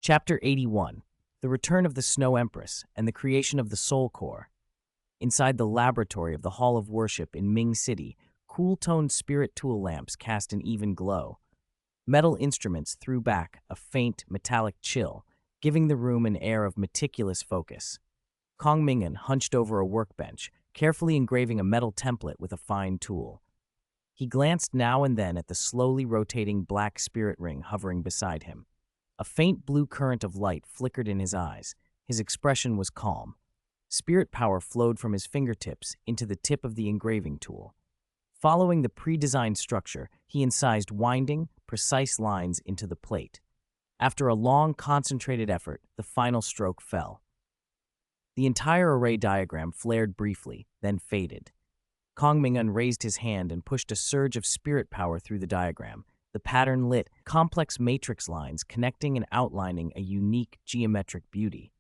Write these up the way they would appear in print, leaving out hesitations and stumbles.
Chapter 81: The Return of the Snow Empress and the Creation of the Soul Core. Inside the laboratory of the Hall of Worship in Ming City, cool-toned spirit tool lamps cast an even glow. Metal instruments threw back a faint, metallic chill, giving the room an air of meticulous focus. Kong Ming'an hunched over a workbench, carefully engraving a metal template with a fine tool. He glanced now and then at the slowly rotating black spirit ring hovering beside him. A faint blue current of light flickered in his eyes. His expression was calm. Spirit power flowed from his fingertips into the tip of the engraving tool. Following the pre-designed structure, he incised winding, precise lines into the plate. After a long, concentrated effort, the final stroke fell. The entire array diagram flared briefly, then faded. Kong Ming'an raised his hand and pushed a surge of spirit power through the diagram. The pattern lit, complex matrix lines connecting and outlining a unique geometric beauty.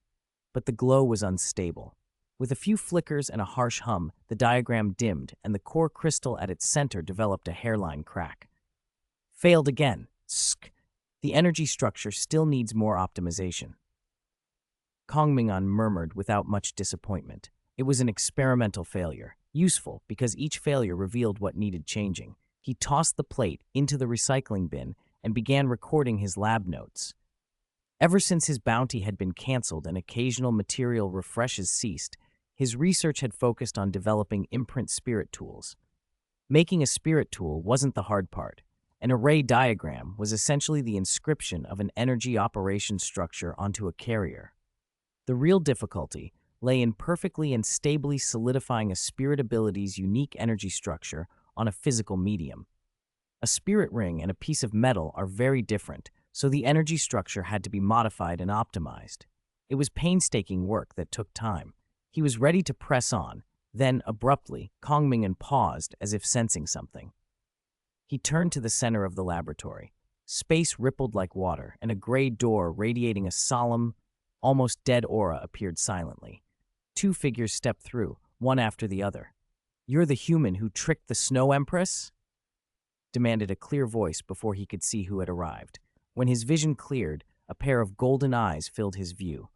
But the glow was unstable. With a few flickers and a harsh hum, the diagram dimmed, and the core crystal at its center developed a hairline crack. Failed again. Sk. The energy structure still needs more optimization. Kong Ming'an murmured without much disappointment. It was an experimental failure, useful because each failure revealed what needed changing. He tossed the plate into the recycling bin and began recording his lab notes. Ever since his bounty had been canceled and occasional material refreshes ceased, his research had focused on developing imprint spirit tools. Making a spirit tool wasn't the hard part. An array diagram was essentially the inscription of an energy operations structure onto a carrier. The real difficulty lay in perfectly and stably solidifying a spirit ability's unique energy structure on a physical medium. A spirit ring and a piece of metal are very different, so the energy structure had to be modified and optimized. It was painstaking work that took time. He was ready to press on. Then, abruptly, Kong Ming'an paused as if sensing something. He turned to the center of the laboratory. Space rippled like water, and a gray door radiating a solemn, almost dead aura appeared silently. Two figures stepped through, one after the other. "You're the human who tricked the Snow Empress?" demanded a clear voice before he could see who had arrived. When his vision cleared, a pair of golden eyes filled his view.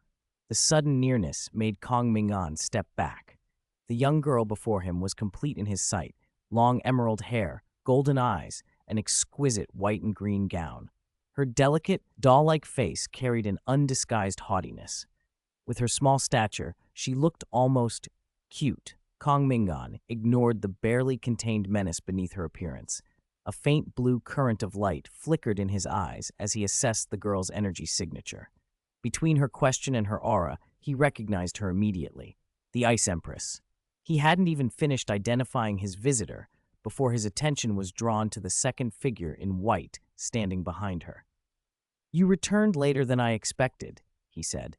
The sudden nearness made Kong Ming'an step back. The young girl before him was complete in his sight: long emerald hair, golden eyes, an exquisite white and green gown. Her delicate, doll-like face carried an undisguised haughtiness. With her small stature, she looked almost cute. Kong Ming'an ignored the barely contained menace beneath her appearance. A faint blue current of light flickered in his eyes as he assessed the girl's energy signature. Between her question and her aura, he recognized her immediately: the Ice Empress. He hadn't even finished identifying his visitor before his attention was drawn to the second figure in white standing behind her. "You returned later than I expected," he said.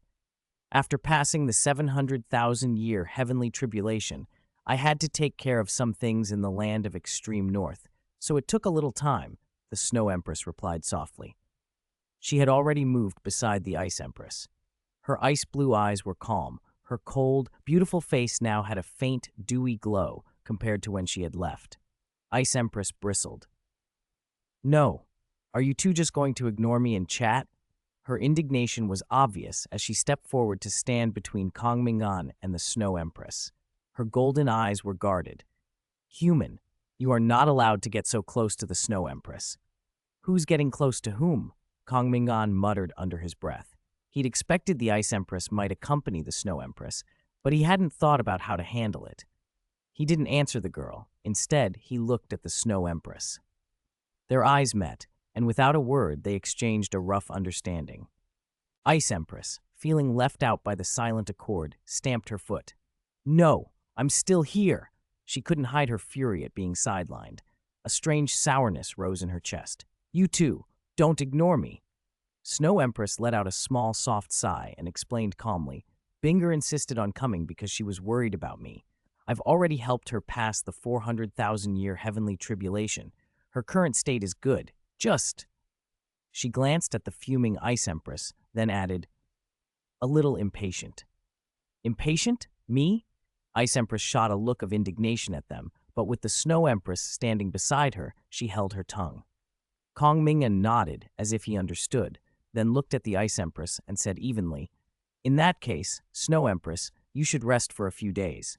"After passing the 700,000-year heavenly tribulation, I had to take care of some things in the land of extreme north, so it took a little time," the Snow Empress replied softly. She had already moved beside the Ice Empress. Her ice-blue eyes were calm. Her cold, beautiful face now had a faint, dewy glow compared to when she had left. Ice Empress bristled. "No. Are you two just going to ignore me and chat?" Her indignation was obvious as she stepped forward to stand between Kong Ming'an and the Snow Empress. Her golden eyes were guarded. "Human, you are not allowed to get so close to the Snow Empress." "Who's getting close to whom?" Kong Ming'an muttered under his breath. He'd expected the Ice Empress might accompany the Snow Empress, but he hadn't thought about how to handle it. He didn't answer the girl. Instead, he looked at the Snow Empress. Their eyes met, and without a word, they exchanged a rough understanding. Ice Empress, feeling left out by the silent accord, stamped her foot. "No, I'm still here." She couldn't hide her fury at being sidelined. A strange sourness rose in her chest. "You two, don't ignore me." Snow Empress let out a small, soft sigh and explained calmly, "Binger insisted on coming because she was worried about me. I've already helped her pass the 400,000-year heavenly tribulation. Her current state is good. Just..." She glanced at the fuming Ice Empress, then added, "a little impatient." "Impatient? Me?" Ice Empress shot a look of indignation at them, but with the Snow Empress standing beside her, she held her tongue. Kong Ming'an nodded as if he understood. then looked at the Ice Empress and said evenly, "In that case, Snow Empress, you should rest for a few days.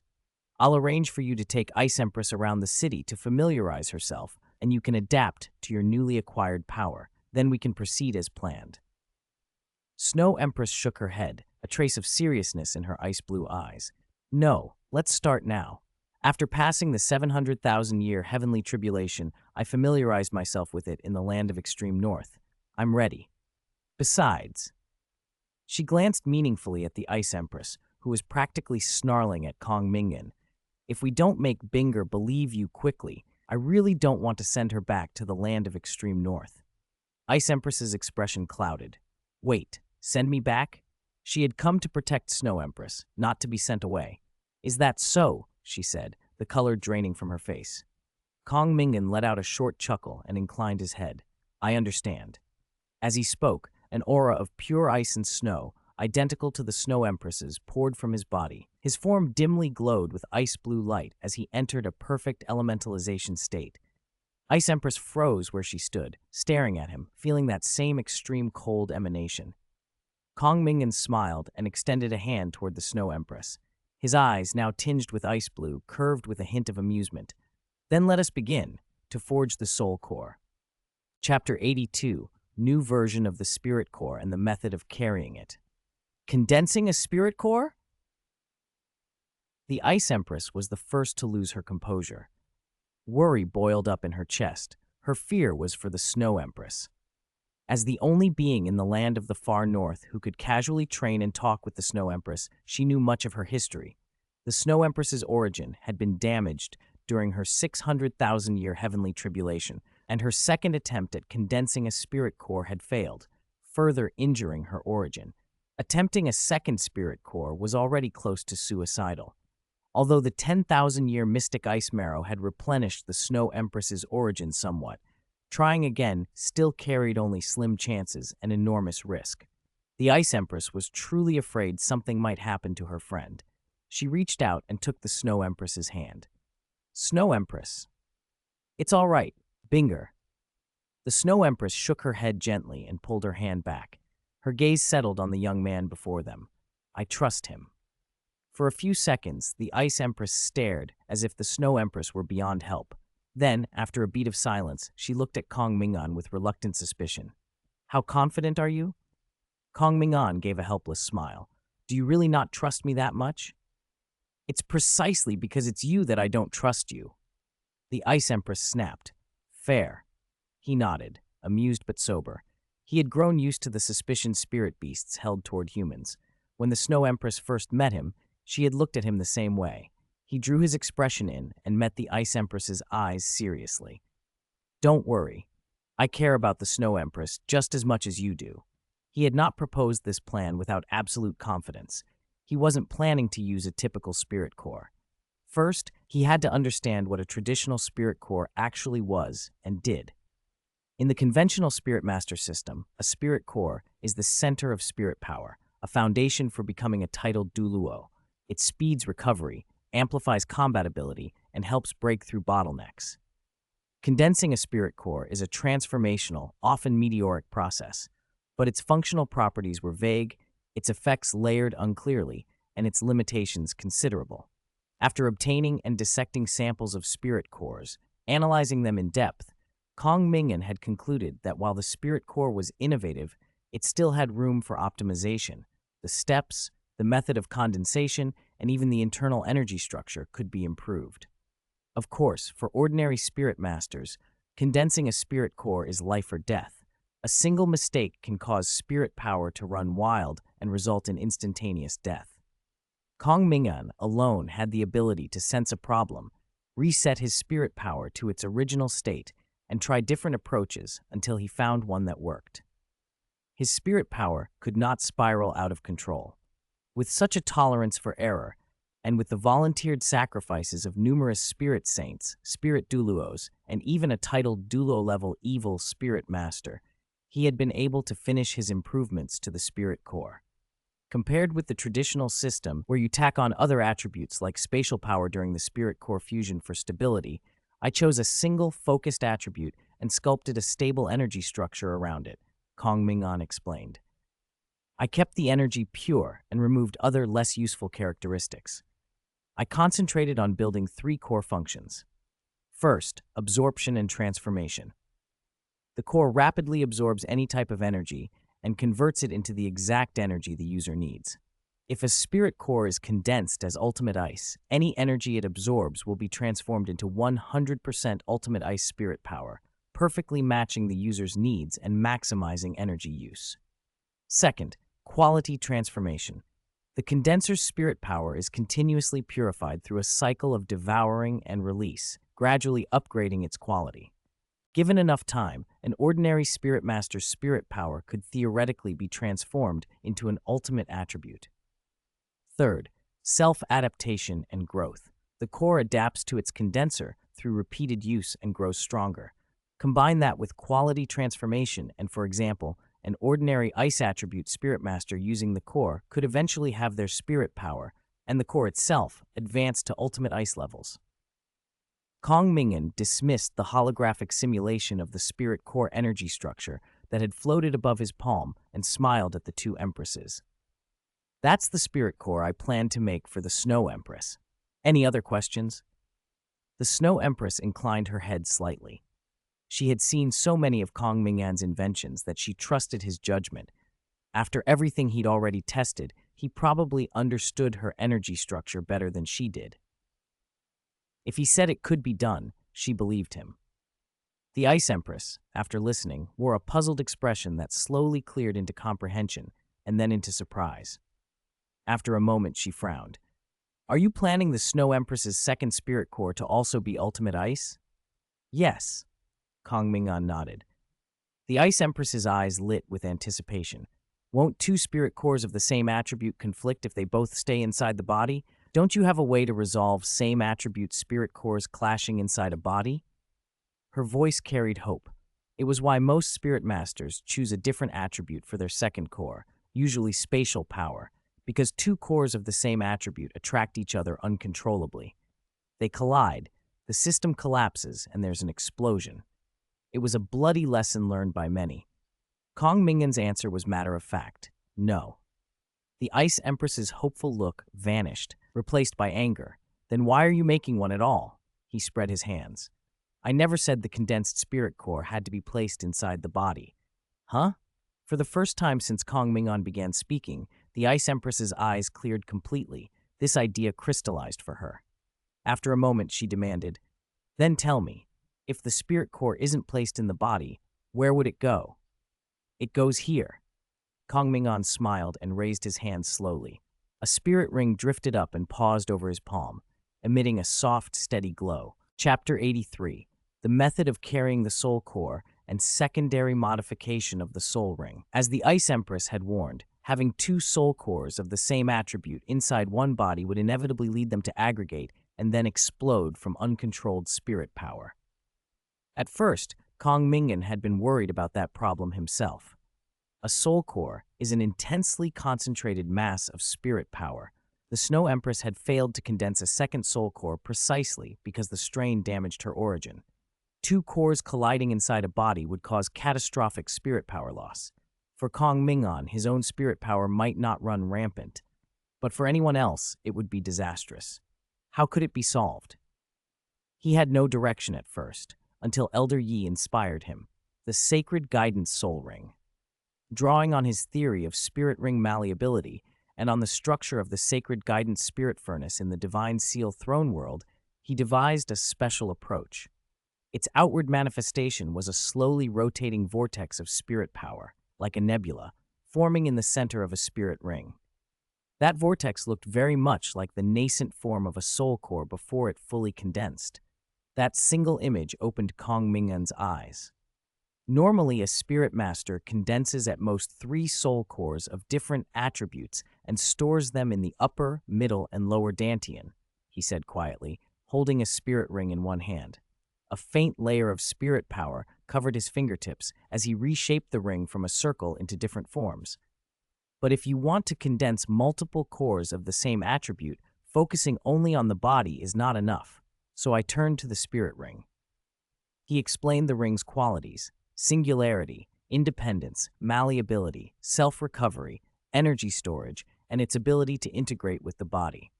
I'll arrange for you to take Ice Empress around the city to familiarize herself, and you can adapt to your newly acquired power. Then we can proceed as planned." Snow Empress shook her head, a trace of seriousness in her ice-blue eyes. "No, let's start now. After passing the 700,000-year heavenly tribulation, I familiarized myself with it in the land of extreme north. I'm ready. Besides," she glanced meaningfully at the Ice Empress, who was practically snarling at Kong Ming'an, "if we don't make Binger believe you quickly, I really don't want to send her back to the land of extreme north." Ice Empress's expression clouded. "Wait, send me back?" She had come to protect Snow Empress, not to be sent away. "Is that so?" she said, the color draining from her face. Kong Ming'an let out a short chuckle and inclined his head. "I understand." As he spoke, an aura of pure ice and snow, identical to the Snow Empress's, poured from his body. His form dimly glowed with ice-blue light as he entered a perfect elementalization state. Ice Empress froze where she stood, staring at him, feeling that same extreme cold emanation. Kong Ming'an smiled and extended a hand toward the Snow Empress. His eyes, now tinged with ice blue, curved with a hint of amusement. "Then let us begin, to forge the soul core." Chapter 82, New Version of the Spirit Core and the Method of Carrying It. Condensing a spirit core? The Ice Empress was the first to lose her composure. Worry boiled up in her chest. Her fear was for the Snow Empress. As the only being in the land of the far north who could casually train and talk with the Snow Empress, she knew much of her history. The Snow Empress's origin had been damaged during her 600,000-year heavenly tribulation, and her second attempt at condensing a spirit core had failed, further injuring her origin. Attempting a second spirit core was already close to suicidal. Although the 10,000-year mystic ice marrow had replenished the Snow Empress's origin somewhat, trying again still carried only slim chances and enormous risk. The Ice Empress was truly afraid something might happen to her friend. She reached out and took the Snow Empress's hand. "Snow Empress." "It's all right, Binger." The Snow Empress shook her head gently and pulled her hand back. Her gaze settled on the young man before them. "I trust him." For a few seconds, the Ice Empress stared as if the Snow Empress were beyond help. Then, after a beat of silence, she looked at Kong Ming'an with reluctant suspicion. "How confident are you?" Kong Ming'an gave a helpless smile. "Do you really not trust me that much?" "It's precisely because it's you that I don't trust you." The Ice Empress snapped. "Fair." He nodded, amused but sober. He had grown used to the suspicion spirit beasts held toward humans. When the Snow Empress first met him, she had looked at him the same way. He drew his expression in and met the Ice Empress's eyes seriously. "Don't worry. I care about the Snow Empress just as much as you do." He had not proposed this plan without absolute confidence. He wasn't planning to use a typical spirit core. First, he had to understand what a traditional spirit core actually was and did. In the conventional Spirit Master system, a spirit core is the center of spirit power, a foundation for becoming a titled Duluo. It speeds recovery, amplifies combat ability, and helps break through bottlenecks. Condensing a spirit core is a transformational, often meteoric process, but its functional properties were vague, its effects layered unclearly, and its limitations considerable. After obtaining and dissecting samples of spirit cores, analyzing them in depth, Kong Ming'an had concluded that while the spirit core was innovative, it still had room for optimization. The steps, the method of condensation, and even the internal energy structure could be improved. Of course, for ordinary spirit masters, condensing a spirit core is life or death. A single mistake can cause spirit power to run wild and result in instantaneous death. Kong Ming'an alone had the ability to sense a problem, reset his spirit power to its original state, and try different approaches until he found one that worked. His spirit power could not spiral out of control. With such a tolerance for error, and with the volunteered sacrifices of numerous spirit saints, spirit Duluos, and even a titled Dulo-level evil spirit master, he had been able to finish his improvements to the spirit core. Compared with the traditional system where you tack on other attributes like spatial power during the spirit core fusion for stability, I chose a single focused attribute and sculpted a stable energy structure around it. Kong Ming'an explained. I kept the energy pure and removed other less useful characteristics. I concentrated on building three core functions. First, absorption and transformation. The core rapidly absorbs any type of energy and converts it into the exact energy the user needs. If a spirit core is condensed as ultimate ice, any energy it absorbs will be transformed into 100% ultimate ice spirit power, perfectly matching the user's needs and maximizing energy use. Second, quality transformation. The condenser's spirit power is continuously purified through a cycle of devouring and release, gradually upgrading its quality. Given enough time, an ordinary Spirit Master's spirit power could theoretically be transformed into an ultimate attribute. Third, self-adaptation and growth. The core adapts to its condenser through repeated use and grows stronger. Combine that with quality transformation and, for example, an ordinary ice attribute Spirit Master using the core could eventually have their spirit power and the core itself advance to ultimate ice levels. Kong Ming'an dismissed the holographic simulation of the spirit core energy structure that had floated above his palm and smiled at the two empresses. That's the spirit core I plan to make for the Snow Empress. Any other questions? The Snow Empress inclined her head slightly. She had seen so many of Kong Ming'an's inventions that she trusted his judgment. After everything he'd already tested, he probably understood her energy structure better than she did. If he said it could be done, she believed him. The Ice Empress, after listening, wore a puzzled expression that slowly cleared into comprehension and then into surprise. After a moment, she frowned. Are you planning the Snow Empress's second spirit core to also be ultimate ice? Yes, Kong Ming'an nodded. The Ice Empress's eyes lit with anticipation. Won't two spirit cores of the same attribute conflict if they both stay inside the body? Don't you have a way to resolve same attribute spirit cores clashing inside a body? Her voice carried hope. It was why most spirit masters choose a different attribute for their second core, usually spatial power, because two cores of the same attribute attract each other uncontrollably. They collide, the system collapses, and there's an explosion. It was a bloody lesson learned by many. Kong Ming'an's answer was matter-of-fact, no. The Ice Empress's hopeful look vanished, replaced by anger. Then why are you making one at all? He spread his hands. I never said the condensed spirit core had to be placed inside the body. Huh? For the first time since Kong Ming'an began speaking, the Ice Empress's eyes cleared completely. This idea crystallized for her. After a moment, she demanded, Then tell me, if the spirit core isn't placed in the body, where would it go? It goes here. Kong Ming'an smiled and raised his hand slowly. A spirit ring drifted up and paused over his palm, emitting a soft, steady glow. Chapter 83. The Method of Carrying the Soul Core and Secondary Modification of the Soul Ring. As the Ice Empress had warned, having two soul cores of the same attribute inside one body would inevitably lead them to aggregate and then explode from uncontrolled spirit power. At first, Kong Ming'an had been worried about that problem himself. A soul core is an intensely concentrated mass of spirit power. The Snow Empress had failed to condense a second soul core precisely because the strain damaged her origin. Two cores colliding inside a body would cause catastrophic spirit power loss. For Kong Ming'an, his own spirit power might not run rampant, but for anyone else, it would be disastrous. How could it be solved? He had no direction at first, until Elder Yi inspired him, the Sacred Guidance Soul Ring. Drawing on his theory of spirit ring malleability and on the structure of the Sacred Guidance Spirit Furnace in the Divine Seal Throne World, he devised a special approach. Its outward manifestation was a slowly rotating vortex of spirit power, like a nebula, forming in the center of a spirit ring. That vortex looked very much like the nascent form of a soul core before it fully condensed. That single image opened Kong Ming'an's eyes. Normally, a spirit master condenses at most 3 soul cores of different attributes and stores them in the upper, middle, and lower dantian, he said quietly, holding a spirit ring in one hand. A faint layer of spirit power covered his fingertips as he reshaped the ring from a circle into different forms. But if you want to condense multiple cores of the same attribute, focusing only on the body is not enough, so I turned to the spirit ring. He explained the ring's qualities: singularity, independence, malleability, self-recovery, energy storage, and its ability to integrate with the body.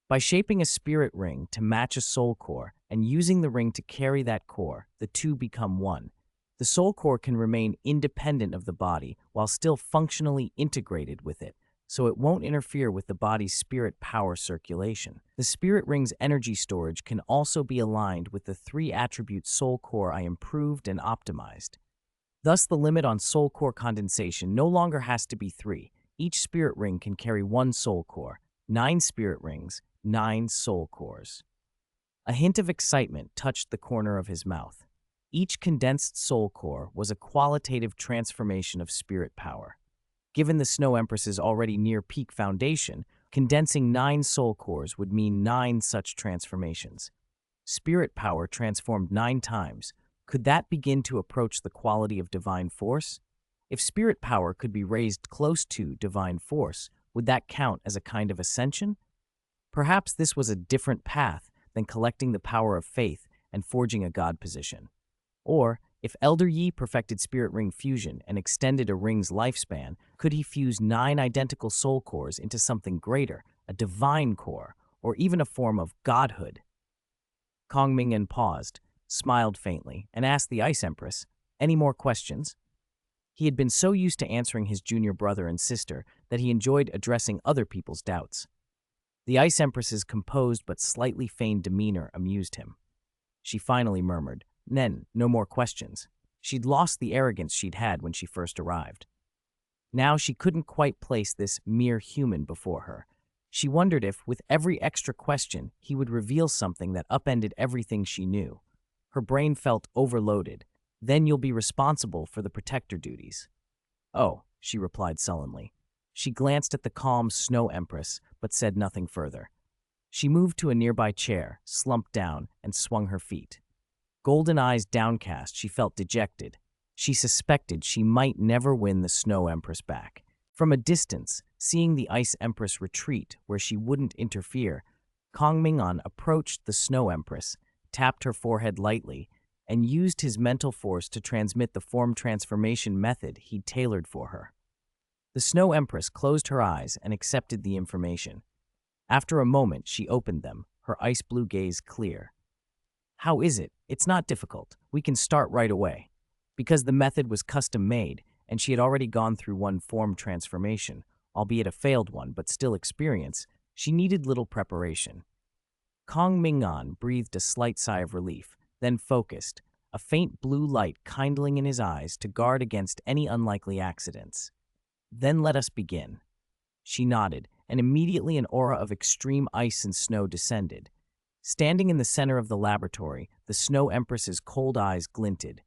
By shaping a spirit ring to match a soul core and using the ring to carry that core, the two become one. The soul core can remain independent of the body while still functionally integrated with it, so it won't interfere with the body's spirit power circulation. The spirit ring's energy storage can also be aligned with the three-attribute soul core I improved and optimized. Thus, the limit on soul core condensation no longer has to be 3. Each spirit ring can carry one soul core. 9 spirit rings, 9 soul cores. A hint of excitement touched the corner of his mouth. Each condensed soul core was a qualitative transformation of spirit power. Given the Snow Empress's already near peak foundation, condensing 9 soul cores would mean 9 such transformations. Spirit power transformed 9 times. Could that begin to approach the quality of divine force? If spirit power could be raised close to divine force, would that count as a kind of ascension? Perhaps this was a different path than collecting the power of faith and forging a god position. Or, if Elder Yi perfected Spirit Ring fusion and extended a ring's lifespan, could he fuse 9 identical soul cores into something greater, a divine core, or even a form of godhood? Kong Ming'an paused, smiled faintly, and asked the Ice Empress, "Any more questions?" He had been so used to answering his junior brother and sister that he enjoyed addressing other people's doubts. The Ice Empress's composed but slightly feigned demeanor amused him. She finally murmured, "Nen, no more questions." She'd lost the arrogance she'd had when she first arrived. Now she couldn't quite place this mere human before her. She wondered if, with every extra question, he would reveal something that upended everything she knew. Her brain felt overloaded. "Then you'll be responsible for the protector duties." "Oh," she replied sullenly. She glanced at the calm Snow Empress, but said nothing further. She moved to a nearby chair, slumped down, and swung her feet. Golden eyes downcast, she felt dejected. She suspected she might never win the Snow Empress back. From a distance, seeing the Ice Empress retreat where she wouldn't interfere, Kong Ming'an approached the Snow Empress, tapped her forehead lightly, and used his mental force to transmit the form transformation method he'd tailored for her. The Snow Empress closed her eyes and accepted the information. After a moment, she opened them, her ice blue gaze clear. "How is it? It's not difficult. We can start right away." Because the method was custom-made, and she had already gone through one form transformation, albeit a failed one, but still experience, she needed little preparation. Kong Ming'an breathed a slight sigh of relief, then focused, a faint blue light kindling in his eyes to guard against any unlikely accidents. "Then let us begin." She nodded, and immediately an aura of extreme ice and snow descended. Standing in the center of the laboratory, the Snow Empress's cold eyes glinted.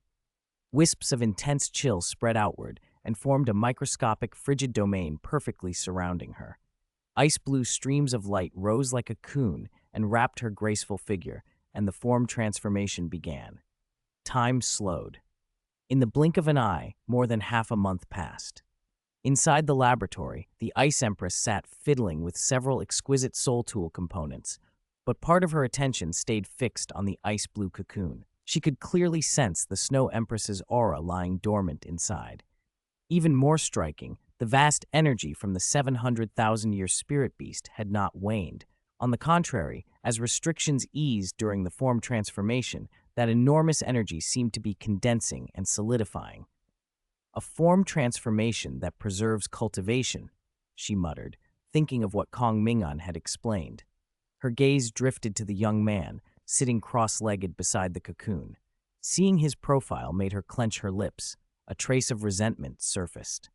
Wisps of intense chill spread outward and formed a microscopic, frigid domain perfectly surrounding her. Ice-blue streams of light rose like a cocoon and wrapped her graceful figure, and the form transformation began. Time slowed. In the blink of an eye, more than half a month passed. Inside the laboratory, the Ice Empress sat fiddling with several exquisite soul tool components, but part of her attention stayed fixed on the ice-blue cocoon. She could clearly sense the Snow Empress's aura lying dormant inside. Even more striking, the vast energy from the 700,000-year spirit beast had not waned. On the contrary, as restrictions eased during the form transformation, that enormous energy seemed to be condensing and solidifying. "A form transformation that preserves cultivation," she muttered, thinking of what Kong Ming'an had explained. Her gaze drifted to the young man, sitting cross-legged beside the cocoon. Seeing his profile made her clench her lips. A trace of resentment surfaced.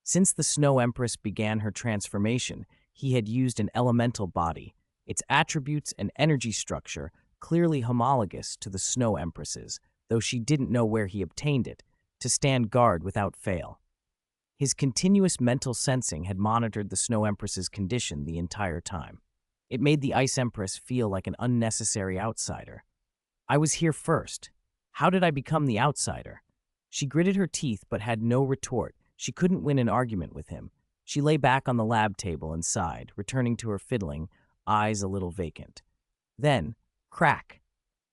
Since the Snow Empress began her transformation, he had used an elemental body, its attributes and energy structure clearly homologous to the Snow Empress's, though she didn't know where he obtained it, to stand guard without fail. His continuous mental sensing had monitored the Snow Empress's condition the entire time. It made the Ice Empress feel like an unnecessary outsider. "I was here first. How did I become the outsider?" She gritted her teeth but had no retort. She couldn't win an argument with him. She lay back on the lab table and sighed, returning to her fiddling, eyes a little vacant. Then, crack!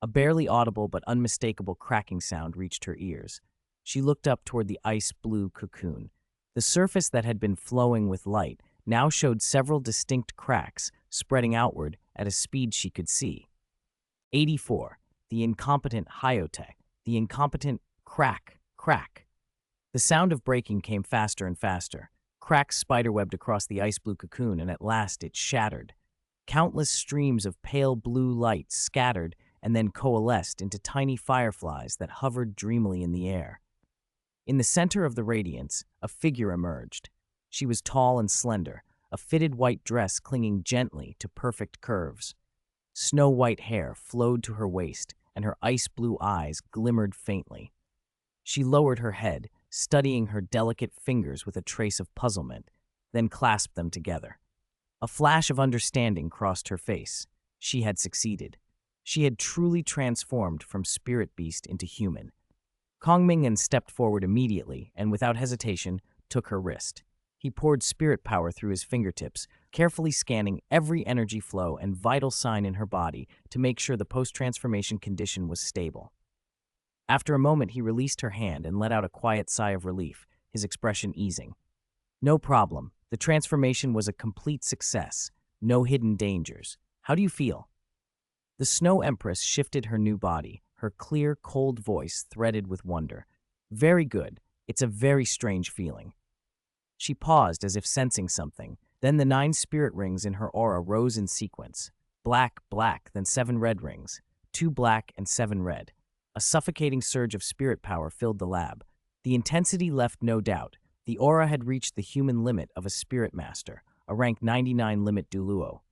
A barely audible but unmistakable cracking sound reached her ears. She looked up toward the ice-blue cocoon. The surface that had been flowing with light now showed several distinct cracks spreading outward at a speed she could see. 84. The incompetent Hyotech. The incompetent crack, crack. The sound of breaking came faster and faster. Cracks spiderwebbed across the ice-blue cocoon, and at last it shattered. Countless streams of pale blue light scattered and then coalesced into tiny fireflies that hovered dreamily in the air. In the center of the radiance, a figure emerged. She was tall and slender, a fitted white dress clinging gently to perfect curves. Snow-white hair flowed to her waist, and her ice-blue eyes glimmered faintly. She lowered her head, studying her delicate fingers with a trace of puzzlement, then clasped them together. A flash of understanding crossed her face. She had succeeded. She had truly transformed from spirit beast into human. Ming'an stepped forward immediately and, without hesitation, took her wrist. He poured spirit power through his fingertips, carefully scanning every energy flow and vital sign in her body to make sure the post-transformation condition was stable. After a moment, he released her hand and let out a quiet sigh of relief, his expression easing. No problem. The transformation was a complete success. No hidden dangers. How do you feel? The Snow Empress shifted her new body, her clear, cold voice threaded with wonder. Very good. It's a very strange feeling. She paused as if sensing something. Then the 9 spirit rings in her aura rose in sequence. Black, black, then 7 red rings. 2 black and 7 red. A suffocating surge of spirit power filled the lab. The intensity left no doubt. The aura had reached the human limit of a spirit master, a rank 99 limit duo.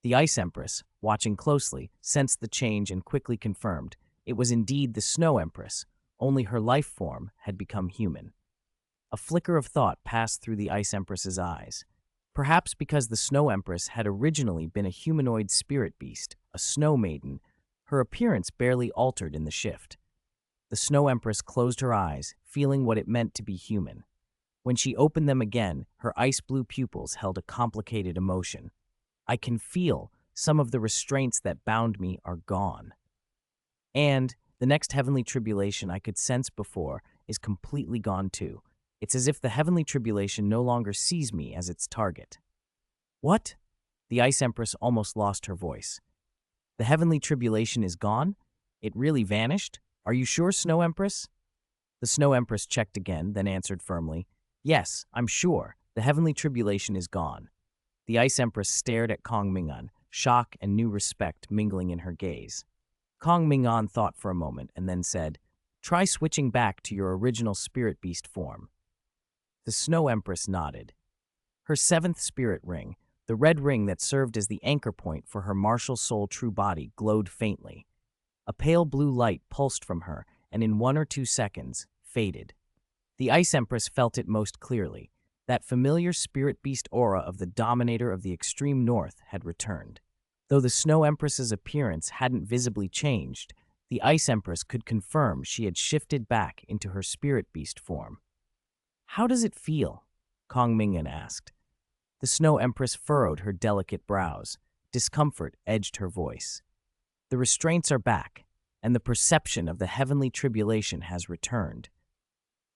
The Ice Empress, watching closely, sensed the change and quickly confirmed. It was indeed the Snow Empress, only her life form had become human. A flicker of thought passed through the Ice Empress's eyes. Perhaps because the Snow Empress had originally been a humanoid spirit beast, a snow maiden, her appearance barely altered in the shift. The Snow Empress closed her eyes, feeling what it meant to be human. When she opened them again, her ice-blue pupils held a complicated emotion. I can feel some of the restraints that bound me are gone. And the next heavenly tribulation I could sense before is completely gone too. It's as if the heavenly tribulation no longer sees me as its target. What? The Ice Empress almost lost her voice. The heavenly tribulation is gone? It really vanished? Are you sure, Snow Empress? The Snow Empress checked again, then answered firmly, Yes, I'm sure. The heavenly tribulation is gone. The Ice Empress stared at Ming'an, shock and new respect mingling in her gaze. Ming'an thought for a moment and then said, Try switching back to your original spirit beast form. The Snow Empress nodded. Her 7th spirit ring, the red ring that served as the anchor point for her martial soul true body, glowed faintly. A pale blue light pulsed from her and in 1 or 2 seconds faded. The Ice Empress felt it most clearly. That familiar spirit beast aura of the dominator of the extreme north had returned. Though the Snow Empress's appearance hadn't visibly changed, the Ice Empress could confirm she had shifted back into her spirit beast form. How does it feel? Ming'an asked. The Snow Empress furrowed her delicate brows. Discomfort edged her voice. The restraints are back, and the perception of the heavenly tribulation has returned.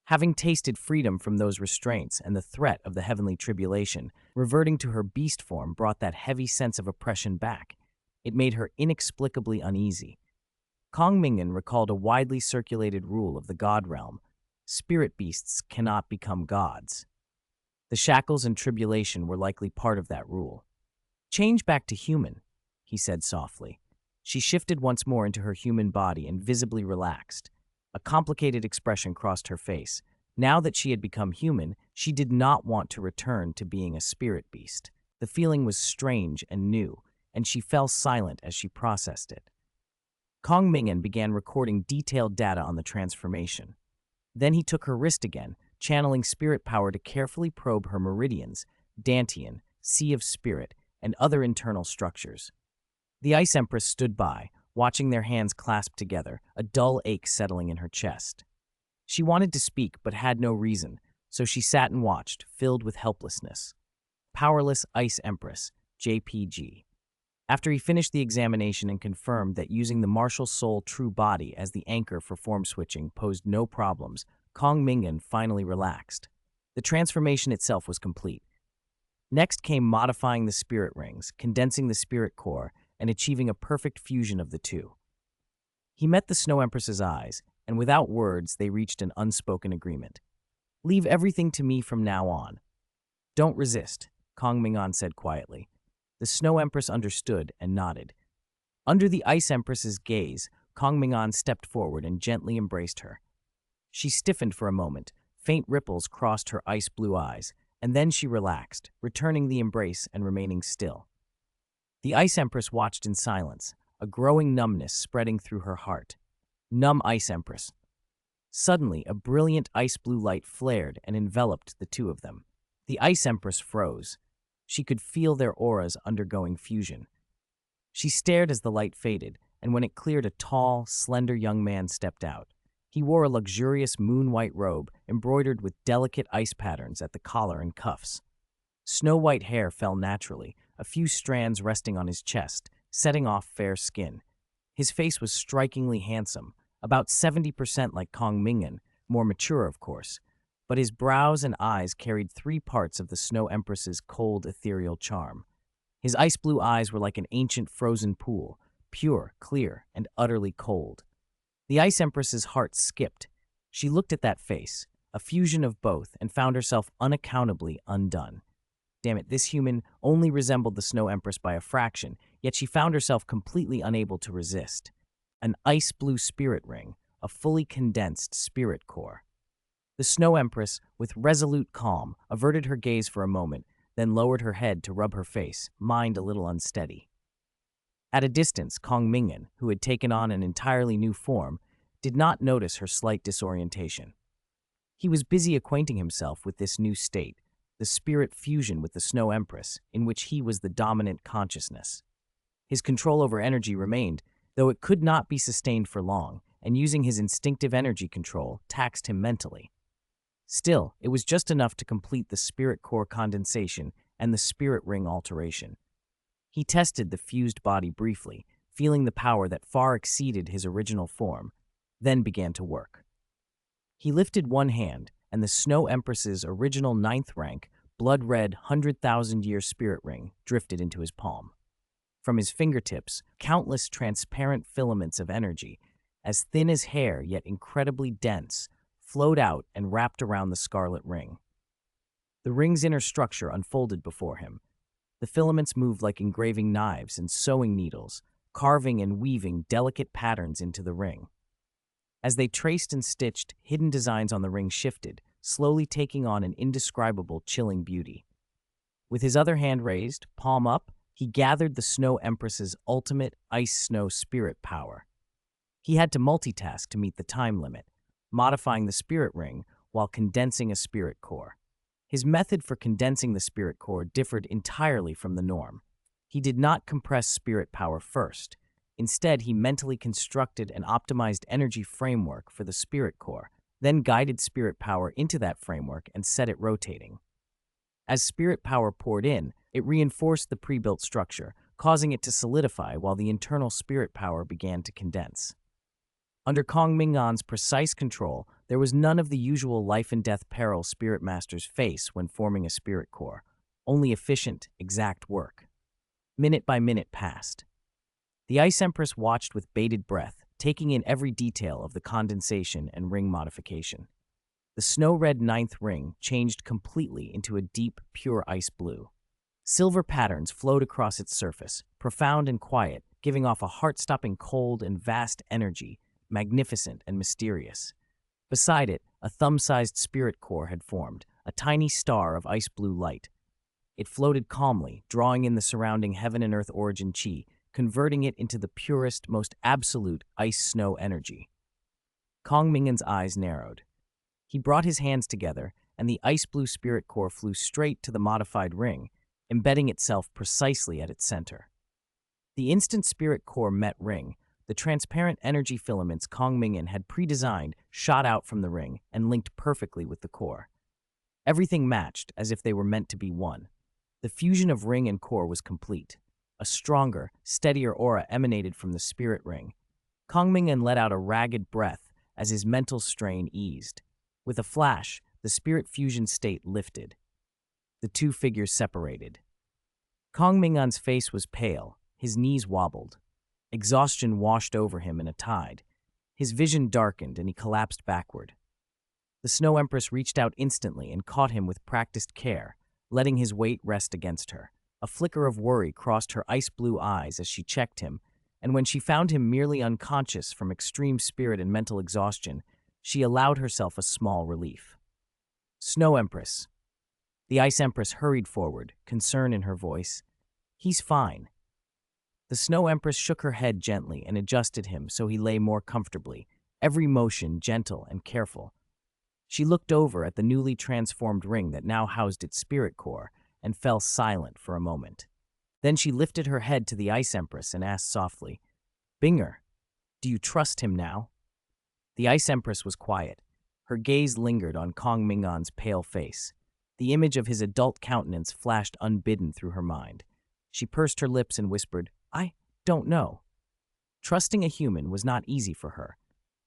Having tasted freedom from those restraints and the threat of the heavenly tribulation, reverting to her beast form brought that heavy sense of oppression back. It made her inexplicably uneasy. Ming'an recalled a widely circulated rule of the god realm. Spirit beasts cannot become gods. The shackles and tribulation were likely part of that rule. Change back to human, he said softly. She shifted once more into her human body and visibly relaxed. A complicated expression crossed her face. Now that she had become human, she did not want to return to being a spirit beast. The feeling was strange and new, and she fell silent as she processed it. Ming'an began recording detailed data on the transformation. Then he took her wrist again, channeling spirit power to carefully probe her meridians, dantian, sea of spirit, and other internal structures. The Ice Empress stood by, watching their hands clasped together, a dull ache settling in her chest. She wanted to speak but had no reason, so she sat and watched, filled with helplessness. Powerless Ice Empress, JPG. After he finished the examination and confirmed that using the martial soul true body as the anchor for form switching posed no problems, Kong Ming'an finally relaxed. The transformation itself was complete. Next came modifying the spirit rings, condensing the spirit core, and achieving a perfect fusion of the two. He met the Snow Empress's eyes, and without words, they reached an unspoken agreement. "Leave everything to me from now on. Don't resist," Kong Ming'an said quietly. The Snow Empress understood and nodded. Under the Ice Empress's gaze, Kong Ming'an stepped forward and gently embraced her. She stiffened for a moment, faint ripples crossed her ice-blue eyes, and then she relaxed, returning the embrace and remaining still. The Ice Empress watched in silence, a growing numbness spreading through her heart. Numb Ice Empress. Suddenly, a brilliant ice-blue light flared and enveloped the two of them. The Ice Empress froze. She could feel their auras undergoing fusion. She stared as the light faded, and when it cleared, a tall, slender young man stepped out. He wore a luxurious moon-white robe embroidered with delicate ice patterns at the collar and cuffs. Snow-white hair fell naturally, a few strands resting on his chest, setting off fair skin. His face was strikingly handsome, about 70% like Kong Ming'an, more mature of course, but his brows and eyes carried 3 parts of the Snow Empress's cold, ethereal charm. His ice-blue eyes were like an ancient frozen pool, pure, clear, and utterly cold. The Ice Empress's heart skipped. She looked at that face, a fusion of both, and found herself unaccountably undone. Damn it, this human only resembled the Snow Empress by a fraction, yet she found herself completely unable to resist. An ice-blue spirit ring, a fully condensed spirit core. The Snow Empress, with resolute calm, averted her gaze for a moment, then lowered her head to rub her face, mind a little unsteady. At a distance, Kong Ming'an, who had taken on an entirely new form, did not notice her slight disorientation. He was busy acquainting himself with this new state, the spirit fusion with the Snow Empress, in which he was the dominant consciousness. His control over energy remained, though it could not be sustained for long, and using his instinctive energy control taxed him mentally. Still, it was just enough to complete the spirit core condensation and the spirit ring alteration. He tested the fused body briefly, feeling the power that far exceeded his original form, then began to work. He lifted one hand, and the Snow Empress's original 9th rank, blood-red 100,000-year spirit ring drifted into his palm. From his fingertips, countless transparent filaments of energy, as thin as hair yet incredibly dense, flowed out and wrapped around the scarlet ring. The ring's inner structure unfolded before him. The filaments moved like engraving knives and sewing needles, carving and weaving delicate patterns into the ring. As they traced and stitched, hidden designs on the ring shifted, slowly taking on an indescribable, chilling beauty. With his other hand raised, palm up, he gathered the Snow Empress's ultimate ice-snow spirit power. He had to multitask to meet the time limit, modifying the spirit ring while condensing a spirit core. His method for condensing the spirit core differed entirely from the norm. He did not compress spirit power first. Instead, he mentally constructed an optimized energy framework for the spirit core, then guided spirit power into that framework and set it rotating. As spirit power poured in, it reinforced the pre-built structure, causing it to solidify while the internal spirit power began to condense. Under Kong Ming'an's precise control, there was none of the usual life-and-death peril spirit masters face when forming a spirit core, only efficient, exact work. Minute by minute passed. The Ice Empress watched with bated breath, taking in every detail of the condensation and ring modification. The snow-red 9th ring changed completely into a deep, pure ice blue. Silver patterns flowed across its surface, profound and quiet, giving off a heart-stopping cold and vast energy, magnificent and mysterious. Beside it, a thumb-sized spirit core had formed, a tiny star of ice-blue light. It floated calmly, drawing in the surrounding heaven and earth origin chi, converting it into the purest, most absolute ice-snow energy. Kong Ming'an's eyes narrowed. He brought his hands together, and the ice-blue spirit core flew straight to the modified ring, embedding itself precisely at its center. The instant spirit core met ring, the transparent energy filaments Kong Ming'an had pre-designed shot out from the ring and linked perfectly with the core. Everything matched as if they were meant to be one. The fusion of ring and core was complete. A stronger, steadier aura emanated from the spirit ring. Kong Ming'an let out a ragged breath as his mental strain eased. With a flash, the spirit fusion state lifted. The two figures separated. Kong Ming'an's face was pale, his knees wobbled. Exhaustion washed over him in a tide. His vision darkened and he collapsed backward. The Snow Empress reached out instantly and caught him with practiced care, letting his weight rest against her. A flicker of worry crossed her ice-blue eyes as she checked him, and when she found him merely unconscious from extreme spirit and mental exhaustion, she allowed herself a small relief. Snow Empress. The Ice Empress hurried forward, concern in her voice. He's fine. The Snow Empress shook her head gently and adjusted him so he lay more comfortably, every motion gentle and careful. She looked over at the newly transformed ring that now housed its spirit core and fell silent for a moment. Then she lifted her head to the Ice Empress and asked softly, "Binger, do you trust him now?" The Ice Empress was quiet. Her gaze lingered on Kong Ming'an's pale face. The image of his adult countenance flashed unbidden through her mind. She pursed her lips and whispered, "I don't know." Trusting a human was not easy for her.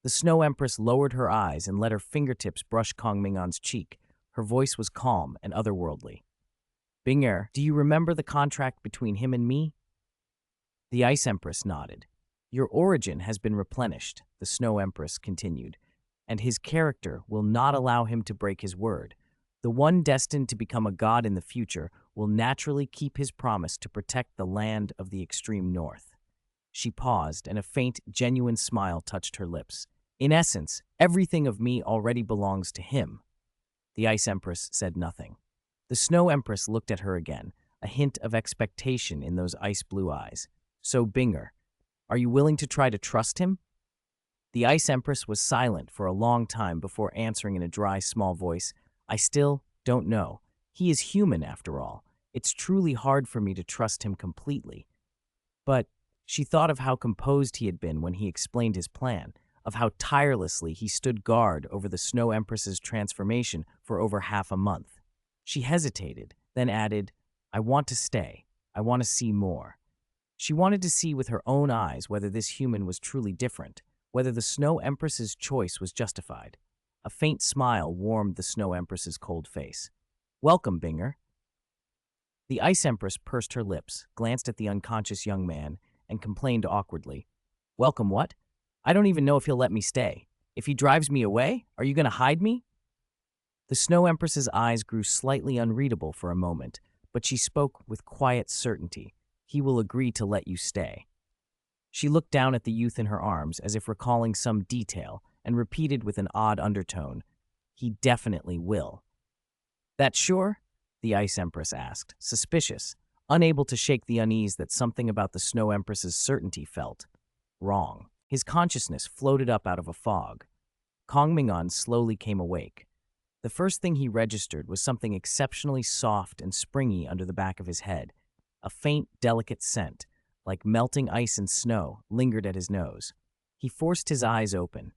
The Snow Empress lowered her eyes and let her fingertips brush Kong Ming'an's cheek. Her voice was calm and otherworldly. "Binger, do you remember the contract between him and me?" The Ice Empress nodded. "Your origin has been replenished," the Snow Empress continued, "and his character will not allow him to break his word. The one destined to become a god in the future will naturally keep his promise to protect the land of the extreme north." She paused, and a faint, genuine smile touched her lips. "In essence, everything of me already belongs to him." The Ice Empress said nothing. The Snow Empress looked at her again, a hint of expectation in those ice-blue eyes. "So, Binger, are you willing to try to trust him?" The Ice Empress was silent for a long time before answering in a dry, small voice, "I still don't know. He is human, after all. It's truly hard for me to trust him completely." But she thought of how composed he had been when he explained his plan, of how tirelessly he stood guard over the Snow Empress's transformation for over half a month. She hesitated, then added, "I want to stay. I want to see more." She wanted to see with her own eyes whether this human was truly different, whether the Snow Empress's choice was justified. A faint smile warmed the Snow Empress's cold face. "Welcome, Binger." The Ice Empress pursed her lips, glanced at the unconscious young man, and complained awkwardly, "Welcome what? I don't even know if he'll let me stay. If he drives me away, are you going to hide me?" The Snow Empress's eyes grew slightly unreadable for a moment, but she spoke with quiet certainty. "He will agree to let you stay." She looked down at the youth in her arms as if recalling some detail and repeated with an odd undertone, "He definitely will." "That sure?" the Ice Empress asked, suspicious, unable to shake the unease that something about the Snow Empress's certainty felt wrong. His consciousness floated up out of a fog. Kong Ming'an slowly came awake. The first thing he registered was something exceptionally soft and springy under the back of his head. A faint, delicate scent, like melting ice and snow, lingered at his nose. He forced his eyes open.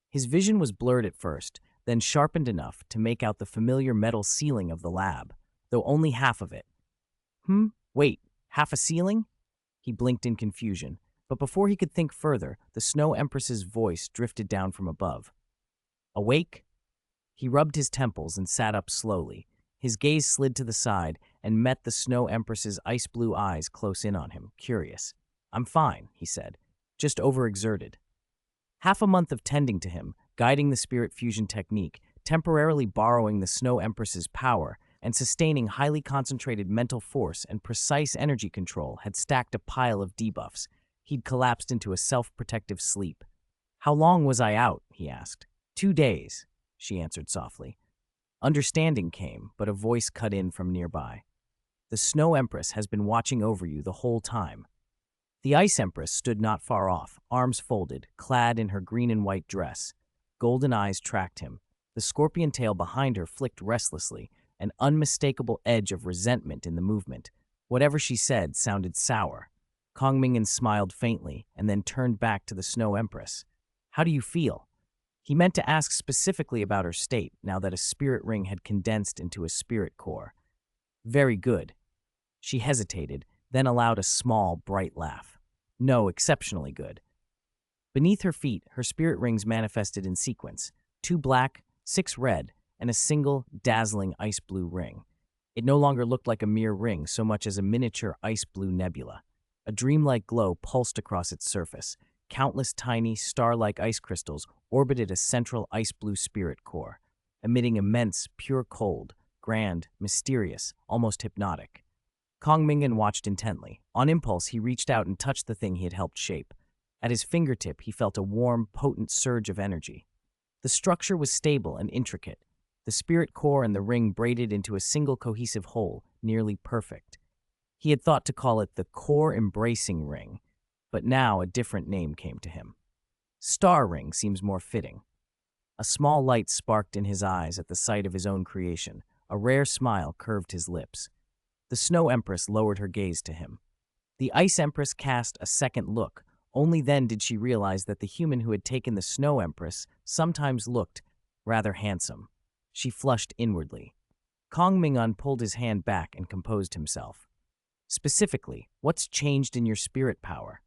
His vision was blurred at first, then sharpened enough to make out the familiar metal ceiling of the lab, though only half of it. Wait, half a ceiling?" He blinked in confusion, but before he could think further, the Snow Empress's voice drifted down from above. "Awake?" He rubbed his temples and sat up slowly. His gaze slid to the side and met the Snow Empress's ice-blue eyes close in on him, curious. "I'm fine," he said, "just overexerted." Half a month of tending to him, guiding the spirit fusion technique, temporarily borrowing the Snow Empress's power, and sustaining highly concentrated mental force and precise energy control had stacked a pile of debuffs. He'd collapsed into a self-protective sleep. "How long was I out?" he asked. 2 days, she answered softly. Understanding came, but a voice cut in from nearby. "The Snow Empress has been watching over you the whole time." The Ice Empress stood not far off, arms folded, clad in her green and white dress. Golden eyes tracked him. The scorpion tail behind her flicked restlessly, an unmistakable edge of resentment in the movement. Whatever she said sounded sour. Kong Ming'an smiled faintly and then turned back to the Snow Empress. "How do you feel?" He meant to ask specifically about her state now that a spirit ring had condensed into a spirit core. "Very good." She hesitated, then allowed a small, bright laugh. "No, exceptionally good." Beneath her feet, her spirit rings manifested in sequence. 2 black, 6 red, and a single, dazzling ice blue ring. It no longer looked like a mere ring so much as a miniature ice blue nebula. A dreamlike glow pulsed across its surface. Countless tiny, star-like ice crystals orbited a central ice blue spirit core, emitting immense, pure cold, grand, mysterious, almost hypnotic. Kong Ming'an watched intently. On impulse, he reached out and touched the thing he had helped shape. At his fingertip, he felt a warm, potent surge of energy. The structure was stable and intricate, the spirit core and the ring braided into a single cohesive whole, nearly perfect. He had thought to call it the core-embracing ring, but now a different name came to him. Star Ring seems more fitting. A small light sparked in his eyes at the sight of his own creation. A rare smile curved his lips. The Snow Empress lowered her gaze to him. The Ice Empress cast a second look. Only then did she realize that the human who had taken the Snow Empress sometimes looked rather handsome. She flushed inwardly. Kong Ming'an pulled his hand back and composed himself. Specifically, what's changed in your spirit power?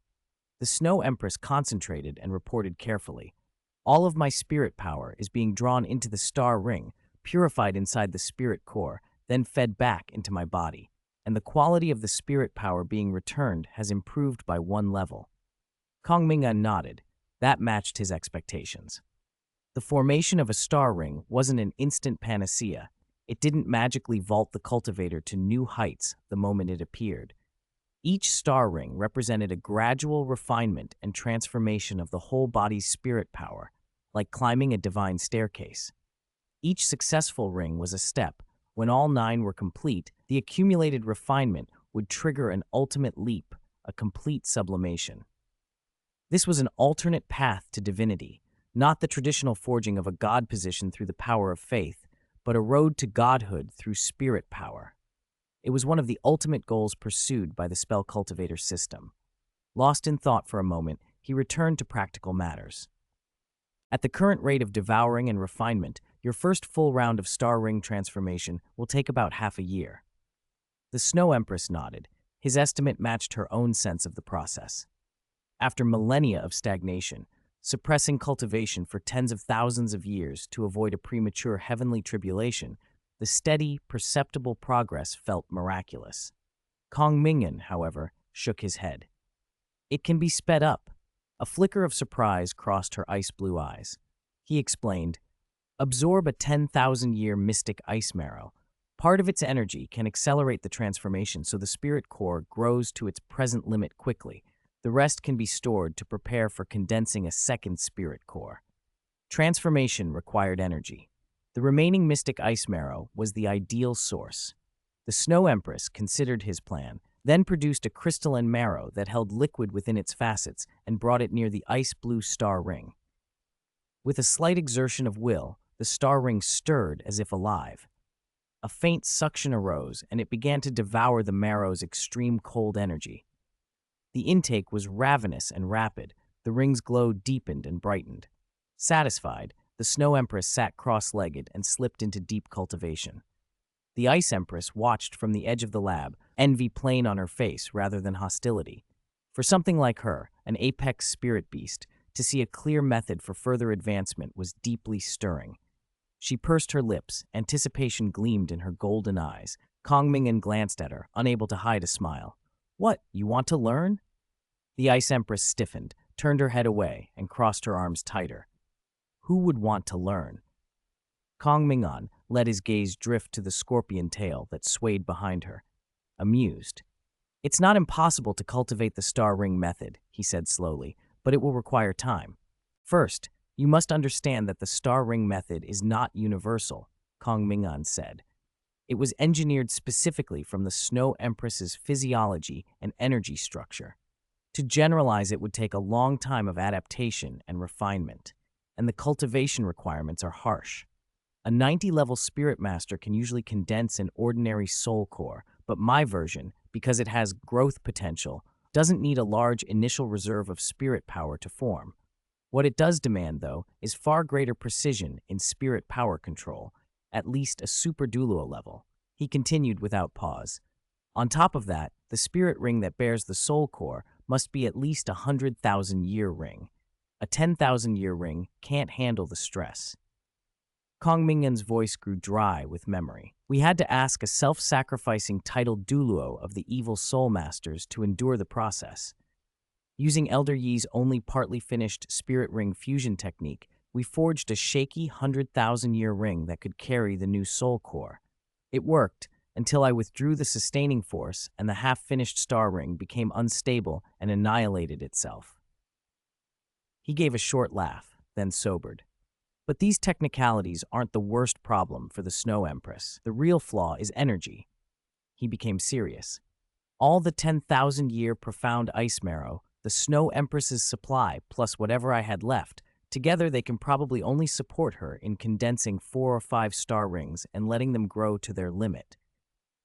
The Snow Empress concentrated and reported carefully. All of my spirit power is being drawn into the star ring, purified inside the spirit core, then fed back into my body, and the quality of the spirit power being returned has improved by 1 level. Kong Ming'an nodded. That matched his expectations. The formation of a star ring wasn't an instant panacea. It didn't magically vault the cultivator to new heights the moment it appeared. Each star ring represented a gradual refinement and transformation of the whole body's spirit power, like climbing a divine staircase. Each successful ring was a step. When all 9 were complete, the accumulated refinement would trigger an ultimate leap, a complete sublimation. This was an alternate path to divinity, not the traditional forging of a god position through the power of faith, but a road to godhood through spirit power. It was one of the ultimate goals pursued by the spell cultivator system. Lost in thought for a moment, he returned to practical matters. At the current rate of devouring and refinement, your first full round of star ring transformation will take about half a year. The Snow Empress nodded. His estimate matched her own sense of the process. After millennia of stagnation, suppressing cultivation for tens of thousands of years to avoid a premature heavenly tribulation, the steady, perceptible progress felt miraculous. Kong Ming'an, however, shook his head. It can be sped up. A flicker of surprise crossed her ice-blue eyes. He explained, absorb a 10,000-year mystic ice marrow. Part of its energy can accelerate the transformation so the spirit core grows to its present limit quickly. The rest can be stored to prepare for condensing a second spirit core. Transformation required energy. The remaining mystic ice marrow was the ideal source. The Snow Empress considered his plan, then produced a crystalline marrow that held liquid within its facets and brought it near the ice-blue star ring. With a slight exertion of will, the star ring stirred as if alive. A faint suction arose, and it began to devour the marrow's extreme cold energy. The intake was ravenous and rapid. The ring's glow deepened and brightened. Satisfied, the Snow Empress sat cross-legged and slipped into deep cultivation. The Ice Empress watched from the edge of the lab, envy plain on her face rather than hostility. For something like her, an apex spirit beast, to see a clear method for further advancement was deeply stirring. She pursed her lips, anticipation gleamed in her golden eyes. Kong Ming'an glanced at her, unable to hide a smile. What, you want to learn? The Ice Empress stiffened, turned her head away, and crossed her arms tighter. Who would want to learn? Kong Ming'an let his gaze drift to the scorpion tail that swayed behind her. Amused. It's not impossible to cultivate the star ring method, he said slowly, but it will require time. First, you must understand that the star ring method is not universal, Kong Ming'an said. It was engineered specifically from the Snow Empress's physiology and energy structure. To generalize it would take a long time of adaptation and refinement, and the cultivation requirements are harsh. A 90-level spirit master can usually condense an ordinary soul core, but my version, because it has growth potential, doesn't need a large initial reserve of spirit power to form. What it does demand, though, is far greater precision in spirit power control, at least a superduo level. He continued without pause. On top of that, the spirit ring that bears the soul core must be at least a 100,000-year ring. A 10,000-year ring can't handle the stress. Kong Ming'an's voice grew dry with memory. We had to ask a self-sacrificing titled Duluo of the evil soul masters to endure the process. Using Elder Yi's only partly finished spirit ring fusion technique, we forged a shaky 100,000-year ring that could carry the new soul core. It worked until I withdrew the sustaining force and the half-finished star ring became unstable and annihilated itself. He gave a short laugh, then sobered. But these technicalities aren't the worst problem for the Snow Empress. The real flaw is energy. He became serious. All the 10,000-year profound ice marrow, the Snow Empress's supply, plus whatever I had left, together they can probably only support her in condensing 4 or 5 star rings and letting them grow to their limit.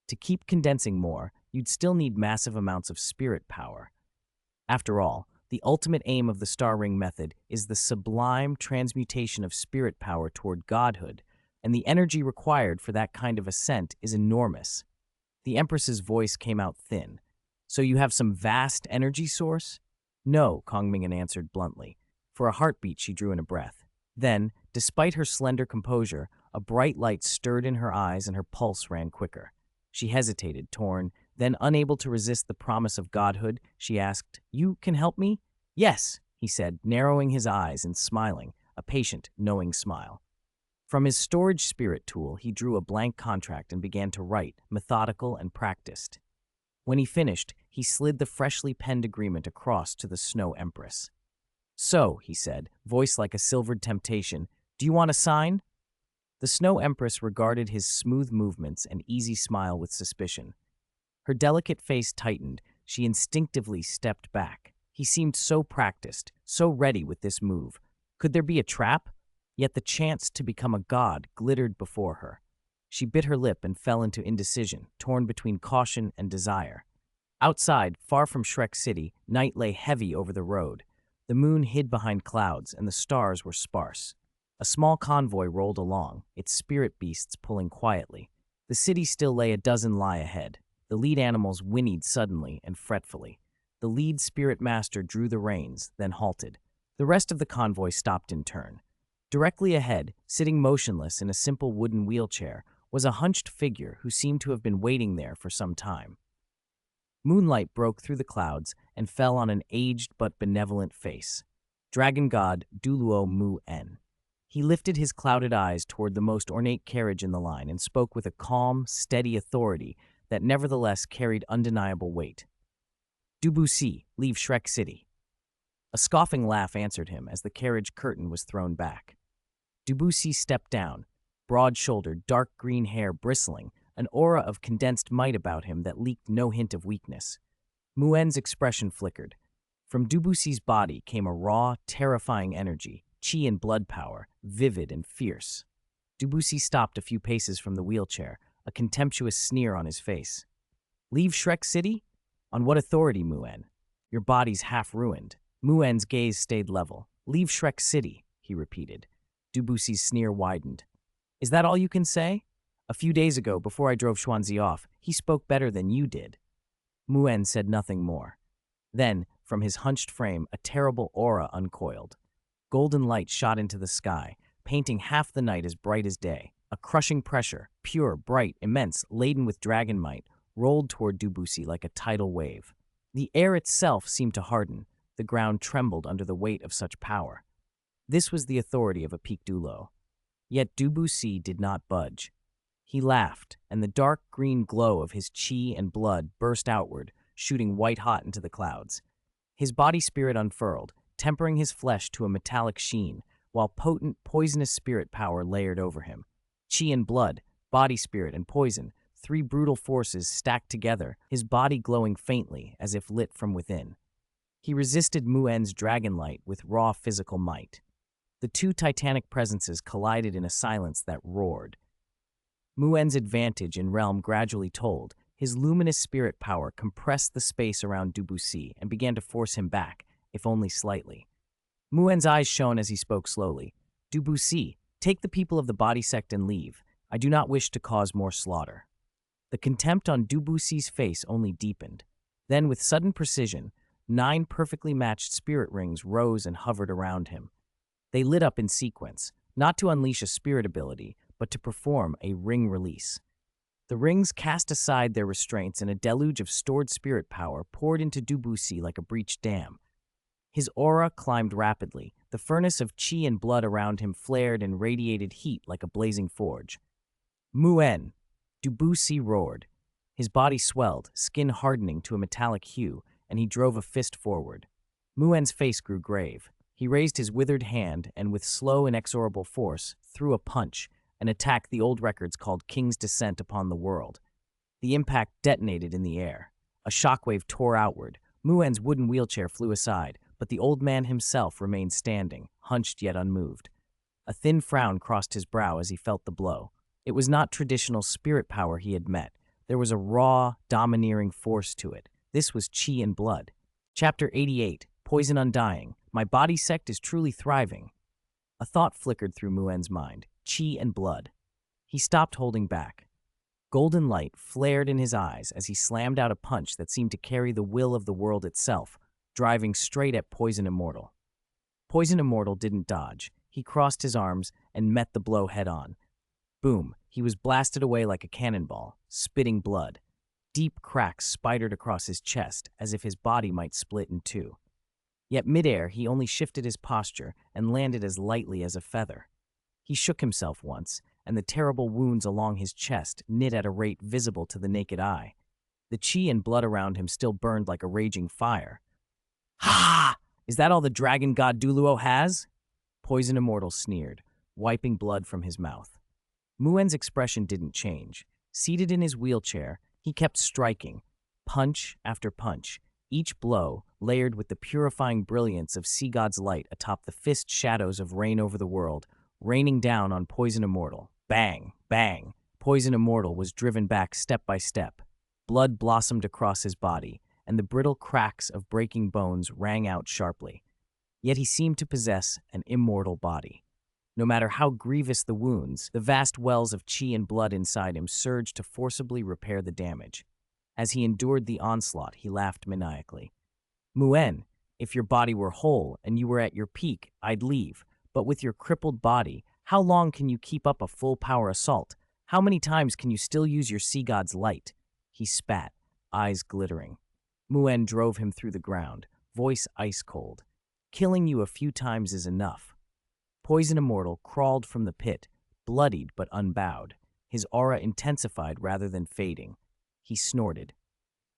To keep condensing more, you'd still need massive amounts of spirit power. After all, the ultimate aim of the star ring method is the sublime transmutation of spirit power toward godhood, and the energy required for that kind of ascent is enormous. The Empress's voice came out thin. So you have some vast energy source? No, Kong Ming'an answered bluntly. For a heartbeat, she drew in a breath. Then, despite her slender composure, a bright light stirred in her eyes and her pulse ran quicker. She hesitated, torn. Then, unable to resist the promise of godhood, she asked, "You can help me?" "Yes," he said, narrowing his eyes and smiling, a patient, knowing smile. From his storage spirit tool, he drew a blank contract and began to write, methodical and practiced. When he finished, he slid the freshly penned agreement across to the Snow Empress. "So," he said, voice like a silvered temptation, "do you want a sign?" The Snow Empress regarded his smooth movements and easy smile with suspicion. Her delicate face tightened. She instinctively stepped back. He seemed so practiced, so ready with this move. Could there be a trap? Yet the chance to become a god glittered before her. She bit her lip and fell into indecision, torn between caution and desire. Outside, far from Shrek City, night lay heavy over the road. The moon hid behind clouds, and the stars were sparse. A small convoy rolled along, its spirit beasts pulling quietly. The city still lay a dozen li ahead. The lead animals whinnied suddenly and fretfully. The lead spirit master drew the reins, then halted. The rest of the convoy stopped in turn. Directly ahead, sitting motionless in a simple wooden wheelchair, was a hunched figure who seemed to have been waiting there for some time. Moonlight broke through the clouds and fell on an aged but benevolent face. Dragon god Duluo Mu-en. He lifted his clouded eyes toward the most ornate carriage in the line and spoke with a calm, steady authority that nevertheless carried undeniable weight. "Dubusi, leave Shrek City." A scoffing laugh answered him as the carriage curtain was thrown back. Dubusi stepped down, broad-shouldered, dark green hair bristling, an aura of condensed might about him that leaked no hint of weakness. Muen's expression flickered. From Dubusi's body came a raw, terrifying energy, chi and blood power, vivid and fierce. Dubusi stopped a few paces from the wheelchair, a contemptuous sneer on his face. "Leave Shrek City? On what authority, Muen? Your body's half ruined." Muen's gaze stayed level. "Leave Shrek City," he repeated. Dubusi's sneer widened. "Is that all you can say? A few days ago, before I drove Xuanzi off, he spoke better than you did." Muen said nothing more. Then, from his hunched frame, a terrible aura uncoiled. Golden light shot into the sky, painting half the night as bright as day. A crushing pressure, pure, bright, immense, laden with dragon might, rolled toward Dubusi like a tidal wave. The air itself seemed to harden. The ground trembled under the weight of such power. This was the authority of a peak Dulo. Yet Dubusi did not budge. He laughed, and the dark green glow of his chi and blood burst outward, shooting white-hot into the clouds. His body spirit unfurled, tempering his flesh to a metallic sheen, while potent, poisonous spirit power layered over him. Chi and blood, body spirit and poison, 3 brutal forces stacked together, his body glowing faintly as if lit from within. He resisted Muen's dragon light with raw physical might. The 2 titanic presences collided in a silence that roared. Muen's advantage in realm gradually told. His luminous spirit power compressed the space around Dubusi and began to force him back, if only slightly. Muen's eyes shone as he spoke slowly. "Dubusi, take the people of the body sect and leave. I do not wish to cause more slaughter." The contempt on Dubusi's face only deepened. Then, with sudden precision, 9 perfectly matched spirit rings rose and hovered around him. They lit up in sequence, not to unleash a spirit ability, but to perform a ring release. The rings cast aside their restraints, and a deluge of stored spirit power poured into Debussy like a breached dam. His aura climbed rapidly. The furnace of qi and blood around him flared and radiated heat like a blazing forge. Ming'an! Debussy roared. His body swelled, skin hardening to a metallic hue, and he drove a fist forward. Ming'an's face grew grave. He raised his withered hand and, with slow, inexorable force, threw a punch, an attack the old records called King's Descent upon the world. The impact detonated in the air. A shockwave tore outward. Ming'an's wooden wheelchair flew aside, but the old man himself remained standing, hunched yet unmoved. A thin frown crossed his brow as he felt the blow. It was not traditional spirit power he had met. There was a raw, domineering force to it. This was qi and blood. Chapter 88, Poison Undying. My body sect is truly thriving. A thought flickered through Ming'an's mind. Qi and blood. He stopped holding back. Golden light flared in his eyes as he slammed out a punch that seemed to carry the will of the world itself, driving straight at Poison Immortal. Poison Immortal didn't dodge. He crossed his arms and met the blow head-on. Boom, he was blasted away like a cannonball, spitting blood. Deep cracks spidered across his chest as if his body might split in two. Yet midair, he only shifted his posture and landed as lightly as a feather. He shook himself once, and the terrible wounds along his chest knit at a rate visible to the naked eye. The qi and blood around him still burned like a raging fire. Ha! Is that all the dragon god Duluo has? Poison Immortal sneered, wiping blood from his mouth. Ming'an's expression didn't change. Seated in his wheelchair, he kept striking, punch after punch, each blow layered with the purifying brilliance of Sea God's light atop the fist shadows of Reign Over the World, raining down on Poison Immortal. Bang! Bang! Poison Immortal was driven back step by step. Blood blossomed across his body, and the brittle cracks of breaking bones rang out sharply. Yet he seemed to possess an immortal body. No matter how grievous the wounds, the vast wells of qi and blood inside him surged to forcibly repair the damage. As he endured the onslaught, he laughed maniacally. Ming'an, if your body were whole and you were at your peak, I'd leave. But with your crippled body, how long can you keep up a full-power assault? How many times can you still use your sea god's light? He spat, eyes glittering. Ming'an drove him through the ground, voice ice-cold. Killing you a few times is enough. Poison Immortal crawled from the pit, bloodied but unbowed. His aura intensified rather than fading. He snorted.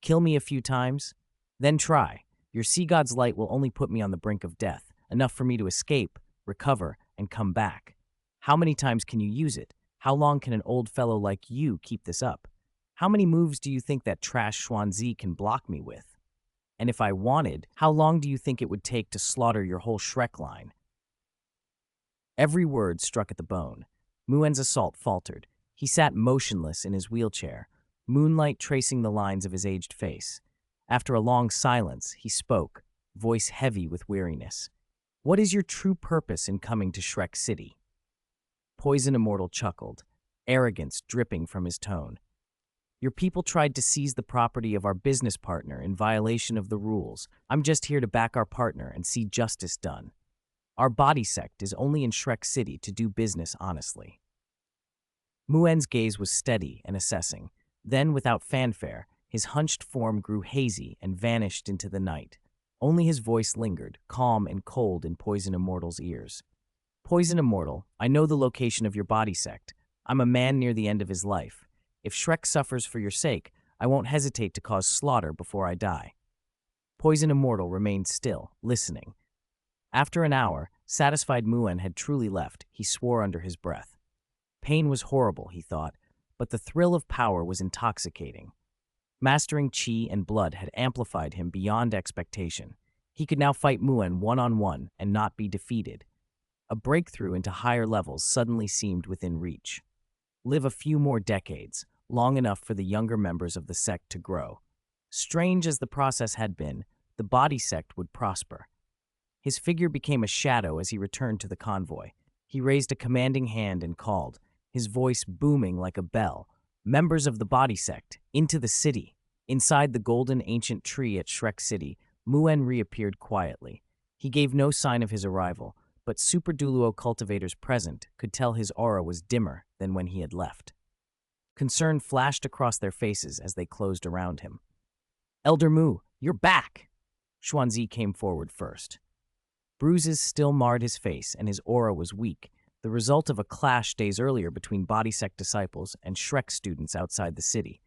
Kill me a few times? Then try. Your sea god's light will only put me on the brink of death, enough for me to escape, recover, and come back. How many times can you use it? How long can an old fellow like you keep this up? How many moves do you think that trash Xuanzi can block me with? And if I wanted, how long do you think it would take to slaughter your whole Shrek line? Every word struck at the bone. Ming'an's assault faltered. He sat motionless in his wheelchair, moonlight tracing the lines of his aged face. After a long silence, he spoke, voice heavy with weariness. What is your true purpose in coming to Shrek City? Poison Immortal chuckled, arrogance dripping from his tone. Your people tried to seize the property of our business partner in violation of the rules. I'm just here to back our partner and see justice done. Our body sect is only in Shrek City to do business honestly. Ming'an's gaze was steady and assessing. Then, without fanfare, his hunched form grew hazy and vanished into the night. Only his voice lingered, calm and cold in Poison Immortal's ears. Poison Immortal, I know the location of your body sect. I'm a man near the end of his life. If Shrek suffers for your sake, I won't hesitate to cause slaughter before I die. Poison Immortal remained still, listening. After an hour, satisfied Ming'an had truly left, he swore under his breath. Pain was horrible, he thought, but the thrill of power was intoxicating. Mastering qi and blood had amplified him beyond expectation. He could now fight Ming'an one-on-one and not be defeated. A breakthrough into higher levels suddenly seemed within reach. Live a few more decades, long enough for the younger members of the sect to grow. Strange as the process had been, the body sect would prosper. His figure became a shadow as he returned to the convoy. He raised a commanding hand and called, his voice booming like a bell. Members of the body sect, into the city. Inside the golden ancient tree at Shrek City, Ming'an reappeared quietly. He gave no sign of his arrival, but Super Duo cultivators present could tell his aura was dimmer than when he had left. Concern flashed across their faces as they closed around him. "Elder Mu, you're back!" Xuanzi came forward first. Bruises still marred his face and his aura was weak, the result of a clash days earlier between Body Sect disciples and Shrek students outside the city.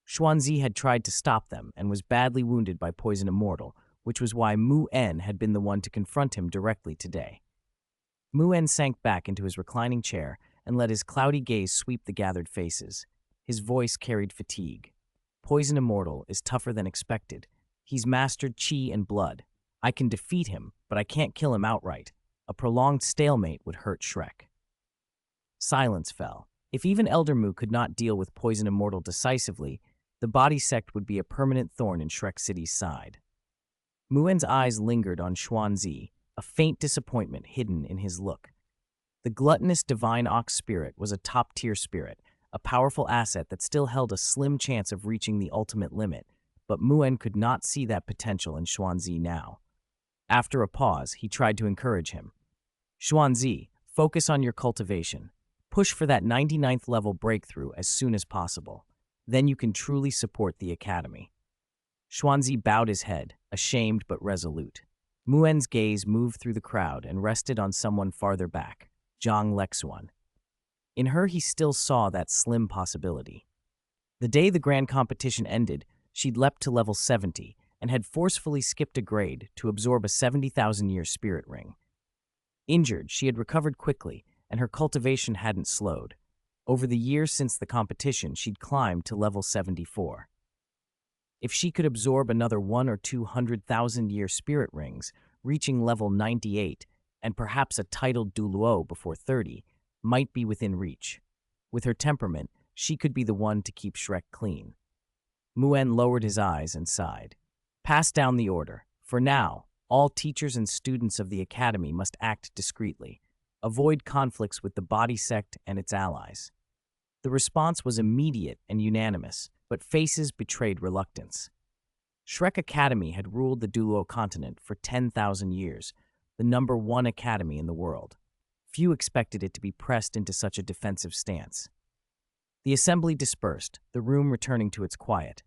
Xuanzi had tried to stop them and was badly wounded by Poison Immortal, which was why Ming'an had been the one to confront him directly today. Ming'an sank back into his reclining chair and let his cloudy gaze sweep the gathered faces. His voice carried fatigue. "Poison Immortal is tougher than expected. He's mastered Qi and blood. I can defeat him, but I can't kill him outright. A prolonged stalemate would hurt Shrek." Silence fell. If even Elder Mu could not deal with Poison Immortal decisively, the Body Sect would be a permanent thorn in Shrek City's side. Muen's eyes lingered on Xuanzi, a faint disappointment hidden in his look. The gluttonous divine ox spirit was a top-tier spirit, a powerful asset that still held a slim chance of reaching the ultimate limit, but Muen could not see that potential in Xuanzi now. After a pause, he tried to encourage him. "Xuanzi, focus on your cultivation. Push for that 99th level breakthrough as soon as possible. Then you can truly support the academy." Xuanzi bowed his head, ashamed but resolute. Muen's gaze moved through the crowd and rested on someone farther back, Zhang Lexuan. In her, he still saw that slim possibility. The day the grand competition ended, she'd leapt to level 70 and had forcefully skipped a grade to absorb a 70,000-year spirit ring. Injured, she had recovered quickly, and her cultivation hadn't slowed. Over the years since the competition, she'd climbed to level 74. If she could absorb another 100,000 or 200,000-year spirit rings, reaching level 98, and perhaps a titled Duluo before 30, might be within reach. With her temperament, she could be the one to keep Shrek clean. Muen lowered his eyes and sighed. "Pass down the order. For now, all teachers and students of the academy must act discreetly. Avoid conflicts with the Body Sect and its allies." The response was immediate and unanimous, but faces betrayed reluctance. Shrek Academy had ruled the Duluo continent for 10,000 years, the #1 academy in the world. Few expected it to be pressed into such a defensive stance. The assembly dispersed, the room returning to its quiet.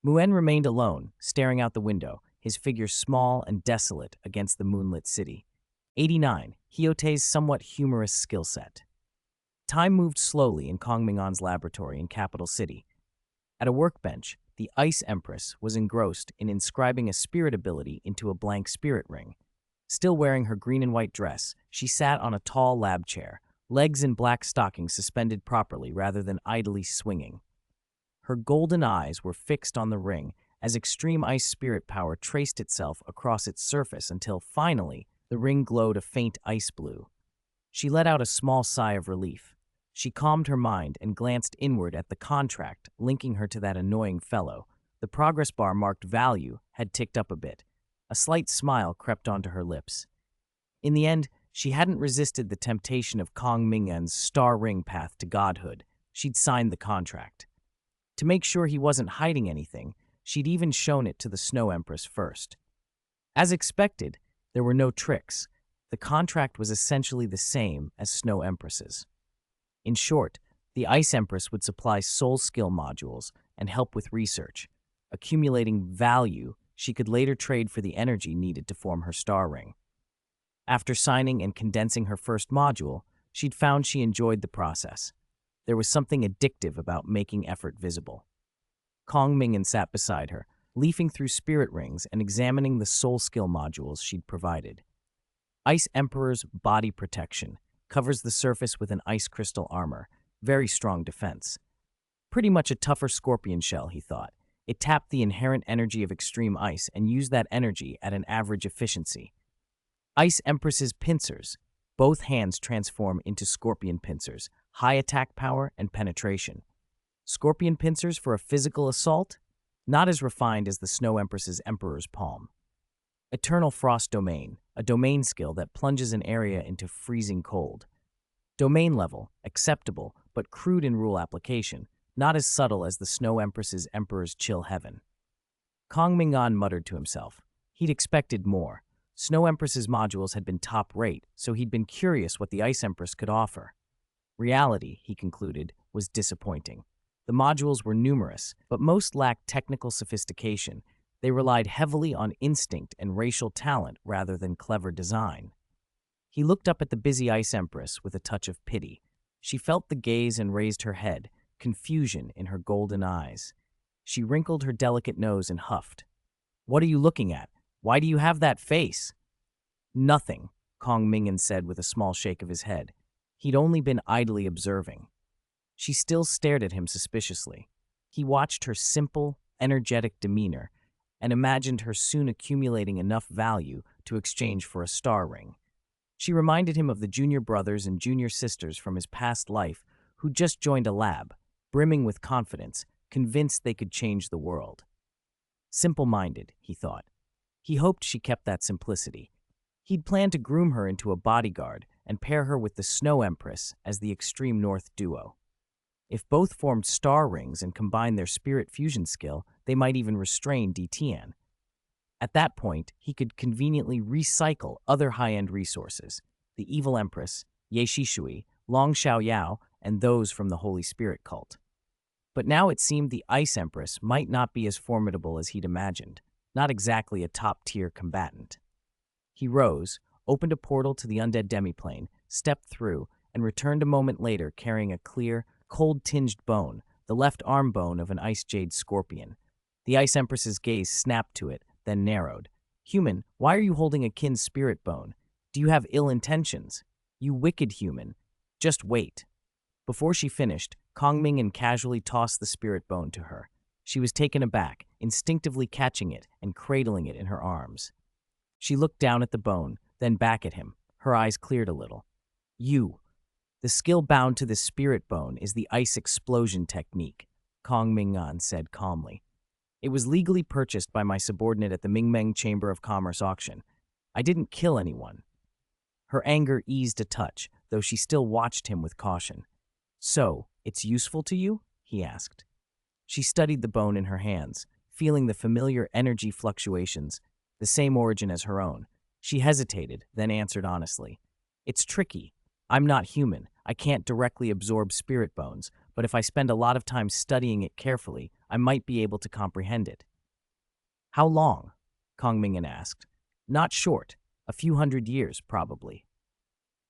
Muen remained alone, staring out the window, his figure small and desolate against the moonlit city. 89. Hyote's somewhat humorous skill set. Time moved slowly in Kong Ming'an's laboratory in Capital City. At a workbench, the Ice Empress was engrossed in inscribing a spirit ability into a blank spirit ring. Still wearing her green and white dress, she sat on a tall lab chair, legs in black stockings suspended properly rather than idly swinging. Her golden eyes were fixed on the ring as extreme ice spirit power traced itself across its surface until, finally, the ring glowed a faint ice blue. She let out a small sigh of relief. She calmed her mind and glanced inward at the contract linking her to that annoying fellow. The progress bar marked value had ticked up a bit. A slight smile crept onto her lips. In the end, she hadn't resisted the temptation of Kong Ming'an's star ring path to godhood. She'd signed the contract. To make sure he wasn't hiding anything, she'd even shown it to the Snow Empress first. As expected, there were no tricks. The contract was essentially the same as Snow Empress's. In short, the Ice Empress would supply soul skill modules and help with research, accumulating value she could later trade for the energy needed to form her star ring. After signing and condensing her first module, she'd found she enjoyed the process. There was something addictive about making effort visible. Kong Ming'an sat beside her, leafing through spirit rings and examining the soul skill modules she'd provided. Ice Emperor's Body Protection covers the surface with an ice crystal armor, very strong defense. Pretty much a tougher scorpion shell, he thought. It tapped the inherent energy of extreme ice and used that energy at an average efficiency. Ice Empress's Pincers. Both hands transform into scorpion pincers, high attack power and penetration. Scorpion pincers for a physical assault? Not as refined as the Snow Empress's Emperor's Palm. Eternal Frost Domain, a domain skill that plunges an area into freezing cold. Domain level, acceptable, but crude in rule application, not as subtle as the Snow Empress's Emperor's Chill Heaven. Kong Ming'an muttered to himself. He'd expected more. Snow Empress's modules had been top rate, so he'd been curious what the Ice Empress could offer. Reality, he concluded, was disappointing. The modules were numerous, but most lacked technical sophistication. They relied heavily on instinct and racial talent rather than clever design. He looked up at the busy Ice Empress with a touch of pity. She felt the gaze and raised her head, confusion in her golden eyes. She wrinkled her delicate nose and huffed. "What are you looking at? Why do you have that face?" "Nothing," Kong Ming'an said with a small shake of his head. He'd only been idly observing. She still stared at him suspiciously. He watched her simple, energetic demeanor and imagined her soon accumulating enough value to exchange for a star ring. She reminded him of the junior brothers and junior sisters from his past life who'd just joined a lab, brimming with confidence, convinced they could change the world. Simple-minded, he thought. He hoped she kept that simplicity. He'd planned to groom her into a bodyguard and pair her with the Snow Empress as the Extreme North duo. If both formed star rings and combined their spirit fusion skill, they might even restrain DTN. At that point, he could conveniently recycle other high-end resources, the Evil Empress, Ye Shishui, Long Xiaoyao, and those from the Holy Spirit cult. But now it seemed the Ice Empress might not be as formidable as he'd imagined, not exactly a top-tier combatant. He rose, opened a portal to the undead demiplane, stepped through, and returned a moment later carrying a clear, cold-tinged bone, the left arm bone of an ice jade scorpion. The Ice Empress's gaze snapped to it, then narrowed. "Human, why are you holding a kin's spirit bone? Do you have ill intentions? You wicked human. Just wait." Before she finished, Kong Ming'an casually tossed the spirit bone to her. She was taken aback, instinctively catching it and cradling it in her arms. She looked down at the bone, then back at him. Her eyes cleared a little. The skill bound to the spirit bone is the ice explosion technique," Kong Ming'an said calmly. "It was legally purchased by my subordinate at the Mingmeng Chamber of Commerce auction. I didn't kill anyone." Her anger eased a touch, though she still watched him with caution. "So, it's useful to you?" he asked. She studied the bone in her hands, feeling the familiar energy fluctuations, the same origin as her own. She hesitated, then answered honestly. "It's tricky. I'm not human. I can't directly absorb spirit bones, but if I spend a lot of time studying it carefully, I might be able to comprehend it." "How long?" Kong Ming'an asked. "Not short. A few 100 years, probably."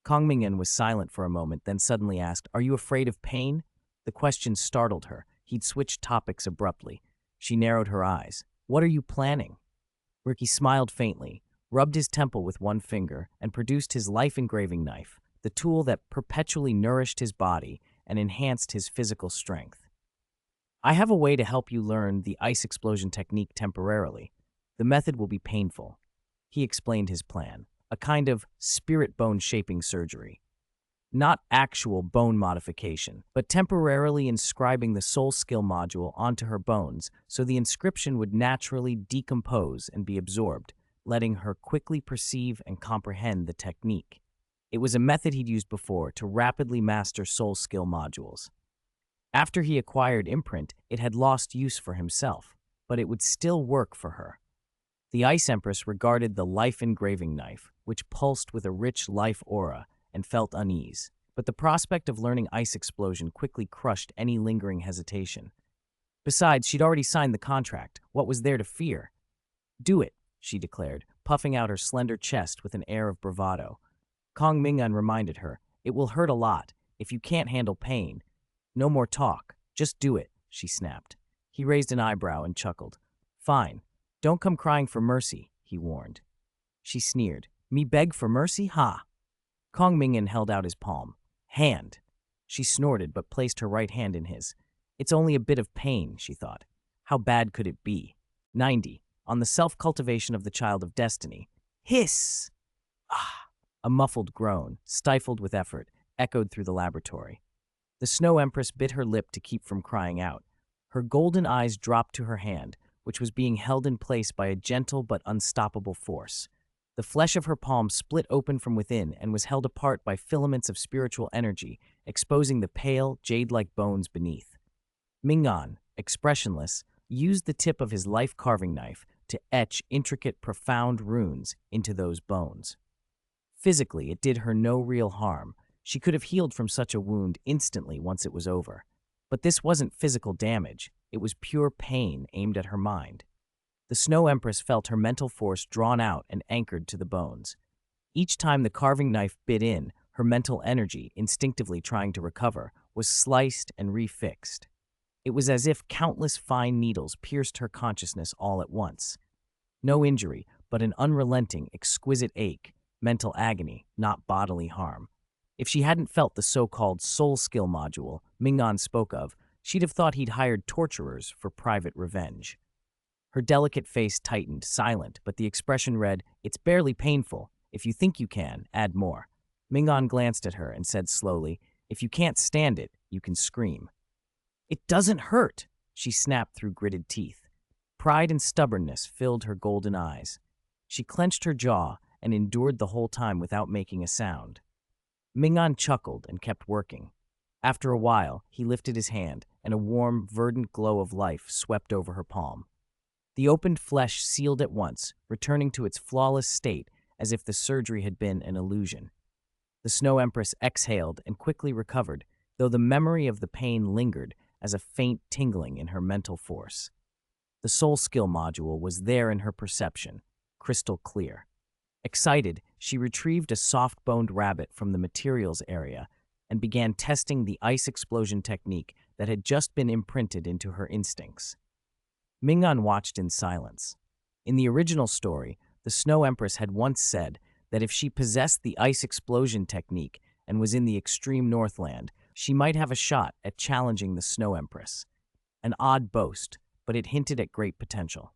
Kong Ming'an was silent for a moment, then suddenly asked, "Are you afraid of pain?" The question startled her. He'd switched topics abruptly. She narrowed her eyes. "What are you planning?" Ricky smiled faintly, rubbed his temple with one finger, and produced his life engraving knife, the tool that perpetually nourished his body and enhanced his physical strength. "I have a way to help you learn the ice explosion technique temporarily. The method will be painful." He explained his plan, a kind of spirit bone shaping surgery. Not actual bone modification, but temporarily inscribing the soul skill module onto her bones so the inscription would naturally decompose and be absorbed, letting her quickly perceive and comprehend the technique. It was a method he'd used before to rapidly master soul skill modules. After he acquired Imprint, it had lost use for himself, but it would still work for her. The Ice Empress regarded the life engraving knife, which pulsed with a rich life aura, and felt unease. But the prospect of learning ice explosion quickly crushed any lingering hesitation. Besides, she'd already signed the contract. What was there to fear? "Do it," she declared, puffing out her slender chest with an air of bravado. Kong Ming'an reminded her, "It will hurt a lot, if you can't handle pain." "No more talk. Just do it," she snapped. He raised an eyebrow and chuckled. "Fine. Don't come crying for mercy," he warned. She sneered. "Me beg for mercy? Ha!" Kong Ming'an held out his palm. "Hand." She snorted but placed her right hand in his. "It's only a bit of pain," she thought. How bad could it be? 90. On the self-cultivation of the child of destiny. Hiss! Ah! A muffled groan, stifled with effort, echoed through the laboratory. The Snow Empress bit her lip to keep from crying out. Her golden eyes dropped to her hand, which was being held in place by a gentle but unstoppable force. The flesh of her palm split open from within and was held apart by filaments of spiritual energy, exposing the pale, jade-like bones beneath. Ming'an, expressionless, used the tip of his life-carving knife, to etch intricate, profound runes into those bones. Physically, it did her no real harm. She could have healed from such a wound instantly once it was over. But this wasn't physical damage. It was pure pain aimed at her mind. The Snow Empress felt her mental force drawn out and anchored to the bones. Each time the carving knife bit in, her mental energy, instinctively trying to recover, was sliced and refixed. It was as if countless fine needles pierced her consciousness all at once. No injury, but an unrelenting, exquisite ache, mental agony, not bodily harm. If she hadn't felt the so-called soul skill module Ming'an spoke of, she'd have thought he'd hired torturers for private revenge. Her delicate face tightened, silent, but the expression read, "It's barely painful. If you think you can, add more." Ming'an glanced at her and said slowly, "If you can't stand it, you can scream." "It doesn't hurt," she snapped through gritted teeth. Pride and stubbornness filled her golden eyes. She clenched her jaw and endured the whole time without making a sound. Ming'an chuckled and kept working. After a while, he lifted his hand, and a warm, verdant glow of life swept over her palm. The opened flesh sealed at once, returning to its flawless state as if the surgery had been an illusion. The Snow Empress exhaled and quickly recovered, though the memory of the pain lingered as a faint tingling in her mental force. The soul skill module was there in her perception, crystal clear. Excited, she retrieved a soft-boned rabbit from the materials area and began testing the ice explosion technique that had just been imprinted into her instincts. Ming'an watched in silence. In the original story, the Snow Empress had once said that if she possessed the ice explosion technique and was in the extreme Northland, she might have a shot at challenging the Snow Empress. An odd boast, but it hinted at great potential.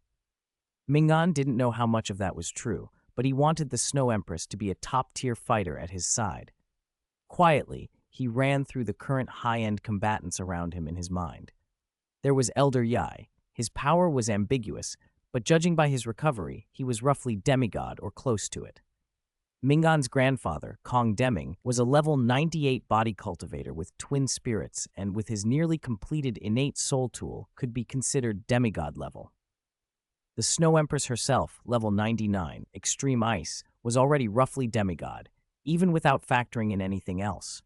Ming'an didn't know how much of that was true, but he wanted the Snow Empress to be a top-tier fighter at his side. Quietly, he ran through the current high-end combatants around him in his mind. There was Elder Yai. His power was ambiguous, but judging by his recovery, he was roughly demigod or close to it. Ming'an's grandfather, Kong Deming, was a level 98 body cultivator with twin spirits and with his nearly completed innate soul tool could be considered demigod level. The Snow Empress herself, level 99, extreme ice, was already roughly demigod, even without factoring in anything else.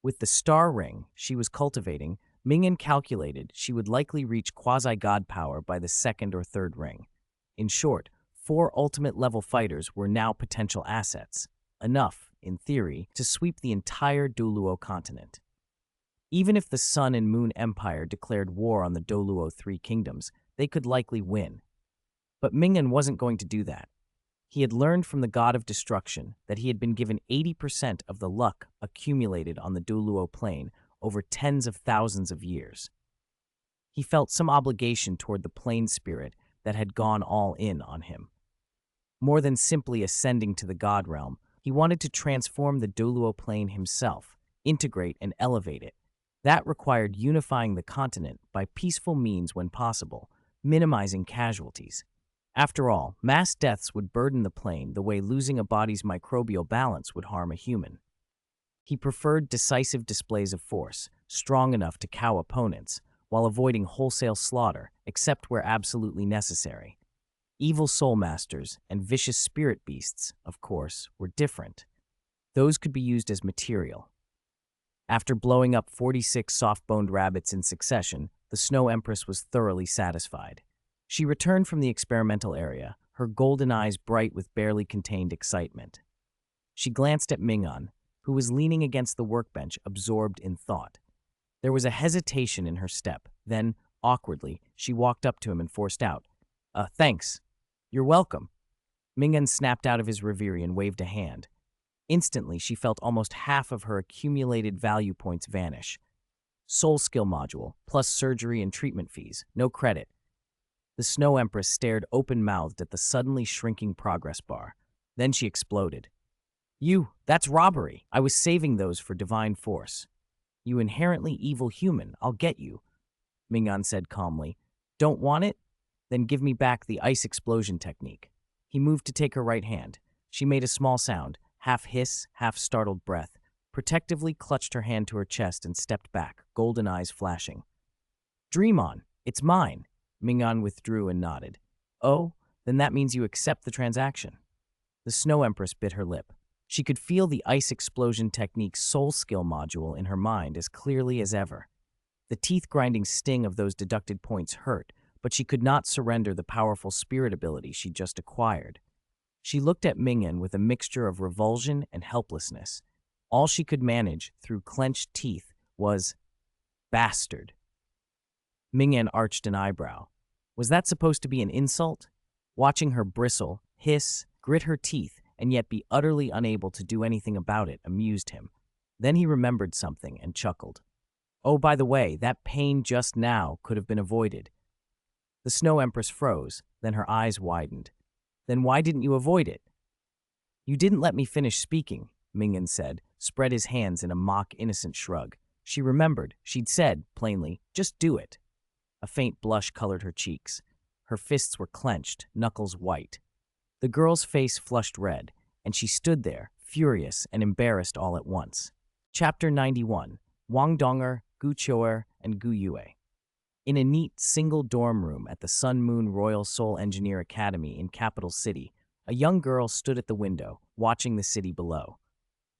With the star ring she was cultivating, Ming'an calculated she would likely reach quasi-god power by the second or third ring. In short, 4 ultimate-level fighters were now potential assets, enough, in theory, to sweep the entire Doluo continent. Even if the Sun and Moon Empire declared war on the Doluo Three Kingdoms, they could likely win. But Ming'an wasn't going to do that. He had learned from the god of destruction that he had been given 80% of the luck accumulated on the Doluo plane over tens of thousands of years. He felt some obligation toward the plane spirit that had gone all in on him. More than simply ascending to the god realm, he wanted to transform the Doluo plane himself, integrate and elevate it. That required unifying the continent by peaceful means when possible, minimizing casualties. After all, mass deaths would burden the plane the way losing a body's microbial balance would harm a human. He preferred decisive displays of force, strong enough to cow opponents, while avoiding wholesale slaughter, except where absolutely necessary. Evil soul masters and vicious spirit beasts, of course, were different. Those could be used as material. After blowing up 46 soft-boned rabbits in succession, the Snow Empress was thoroughly satisfied. She returned from the experimental area, her golden eyes bright with barely contained excitement. She glanced at Ming'an, who was leaning against the workbench, absorbed in thought. There was a hesitation in her step. Then, awkwardly, she walked up to him and forced out, Thanks. You're welcome." Ming'an snapped out of his reverie and waved a hand. Instantly, she felt almost half of her accumulated value points vanish. Soul skill module, plus surgery and treatment fees, no credit. The Snow Empress stared open-mouthed at the suddenly shrinking progress bar. Then she exploded. That's robbery. I was saving those for divine force." "You inherently evil human, I'll get you," Ming'an said calmly. "Don't want it? Then give me back the ice explosion technique." He moved to take her right hand. She made a small sound, half hiss, half startled breath, protectively clutched her hand to her chest and stepped back, golden eyes flashing. "Dream on. It's mine." Ming'an withdrew and nodded. "Oh, Then that means you accept the transaction. The Snow Empress bit her lip. She could feel the ice explosion technique's soul skill module in her mind as clearly as ever. The teeth-grinding sting of those deducted points hurt, but she could not surrender the powerful spirit ability she'd just acquired. She looked at Ming'an with a mixture of revulsion and helplessness. All she could manage, through clenched teeth, was, "Bastard." Ming'an arched an eyebrow. Was that supposed to be an insult? Watching her bristle, hiss, grit her teeth, and yet be utterly unable to do anything about it amused him. Then he remembered something and chuckled. Oh, by the way, that pain just now could have been avoided. The Snow Empress froze, then her eyes widened. Then why didn't you avoid it? You didn't let me finish speaking, Ming'an said, spread his hands in a mock innocent shrug. She remembered. She'd said, plainly, just do it. A faint blush colored her cheeks. Her fists were clenched, knuckles white. The girl's face flushed red, and she stood there, furious and embarrassed all at once. Chapter 91. Wang Donger, Gu Choer, and Gu Yue. In a neat, single dorm room at the Sun Moon Royal Soul Engineer Academy in Capital City, a young girl stood at the window, watching the city below.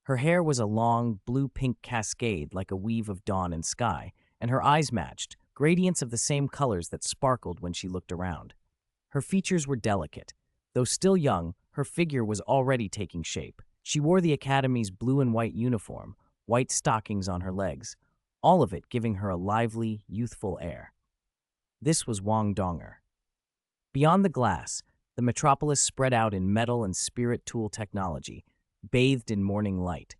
Her hair was a long, blue-pink cascade like a weave of dawn and sky, and her eyes matched, gradients of the same colors that sparkled when she looked around. Her features were delicate. Though still young, her figure was already taking shape. She wore the Academy's blue and white uniform, white stockings on her legs, all of it giving her a lively, youthful air. This was Wang Donger. Beyond the glass, the metropolis spread out in metal and spirit tool technology, bathed in morning light.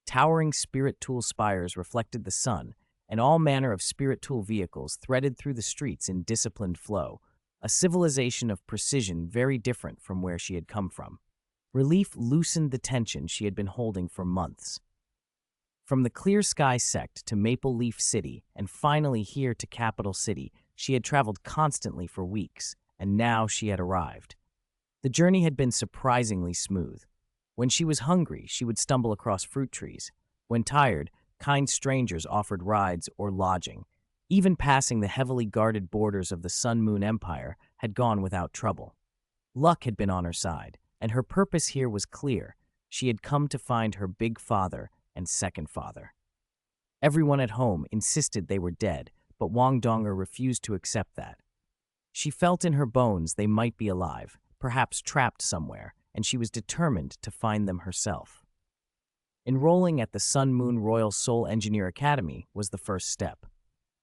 Towering spirit tool spires reflected the sun, and all manner of spirit tool vehicles threaded through the streets in disciplined flow, a civilization of precision very different from where she had come from. Relief loosened the tension she had been holding for months. From the Clear Sky Sect to Maple Leaf City, and finally here to Capital City, she had traveled constantly for weeks, and now she had arrived. The journey had been surprisingly smooth. When she was hungry, she would stumble across fruit trees. When tired, kind strangers offered rides or lodging. Even passing the heavily guarded borders of the Sun Moon Empire had gone without trouble. Luck had been on her side, and her purpose here was clear. She had come to find her big father and second father. Everyone at home insisted they were dead, but Wang Donger refused to accept that. She felt in her bones they might be alive, perhaps trapped somewhere, and she was determined to find them herself. Enrolling at the Sun Moon Royal Soul Engineer Academy was the first step.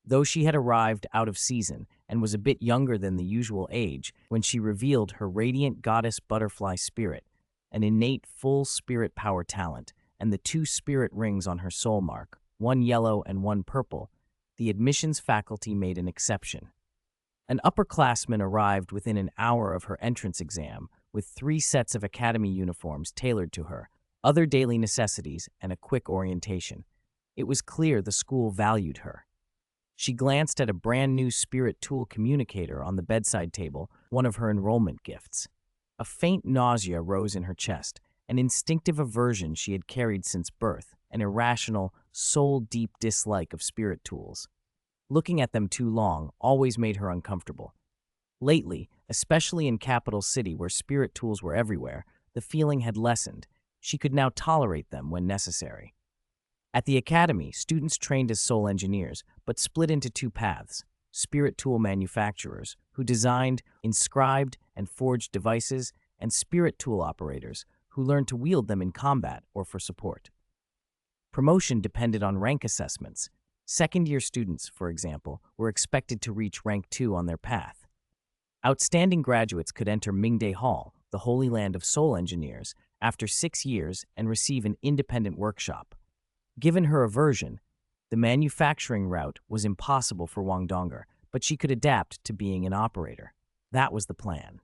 Though she had arrived out of season and was a bit younger than the usual age when she revealed her radiant goddess butterfly spirit, an innate full spirit power talent, and the 2 spirit rings on her soul mark, one yellow and one purple, the admissions faculty made an exception. An upperclassman arrived within an hour of her entrance exam with 3 sets of academy uniforms tailored to her, other daily necessities, and a quick orientation. It was clear the school valued her. She glanced at a brand new spirit tool communicator on the bedside table, one of her enrollment gifts. A faint nausea rose in her chest, an instinctive aversion she had carried since birth, an irrational, soul-deep dislike of spirit tools. Looking at them too long always made her uncomfortable. Lately, especially in Capital City where spirit tools were everywhere, the feeling had lessened. She could now tolerate them when necessary. At the academy, students trained as soul engineers, but split into 2 paths: spirit tool manufacturers, who designed, inscribed, and forged devices, and spirit tool operators, who learned to wield them in combat or for support. Promotion depended on rank assessments. Second-year students, for example, were expected to reach rank 2 on their path. Outstanding graduates could enter Mingde Hall, the Holy Land of Soul Engineers, after 6 years and receive an independent workshop. Given her aversion, the manufacturing route was impossible for Wang Donger, but she could adapt to being an operator. That was the plan.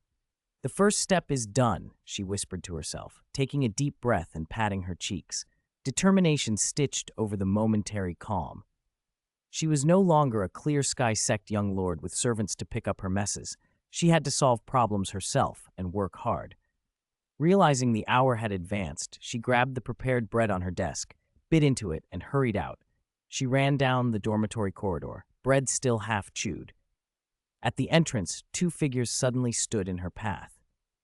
The first step is done, she whispered to herself, taking a deep breath and patting her cheeks, determination stitched over the momentary calm. She was no longer a Clear Sky Sect young lord with servants to pick up her messes. She had to solve problems herself and work hard. Realizing the hour had advanced, she grabbed the prepared bread on her desk, bit into it, and hurried out. She ran down the dormitory corridor, bread still half chewed. At the entrance, 2 figures suddenly stood in her path.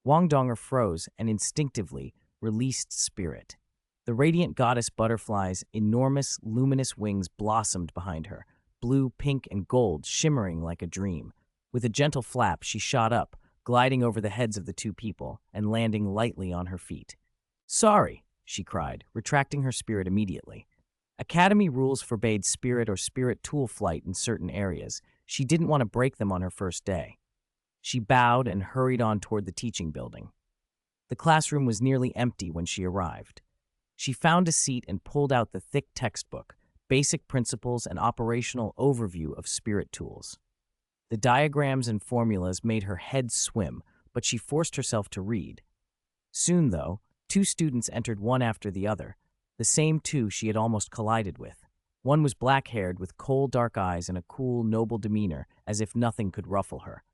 Wang Donger froze and instinctively released spirit. The radiant goddess butterfly's enormous, luminous wings blossomed behind her, blue, pink, and gold shimmering like a dream. With a gentle flap, she shot up, gliding over the heads of the two people and landing lightly on her feet. "Sorry," she cried, retracting her spirit immediately. Academy rules forbade spirit or spirit tool flight in certain areas. She didn't want to break them on her first day. She bowed and hurried on toward the teaching building. The classroom was nearly empty when she arrived. She found a seat and pulled out the thick textbook, Basic Principles and Operational Overview of Spirit Tools. The diagrams and formulas made her head swim, but she forced herself to read. Soon, though, two students entered one after the other, the same two she had almost collided with. One was black-haired with cold dark eyes and a cool, noble demeanor, as if nothing could ruffle her.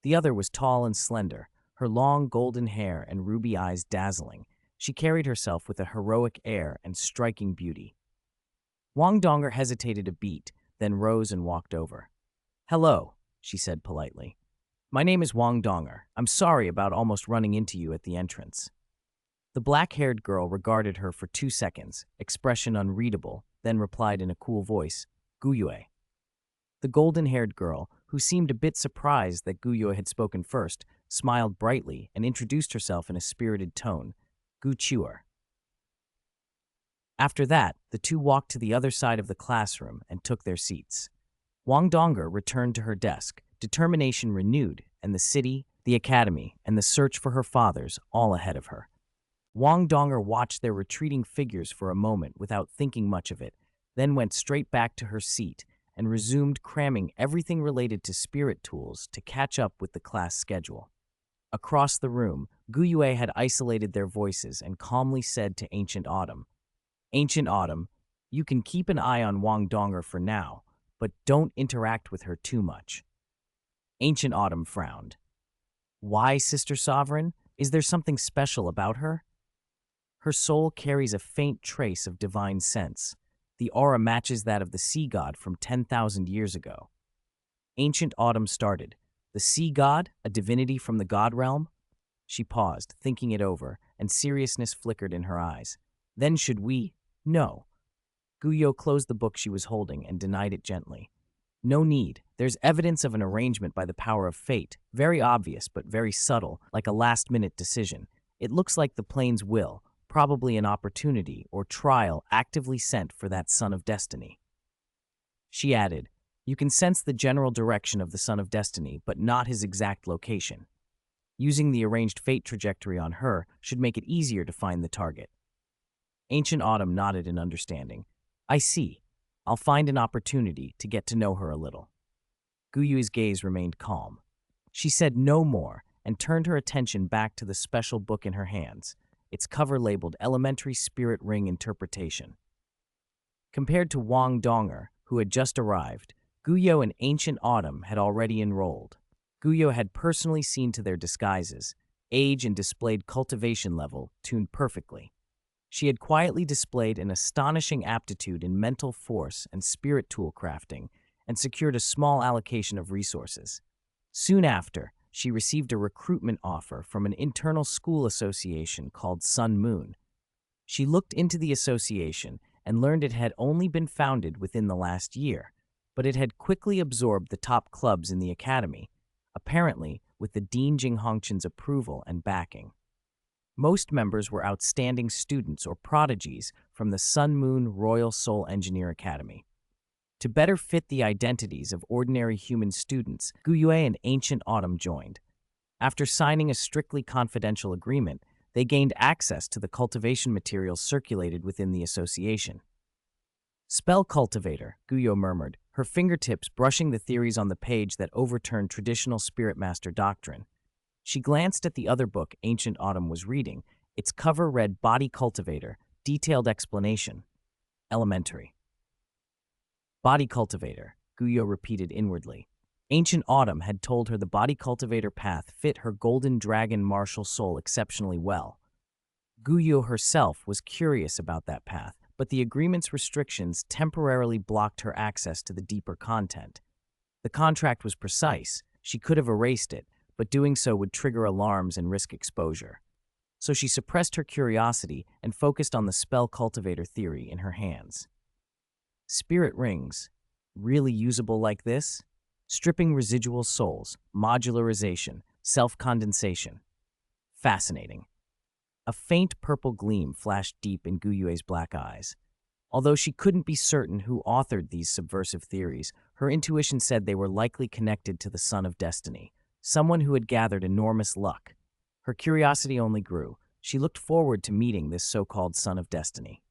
The other was tall and slender, her long golden hair and ruby eyes dazzling. She carried herself with a heroic air and striking beauty. Wang Donger hesitated a beat, then rose and walked over. "Hello," she said politely. "My name is Wang Donger. I'm sorry about almost running into you at the entrance." The black-haired girl regarded her for 2 seconds, expression unreadable, then replied in a cool voice, "Guyue." The golden-haired girl, who seemed a bit surprised that Guyue had spoken first, smiled brightly and introduced herself in a spirited tone, "Gu Chuer." After that, the two walked to the other side of the classroom and took their seats. Wang Donger returned to her desk, determination renewed, and the city, the academy, and the search for her fathers all ahead of her. Wang Donger watched their retreating figures for a moment without thinking much of it, then went straight back to her seat and resumed cramming everything related to spirit tools to catch up with the class schedule. Across the room, Guyue had isolated their voices and calmly said to Ancient Autumn, "Ancient Autumn, you can keep an eye on Wang Donger for now, but don't interact with her too much." Ancient Autumn frowned. "Why, Sister Sovereign? Is there something special about her?" "Her soul carries a faint trace of divine sense. The aura matches that of the sea god from 10,000 years ago." Ancient Autumn started. "The sea god, a divinity from the god realm?" She paused, thinking it over, and seriousness flickered in her eyes. "Then should we?" "No." Guyot closed the book she was holding and denied it gently. "No need. There's evidence of an arrangement by the power of fate, very obvious but very subtle, like a last-minute decision. It looks like the plane's will, probably an opportunity or trial actively sent for that son of destiny." She added, "You can sense the general direction of the son of destiny, but not his exact location. Using the arranged fate trajectory on her should make it easier to find the target." Ancient Autumn nodded in understanding. "I see. I'll find an opportunity to get to know her a little." Guyu's gaze remained calm. She said no more and turned her attention back to the special book in her hands, its cover labeled Elementary Spirit Ring Interpretation. Compared to Wang Donger, who had just arrived, Guyot and Ancient Autumn had already enrolled. Guyot had personally seen to their disguises, age and displayed cultivation level tuned perfectly. She had quietly displayed an astonishing aptitude in mental force and spirit tool crafting and secured a small allocation of resources. Soon after, she received a recruitment offer from an internal school association called Sun Moon. She looked into the association and learned it had only been founded within the last year, but it had quickly absorbed the top clubs in the academy, apparently with the Dean Jing Hongchen's approval and backing. Most members were outstanding students or prodigies from the Sun Moon Royal Soul Engineer Academy. To better fit the identities of ordinary human students, Guyue and Ancient Autumn joined. After signing a strictly confidential agreement, they gained access to the cultivation materials circulated within the association. "Spell cultivator," Guyot murmured, her fingertips brushing the theories on the page that overturned traditional Spirit Master doctrine. She glanced at the other book Ancient Autumn was reading. Its cover read Body Cultivator, Detailed Explanation. Elementary. Body Cultivator, Guyot repeated inwardly. Ancient Autumn had told her the Body Cultivator path fit her golden dragon martial soul exceptionally well. Guyot herself was curious about that path, but the agreement's restrictions temporarily blocked her access to the deeper content. The contract was precise. She could have erased it, but doing so would trigger alarms and risk exposure. So she suppressed her curiosity and focused on the spell cultivator theory in her hands. Spirit rings, really usable like this? Stripping residual souls, modularization, self-condensation. Fascinating. A faint purple gleam flashed deep in Guyue's black eyes. Although she couldn't be certain who authored these subversive theories, her intuition said they were likely connected to the Son of Destiny, someone who had gathered enormous luck. Her curiosity only grew. She looked forward to meeting this so-called Son of Destiny.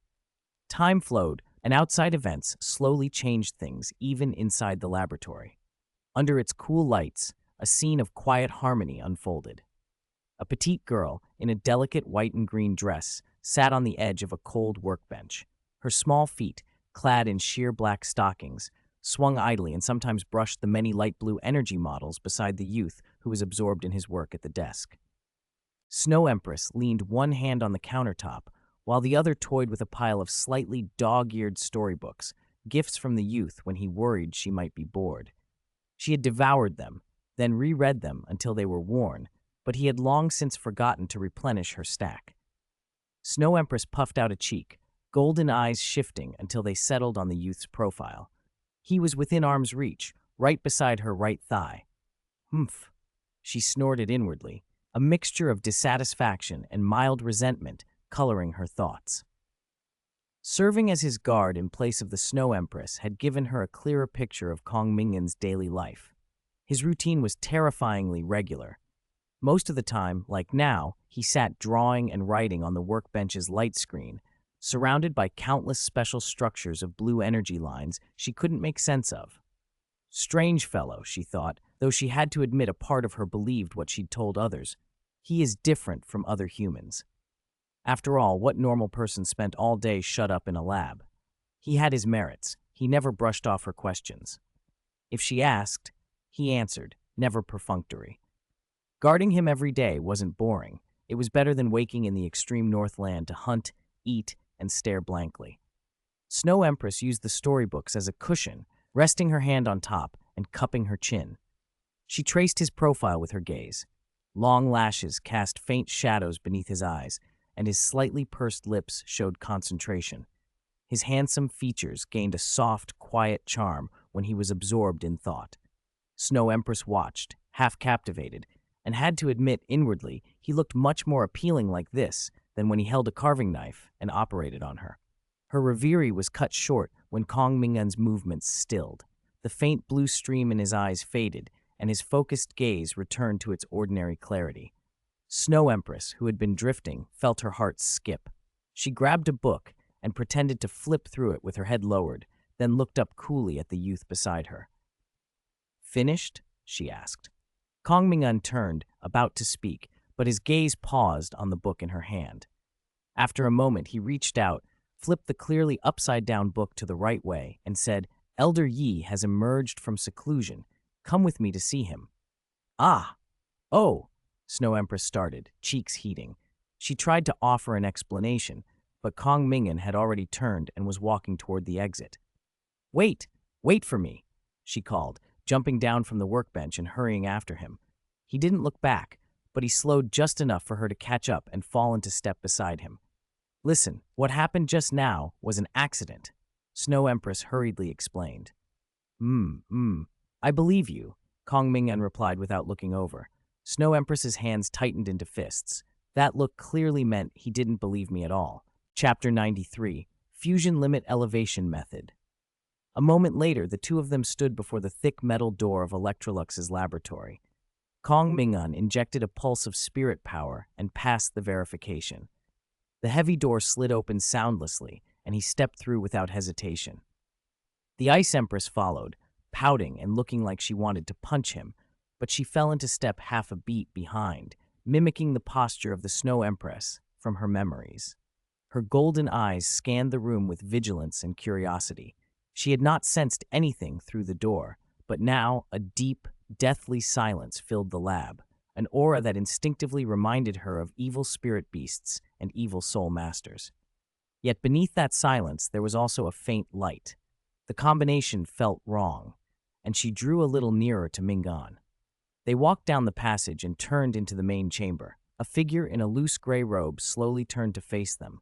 Time flowed, and outside events slowly changed things, even inside the laboratory. Under its cool lights, a scene of quiet harmony unfolded. A petite girl, in a delicate white and green dress, sat on the edge of a cold workbench. Her small feet, clad in sheer black stockings, swung idly and sometimes brushed the many light blue energy models beside the youth who was absorbed in his work at the desk. Snow Empress leaned one hand on the countertop, while the other toyed with a pile of slightly dog-eared storybooks, gifts from the youth when he worried she might be bored. She had devoured them, then reread them until they were worn, but he had long since forgotten to replenish her stack. Snow Empress puffed out a cheek, golden eyes shifting until they settled on the youth's profile. He was within arm's reach, right beside her right thigh. Humph, she snorted inwardly, a mixture of dissatisfaction and mild resentment coloring her thoughts. Serving as his guard in place of the Snow Empress had given her a clearer picture of Kong Ming'an's daily life. His routine was terrifyingly regular. Most of the time, like now, he sat drawing and writing on the workbench's light screen, surrounded by countless special structures of blue energy lines she couldn't make sense of. Strange fellow, she thought, though she had to admit a part of her believed what she'd told others. He is different from other humans. After all, what normal person spent all day shut up in a lab? He had his merits. He never brushed off her questions. If she asked, he answered, never perfunctory. Guarding him every day wasn't boring. It was better than waking in the extreme Northland to hunt, eat, and stare blankly. Snow Empress used the storybooks as a cushion, resting her hand on top and cupping her chin. She traced his profile with her gaze. Long lashes cast faint shadows beneath his eyes, and his slightly pursed lips showed concentration. His handsome features gained a soft, quiet charm when he was absorbed in thought. Snow Empress watched, half captivated, and had to admit inwardly he looked much more appealing like this than when he held a carving knife and operated on her. Her reverie was cut short when Kong Ming'an's movements stilled. The faint blue stream in his eyes faded, and his focused gaze returned to its ordinary clarity. Snow Empress, who had been drifting, felt her heart skip. She grabbed a book and pretended to flip through it with her head lowered, then looked up coolly at the youth beside her. "Finished?" she asked. Kong Ming'an turned, about to speak, but his gaze paused on the book in her hand. After a moment, he reached out, flipped the clearly upside-down book to the right way, and said, "Elder Yi has emerged from seclusion. Come with me to see him." "Ah! Oh!" Snow Empress started, cheeks heating. She tried to offer an explanation, but Kong Ming'an had already turned and was walking toward the exit. "Wait! Wait for me!" she called, jumping down from the workbench and hurrying after him. He didn't look back, but he slowed just enough for her to catch up and fall into step beside him. "Listen, what happened just now was an accident," Snow Empress hurriedly explained. I believe you," Kong Ming'an replied without looking over. Snow Empress's hands tightened into fists. That look clearly meant he didn't believe me at all. Chapter 93, Fusion Limit Elevation Method. A moment later, the two of them stood before the thick metal door of Electrolux's laboratory. Kong Ming'an injected a pulse of spirit power and passed the verification. The heavy door slid open soundlessly, and he stepped through without hesitation. The Ice Empress followed, pouting and looking like she wanted to punch him, but she fell into step half a beat behind, mimicking the posture of the Snow Empress from her memories. Her golden eyes scanned the room with vigilance and curiosity. She had not sensed anything through the door, but now a deep, deathly silence filled the lab, an aura that instinctively reminded her of evil spirit beasts and evil soul masters. Yet beneath that silence there was also a faint light. The combination felt wrong, and she drew a little nearer to Ming'an. They walked down the passage and turned into the main chamber. A figure in a loose gray robe slowly turned to face them.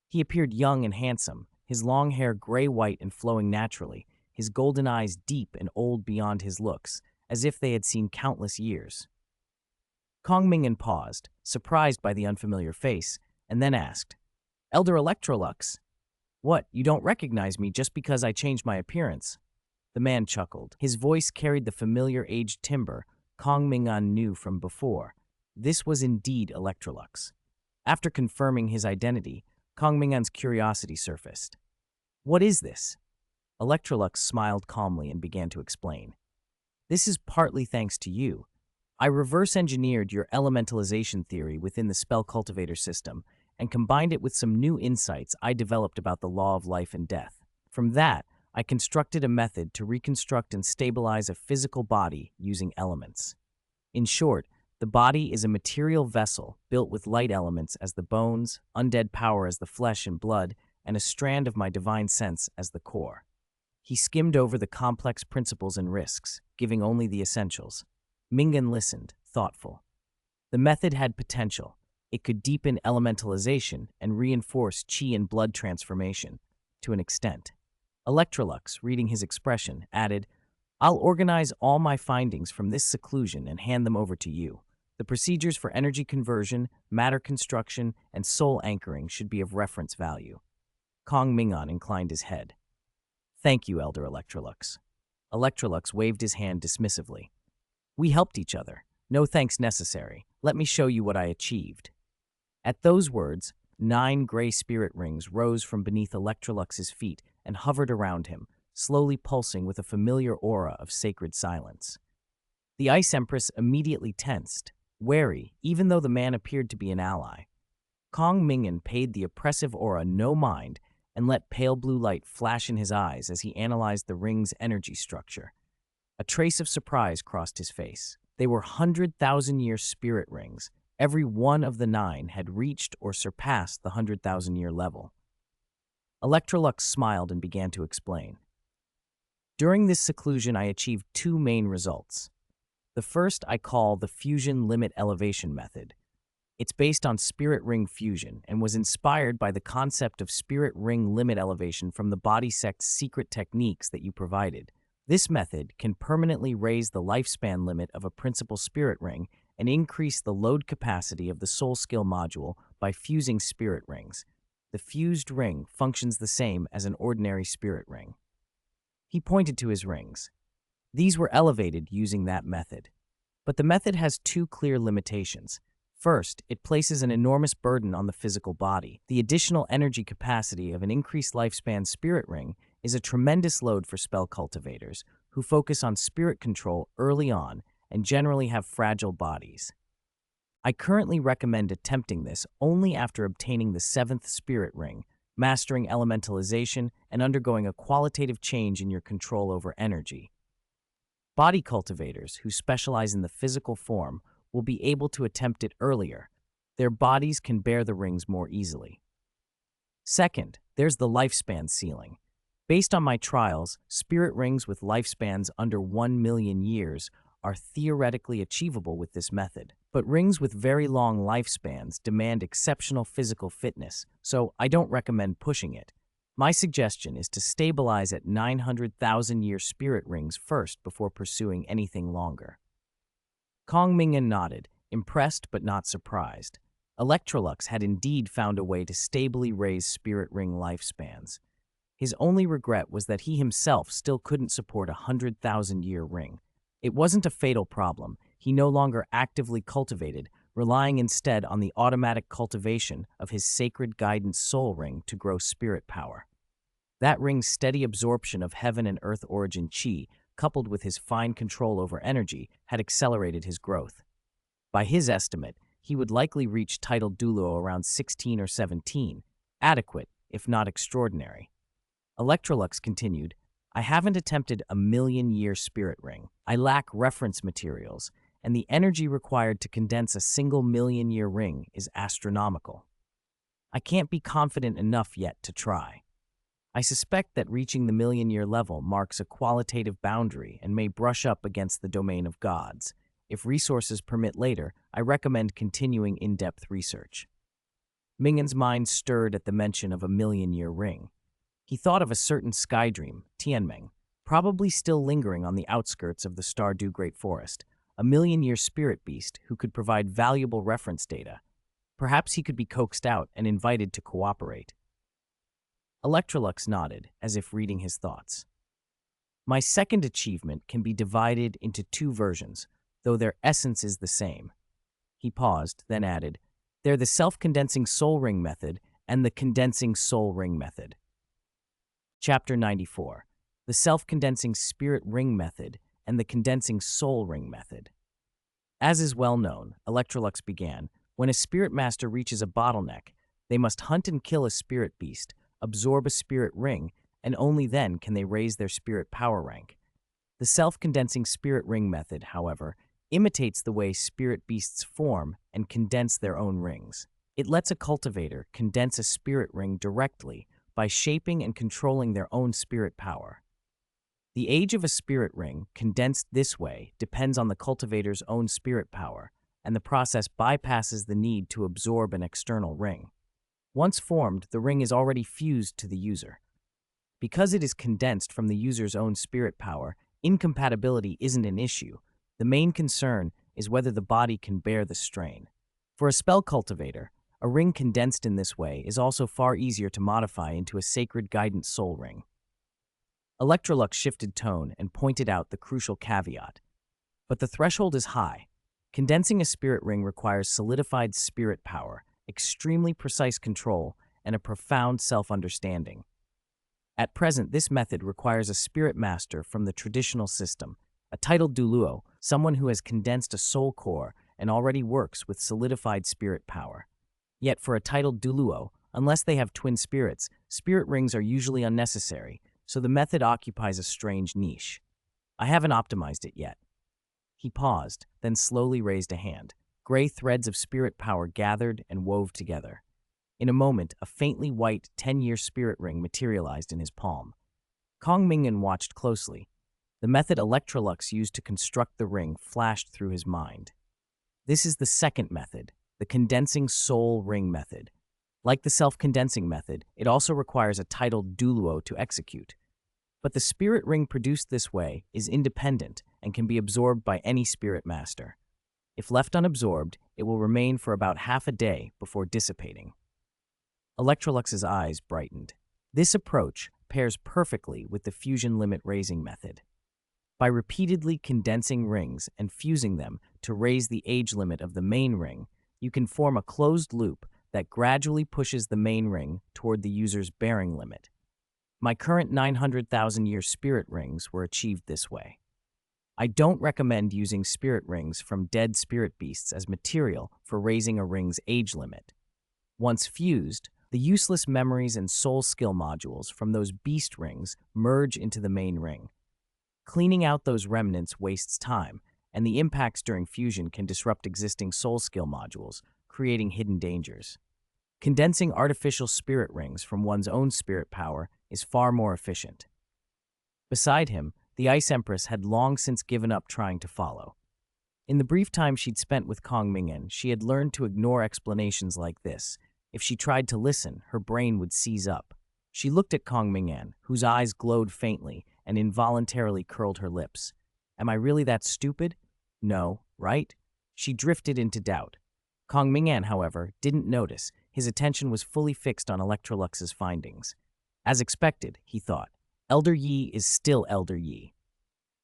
He appeared young and handsome, his long hair gray-white and flowing naturally, his golden eyes deep and old beyond his looks, as if they had seen countless years. Kong Ming'an paused, surprised by the unfamiliar face, and then asked, "Elder Electrolux, what, you don't recognize me just because I changed my appearance?" The man chuckled. His voice carried the familiar aged timbre Kong Ming'an knew from before. This was indeed Electrolux. After confirming his identity, Kong Ming'an's curiosity surfaced. "What is this?" Electrolux smiled calmly and began to explain. "This is partly thanks to you. I reverse-engineered your elementalization theory within the spell cultivator system and combined it with some new insights I developed about the law of life and death. From that, I constructed a method to reconstruct and stabilize a physical body using elements. In short, the body is a material vessel built with light elements as the bones, undead power as the flesh and blood, and a strand of my divine sense as the core." He skimmed over the complex principles and risks, giving only the essentials. Ming'an listened, thoughtful. The method had potential. It could deepen elementalization and reinforce chi and blood transformation, to an extent. Electrolux, reading his expression, added, "I'll organize all my findings from this seclusion and hand them over to you. The procedures for energy conversion, matter construction, and soul anchoring should be of reference value." Kong Ming'an inclined his head. "Thank you, Elder Electrolux." Electrolux waved his hand dismissively. "We helped each other. No thanks necessary. Let me show you what I achieved." At those words, 9 gray spirit rings rose from beneath Electrolux's feet and hovered around him, slowly pulsing with a familiar aura of sacred silence. The Ice Empress immediately tensed, wary even though the man appeared to be an ally. Kong Ming'an paid the oppressive aura no mind and let pale blue light flash in his eyes as he analyzed the ring's energy structure. A trace of surprise crossed his face. They were 100,000-year spirit rings. Every one of the 9 had reached or surpassed the 100,000-year level. Electrolux smiled and began to explain. "During this seclusion, I achieved 2 main results. The first I call the Fusion Limit Elevation method. It's based on spirit ring fusion and was inspired by the concept of spirit ring limit elevation from the body sect's secret techniques that you provided. This method can permanently raise the lifespan limit of a principal spirit ring and increase the load capacity of the soul skill module by fusing spirit rings. The fused ring functions the same as an ordinary spirit ring." He pointed to his rings. These were elevated using that method. But the method has 2 clear limitations. First, it places an enormous burden on the physical body. The additional energy capacity of an increased lifespan spirit ring is a tremendous load for spell cultivators, who focus on spirit control early on and generally have fragile bodies. I currently recommend attempting this only after obtaining the 7th spirit ring, mastering elementalization, and undergoing a qualitative change in your control over energy. Body cultivators who specialize in the physical form will be able to attempt it earlier. Their bodies can bear the rings more easily. Second, there's the lifespan ceiling. Based on my trials, spirit rings with lifespans under 1 million years are theoretically achievable with this method. But rings with very long lifespans demand exceptional physical fitness, so I don't recommend pushing it. My suggestion is to stabilize at 900,000-year spirit rings first before pursuing anything longer. Kong Ming'an nodded, impressed but not surprised. Electrolux had indeed found a way to stably raise spirit ring lifespans. His only regret was that he himself still couldn't support a 100,000-year ring. It wasn't a fatal problem. He no longer actively cultivated, relying instead on the automatic cultivation of his sacred guidance soul ring to grow spirit power. That ring's steady absorption of heaven and earth origin chi, coupled with his fine control over energy, had accelerated his growth. By his estimate, he would likely reach title Dulo around 16 or 17, adequate, if not extraordinary. Electrolux continued, "I haven't attempted a 1,000,000-year spirit ring. I lack reference materials, and the energy required to condense a single 1,000,000-year ring is astronomical. I can't be confident enough yet to try. I suspect that reaching the 1,000,000-year level marks a qualitative boundary and may brush up against the domain of gods. If resources permit later, I recommend continuing in-depth research. Ming'an's mind stirred at the mention of a million-year ring. He thought of a certain sky dream, Tianmeng, probably still lingering on the outskirts of the Stardew Great Forest, a million-year spirit beast who could provide valuable reference data. Perhaps he could be coaxed out and invited to cooperate. Electrolux nodded, as if reading his thoughts. My second achievement can be divided into two versions, though their essence is the same. He paused, then added, they're the self-condensing soul ring method and the condensing soul ring method. Chapter 94. The self-condensing spirit ring method and the condensing soul ring method. As is well known, Electrolux began, when a spirit master reaches a bottleneck, they must hunt and kill a spirit beast, absorb a spirit ring, and only then can they raise their spirit power rank. The self-condensing spirit ring method, however, imitates the way spirit beasts form and condense their own rings. It lets a cultivator condense a spirit ring directly by shaping and controlling their own spirit power. The age of a spirit ring, condensed this way, depends on the cultivator's own spirit power, and the process bypasses the need to absorb an external ring. Once formed, the ring is already fused to the user. Because it is condensed from the user's own spirit power, incompatibility isn't an issue. The main concern is whether the body can bear the strain. For a spell cultivator, a ring condensed in this way is also far easier to modify into a sacred guidance soul ring. Electrolux shifted tone and pointed out the crucial caveat. But the threshold is high. Condensing a spirit ring requires solidified spirit power, extremely precise control, and a profound self-understanding. At present, this method requires a spirit master from the traditional system, a titled Duluo, someone who has condensed a soul core and already works with solidified spirit power. Yet for a titled Duluo, unless they have twin spirits, spirit rings are usually unnecessary, so the method occupies a strange niche. I haven't optimized it yet. He paused, then slowly raised a hand. Gray threads of spirit power gathered and wove together. In a moment, a faintly white 10-year spirit ring materialized in his palm. Kong Ming'an watched closely. The method Electrolux used to construct the ring flashed through his mind. This is the second method, the condensing soul ring method. Like the self-condensing method, it also requires a titled Duluo to execute. But the spirit ring produced this way is independent and can be absorbed by any spirit master. If left unabsorbed, it will remain for about half a day before dissipating. Electrolux's eyes brightened. This approach pairs perfectly with the fusion limit raising method. By repeatedly condensing rings and fusing them to raise the age limit of the main ring, you can form a closed loop that gradually pushes the main ring toward the user's bearing limit. My current 900,000-year spirit rings were achieved this way. I don't recommend using spirit rings from dead spirit beasts as material for raising a ring's age limit. Once fused, the useless memories and soul skill modules from those beast rings merge into the main ring. Cleaning out those remnants wastes time, and the impacts during fusion can disrupt existing soul skill modules, creating hidden dangers. Condensing artificial spirit rings from one's own spirit power is far more efficient. Beside him, the Ice Empress had long since given up trying to follow. In the brief time she'd spent with Kong Ming'an, she had learned to ignore explanations like this. If she tried to listen, her brain would seize up. She looked at Kong Ming'an, whose eyes glowed faintly, and involuntarily curled her lips. Am I really that stupid? No, right? She drifted into doubt. Kong Ming'an, however, didn't notice. His attention was fully fixed on Electrolux's findings. As expected, he thought, Elder Yi is still Elder Yi.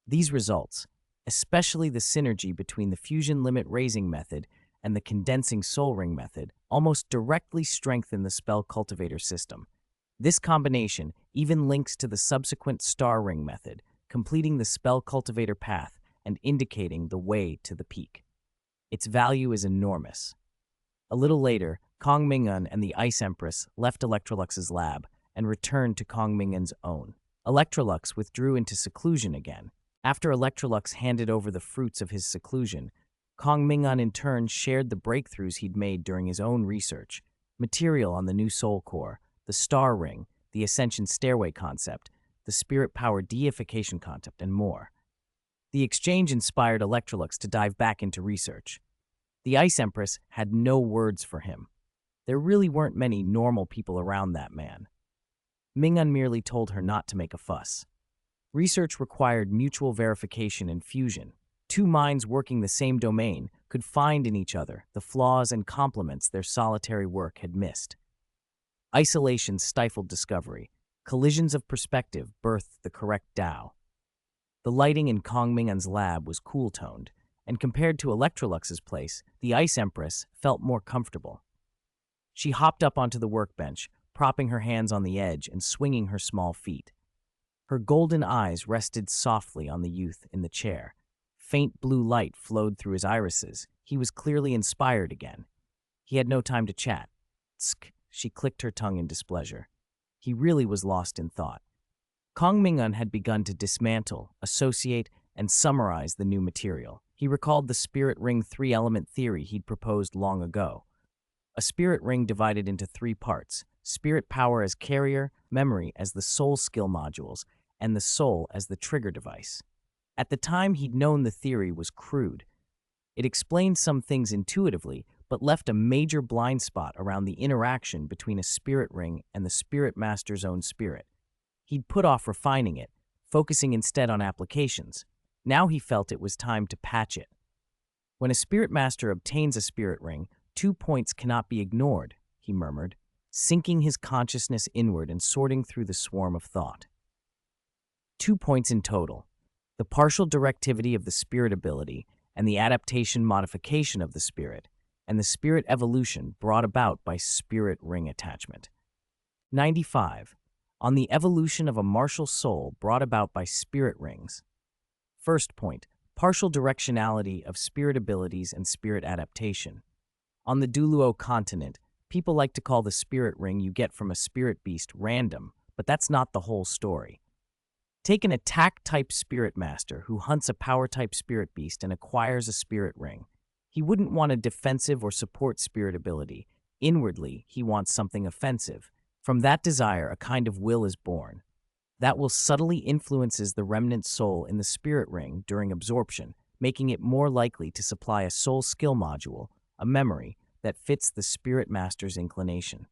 These results, especially the synergy between the fusion limit raising method and the condensing soul ring method, almost directly strengthen the spell cultivator system. This combination even links to the subsequent star ring method, completing the spell cultivator path and indicating the way to the peak. Its value is enormous. A little later, Kong Ming'an and the Ice Empress left Electrolux's lab and returned to Kong Ming'an's own. Electrolux withdrew into seclusion again. After Electrolux handed over the fruits of his seclusion, Kong Ming'an in turn shared the breakthroughs he'd made during his own research, material on the new soul core, the star ring, the ascension stairway concept, the spirit power deification concept, and more. The exchange inspired Electrolux to dive back into research. The Ice Empress had no words for him. There really weren't many normal people around that man. Ming'an merely told her not to make a fuss. Research required mutual verification and fusion. Two minds working the same domain could find in each other the flaws and complements their solitary work had missed. Isolation stifled discovery. Collisions of perspective birthed the correct Tao. The lighting in Kong Ming'an's lab was cool-toned, and compared to Electrolux's place, the Ice Empress felt more comfortable. She hopped up onto the workbench, propping her hands on the edge and swinging her small feet. Her golden eyes rested softly on the youth in the chair. Faint blue light flowed through his irises. He was clearly inspired again. He had no time to chat. Tsk, she clicked her tongue in displeasure. He really was lost in thought. Kong Ming'an had begun to dismantle, associate, and summarize the new material. He recalled the spirit ring three-element theory he'd proposed long ago. A spirit ring divided into three parts: spirit power as carrier, memory as the soul skill modules, and the soul as the trigger device. At the time, he'd known the theory was crude. It explained some things intuitively, but left a major blind spot around the interaction between a spirit ring and the spirit master's own spirit. He'd put off refining it, focusing instead on applications. Now he felt it was time to patch it. When a spirit master obtains a spirit ring, 2 points cannot be ignored, he murmured, sinking his consciousness inward and sorting through the swarm of thought. 2 points in total: the partial directivity of the spirit ability and the adaptation modification of the spirit, and the spirit evolution brought about by spirit ring attachment. 95. On the evolution of a martial soul brought about by spirit rings. First point: partial directionality of spirit abilities and spirit adaptation. On the Duluo continent, people like to call the spirit ring you get from a spirit beast random, but that's not the whole story. Take an attack-type spirit master who hunts a power-type spirit beast and acquires a spirit ring. He wouldn't want a defensive or support spirit ability. Inwardly, he wants something offensive. From that desire, a kind of will is born. That will subtly influences the remnant soul in the spirit ring during absorption, making it more likely to supply a soul skill module, a memory, that fits the spirit master's inclination.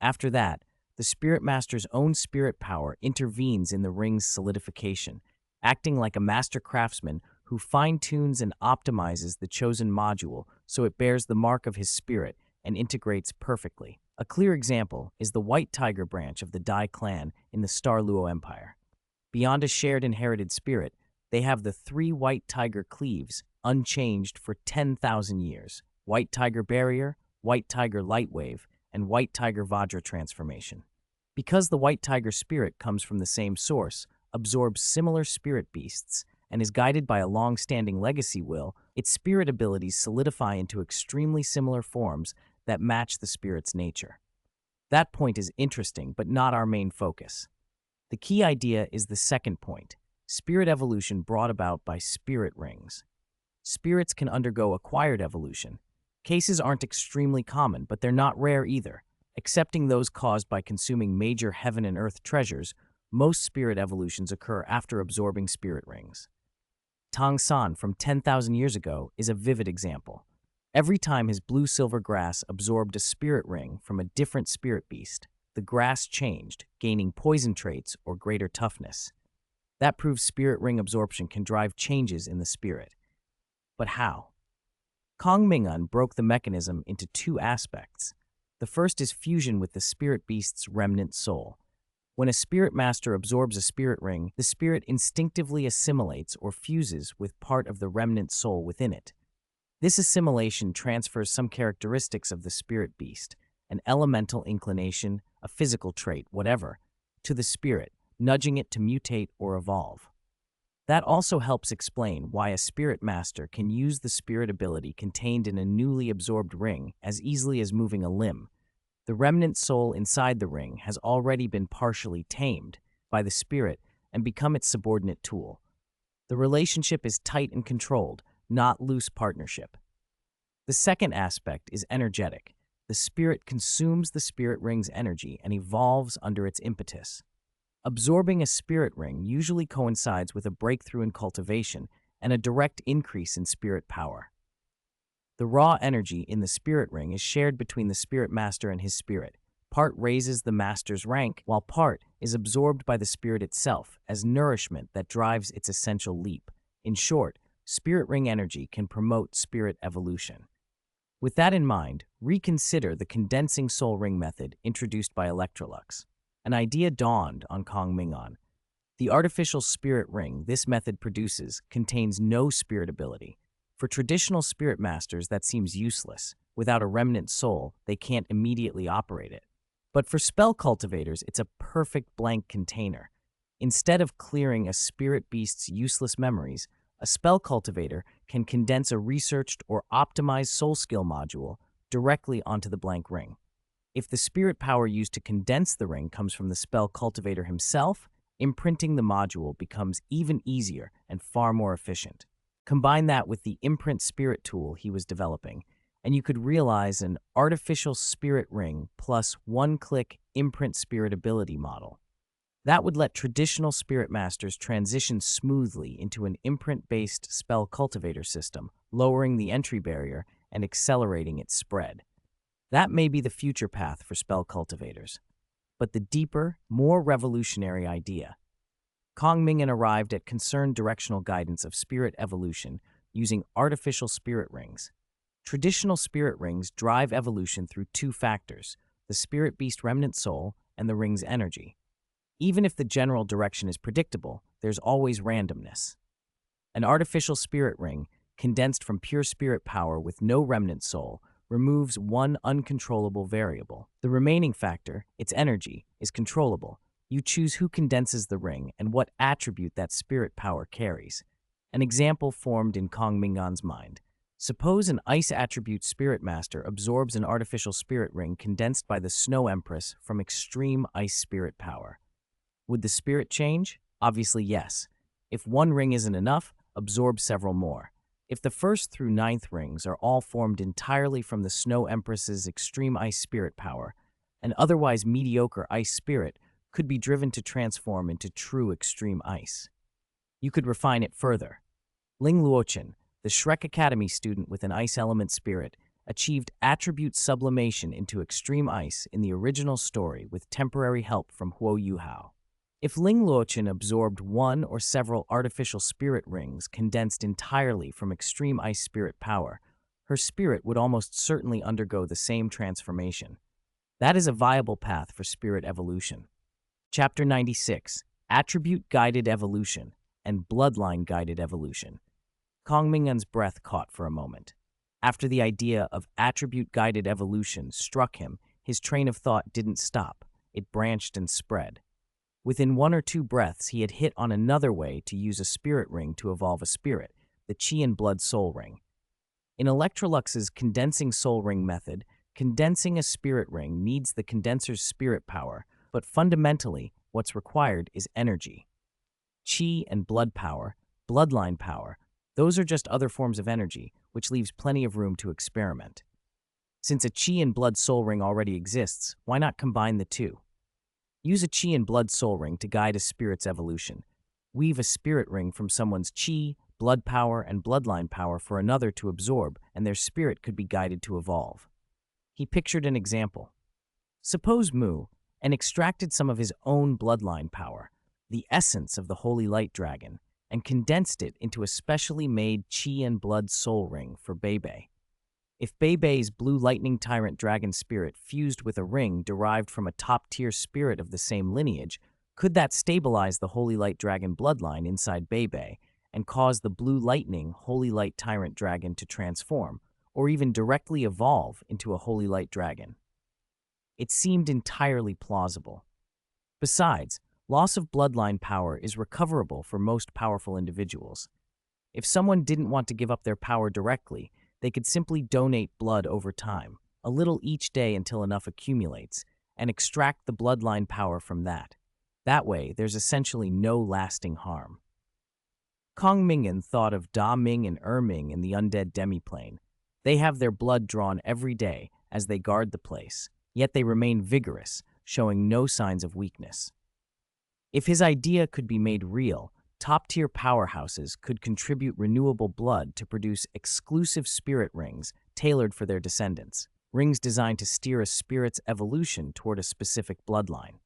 After that, the spirit master's own spirit power intervenes in the ring's solidification, acting like a master craftsman who fine-tunes and optimizes the chosen module so it bears the mark of his spirit and integrates perfectly. A clear example is the White Tiger branch of the Dai clan in the Star Luo Empire. Beyond a shared inherited spirit, they have the 3 White Tiger cleaves, unchanged for 10,000 years: White Tiger Barrier, White Tiger Lightwave, and White Tiger Vajra transformation. Because the White Tiger spirit comes from the same source, absorbs similar spirit beasts, and is guided by a long-standing legacy will, its spirit abilities solidify into extremely similar forms that match the spirit's nature. That point is interesting, but not our main focus. The key idea is the second point: spirit evolution brought about by spirit rings. Spirits can undergo acquired evolution. Cases aren't extremely common, but they're not rare either. Excepting those caused by consuming major heaven and earth treasures, most spirit evolutions occur after absorbing spirit rings. Tang San from 10,000 years ago is a vivid example. Every time his blue-silver grass absorbed a spirit ring from a different spirit beast, the grass changed, gaining poison traits or greater toughness. That proves spirit ring absorption can drive changes in the spirit. But how? Kong Ming'an broke the mechanism into 2 aspects. The first is fusion with the spirit beast's remnant soul. When a spirit master absorbs a spirit ring, the spirit instinctively assimilates or fuses with part of the remnant soul within it. This assimilation transfers some characteristics of the spirit beast, an elemental inclination, a physical trait, whatever, to the spirit, nudging it to mutate or evolve. That also helps explain why a spirit master can use the spirit ability contained in a newly absorbed ring as easily as moving a limb. The remnant soul inside the ring has already been partially tamed by the spirit and become its subordinate tool. The relationship is tight and controlled, not loose partnership. The second aspect is energetic. The spirit consumes the spirit ring's energy and evolves under its impetus. Absorbing a spirit ring usually coincides with a breakthrough in cultivation, and a direct increase in spirit power. The raw energy in the spirit ring is shared between the spirit master and his spirit. Part raises the master's rank, while part is absorbed by the spirit itself as nourishment that drives its essential leap. In short, spirit ring energy can promote spirit evolution. With that in mind, reconsider the condensing soul ring method introduced by Electrolux. An idea dawned on Kong Ming'an. The artificial spirit ring this method produces contains no spirit ability. For traditional spirit masters, that seems useless. Without a remnant soul, they can't immediately operate it. But for spell cultivators, it's a perfect blank container. Instead of clearing a spirit beast's useless memories, a spell cultivator can condense a researched or optimized soul skill module directly onto the blank ring. If the spirit power used to condense the ring comes from the spell cultivator himself, imprinting the module becomes even easier and far more efficient. Combine that with the imprint spirit tool he was developing, and you could realize an artificial spirit ring plus one-click imprint spirit ability model. That would let traditional spirit masters transition smoothly into an imprint-based spell cultivator system, lowering the entry barrier and accelerating its spread. That may be the future path for spell cultivators. But the deeper, more revolutionary idea. Kong Ming'an arrived at concerned directional guidance of spirit evolution using artificial spirit rings. Traditional spirit rings drive evolution through two factors, the spirit beast remnant soul and the ring's energy. Even if the general direction is predictable, there's always randomness. An artificial spirit ring, condensed from pure spirit power with no remnant soul, removes one uncontrollable variable. The remaining factor, its energy, is controllable. You choose who condenses the ring and what attribute that spirit power carries. An example formed in Kong Ming'an's mind. Suppose an ice attribute spirit master absorbs an artificial spirit ring condensed by the Snow Empress from extreme ice spirit power. Would the spirit change? Obviously, yes. If one ring isn't enough, absorb several more. If the first through ninth rings are all formed entirely from the Snow Empress's extreme ice spirit power, an otherwise mediocre ice spirit could be driven to transform into true extreme ice. You could refine it further. Ling Luochen, the Shrek Academy student with an ice element spirit, achieved attribute sublimation into extreme ice in the original story with temporary help from Huo Yuhao. If Ling Luochen absorbed one or several artificial spirit rings condensed entirely from extreme ice spirit power, her spirit would almost certainly undergo the same transformation. That is a viable path for spirit evolution. Chapter 96, Attribute-Guided Evolution and Bloodline-Guided Evolution. Kong Ming'an's breath caught for a moment. After the idea of attribute-guided evolution struck him, his train of thought didn't stop. It branched and spread. Within one or two breaths, he had hit on another way to use a spirit ring to evolve a spirit, the Qi and Blood Soul Ring. In Electrolux's condensing soul ring method, condensing a spirit ring needs the condenser's spirit power, but fundamentally, what's required is energy. Qi and blood power, bloodline power, those are just other forms of energy, which leaves plenty of room to experiment. Since a Qi and blood soul ring already exists, why not combine the two? Use a Qi and blood soul ring to guide a spirit's evolution. Weave a spirit ring from someone's Qi, blood power, and bloodline power for another to absorb, and their spirit could be guided to evolve. He pictured an example. Suppose Mu and extracted some of his own bloodline power, the essence of the Holy Light Dragon, and condensed it into a specially made Qi and blood soul ring for Beibei. If Beibei's blue lightning tyrant dragon spirit fused with a ring derived from a top-tier spirit of the same lineage, could that stabilize the Holy Light Dragon bloodline inside Beibei and cause the blue lightning Holy Light Tyrant Dragon to transform, or even directly evolve into a Holy Light Dragon? It seemed entirely plausible. Besides, loss of bloodline power is recoverable for most powerful individuals. If someone didn't want to give up their power directly, they could simply donate blood over time, a little each day until enough accumulates, and extract the bloodline power from that. That way, there's essentially no lasting harm. Kong Ming'an thought of Da Ming and Ming in the undead demiplane. They have their blood drawn every day as they guard the place, yet they remain vigorous, showing no signs of weakness. If his idea could be made real, top-tier powerhouses could contribute renewable blood to produce exclusive spirit rings tailored for their descendants, rings designed to steer a spirit's evolution toward a specific bloodline.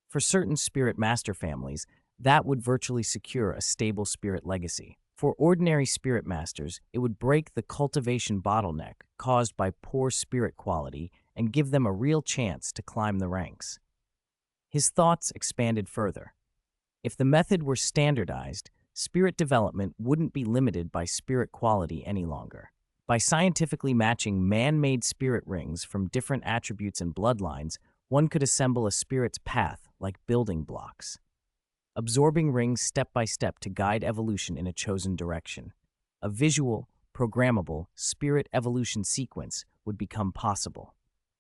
For certain spirit master families, that would virtually secure a stable spirit legacy. For ordinary spirit masters, it would break the cultivation bottleneck caused by poor spirit quality and give them a real chance to climb the ranks. His thoughts expanded further. If the method were standardized, spirit development wouldn't be limited by spirit quality any longer. By scientifically matching man-made spirit rings from different attributes and bloodlines, one could assemble a spirit's path like building blocks, absorbing rings step by step to guide evolution in a chosen direction. A visual, programmable spirit evolution sequence would become possible.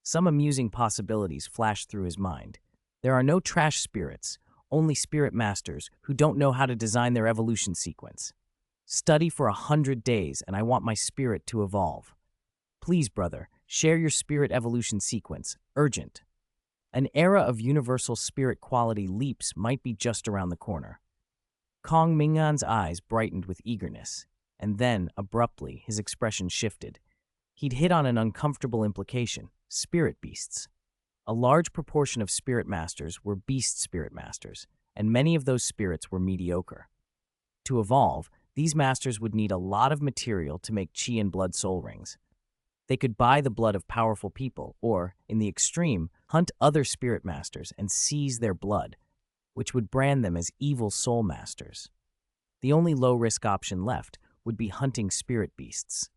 Some amusing possibilities flashed through his mind. There are no trash spirits, only spirit masters who don't know how to design their evolution sequence. Study for 100 days and I want my spirit to evolve. Please, brother, share your spirit evolution sequence. Urgent. An era of universal spirit quality leaps might be just around the corner. Kong Ming'an's eyes brightened with eagerness, and then, abruptly, his expression shifted. He'd hit on an uncomfortable implication: spirit beasts. A large proportion of spirit masters were beast spirit masters, and many of those spirits were mediocre. To evolve, these masters would need a lot of material to make chi and blood soul rings. They could buy the blood of powerful people, or, in the extreme, hunt other spirit masters and seize their blood, which would brand them as evil soul masters. The only low-risk option left would be hunting spirit beasts.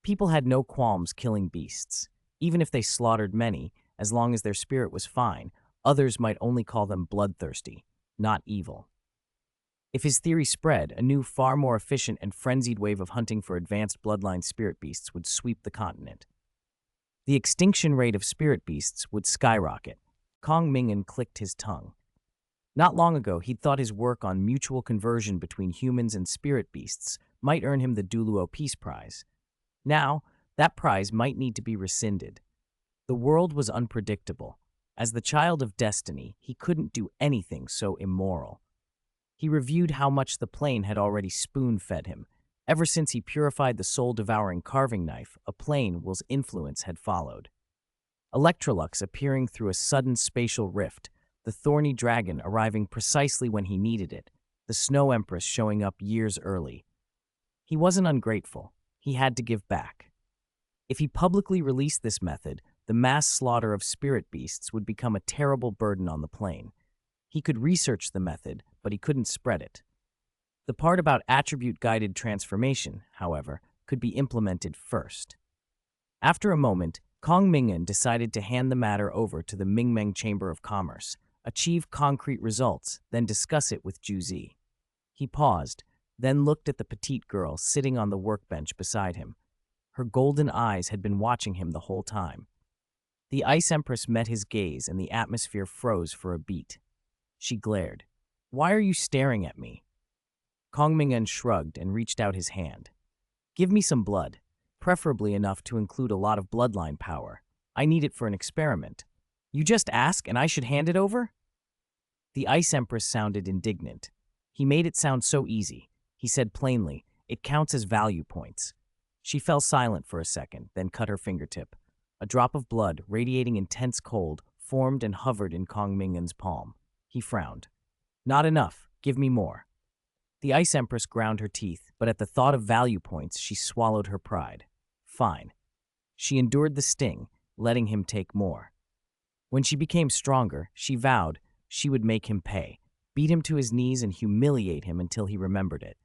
People had no qualms killing beasts. Even if they slaughtered many, as long as their spirit was fine, others might only call them bloodthirsty, not evil. If his theory spread, a new, far more efficient and frenzied wave of hunting for advanced bloodline spirit beasts would sweep the continent. The extinction rate of spirit beasts would skyrocket. Kong Ming'an clicked his tongue. Not long ago, he'd thought his work on mutual conversion between humans and spirit beasts might earn him the Duluo Peace Prize. Now, that prize might need to be rescinded. The world was unpredictable. As the child of destiny, he couldn't do anything so immoral. He reviewed how much the plane had already spoon-fed him. Ever since he purified the soul-devouring carving knife, a plane Will's influence had followed. Electrolux appearing through a sudden spatial rift, the thorny dragon arriving precisely when he needed it, the Snow Empress showing up years early. He wasn't ungrateful. He had to give back. If he publicly released this method, the mass slaughter of spirit beasts would become a terrible burden on the plane. He could research the method, but he couldn't spread it. The part about attribute-guided transformation, however, could be implemented first. After a moment, Kong Ming'an decided to hand the matter over to the Mingmeng Chamber of Commerce, achieve concrete results, then discuss it with Juzi. He paused, then looked at the petite girl sitting on the workbench beside him. Her golden eyes had been watching him the whole time. The Ice Empress met his gaze and the atmosphere froze for a beat. She glared. "Why are you staring at me?" Kong Ming'an shrugged and reached out his hand. "Give me some blood, preferably enough to include a lot of bloodline power. I need it for an experiment. You just ask and I should hand it over?" The Ice Empress sounded indignant. He made it sound so easy. He said plainly, "It counts as value points." She fell silent for a second, then cut her fingertip. A drop of blood, radiating intense cold, formed and hovered in Kong Ming'an's palm. He frowned. "Not enough. Give me more." The Ice Empress ground her teeth, but at the thought of value points, she swallowed her pride. Fine. She endured the sting, letting him take more. When she became stronger, she vowed she would make him pay, beat him to his knees and humiliate him until he remembered it.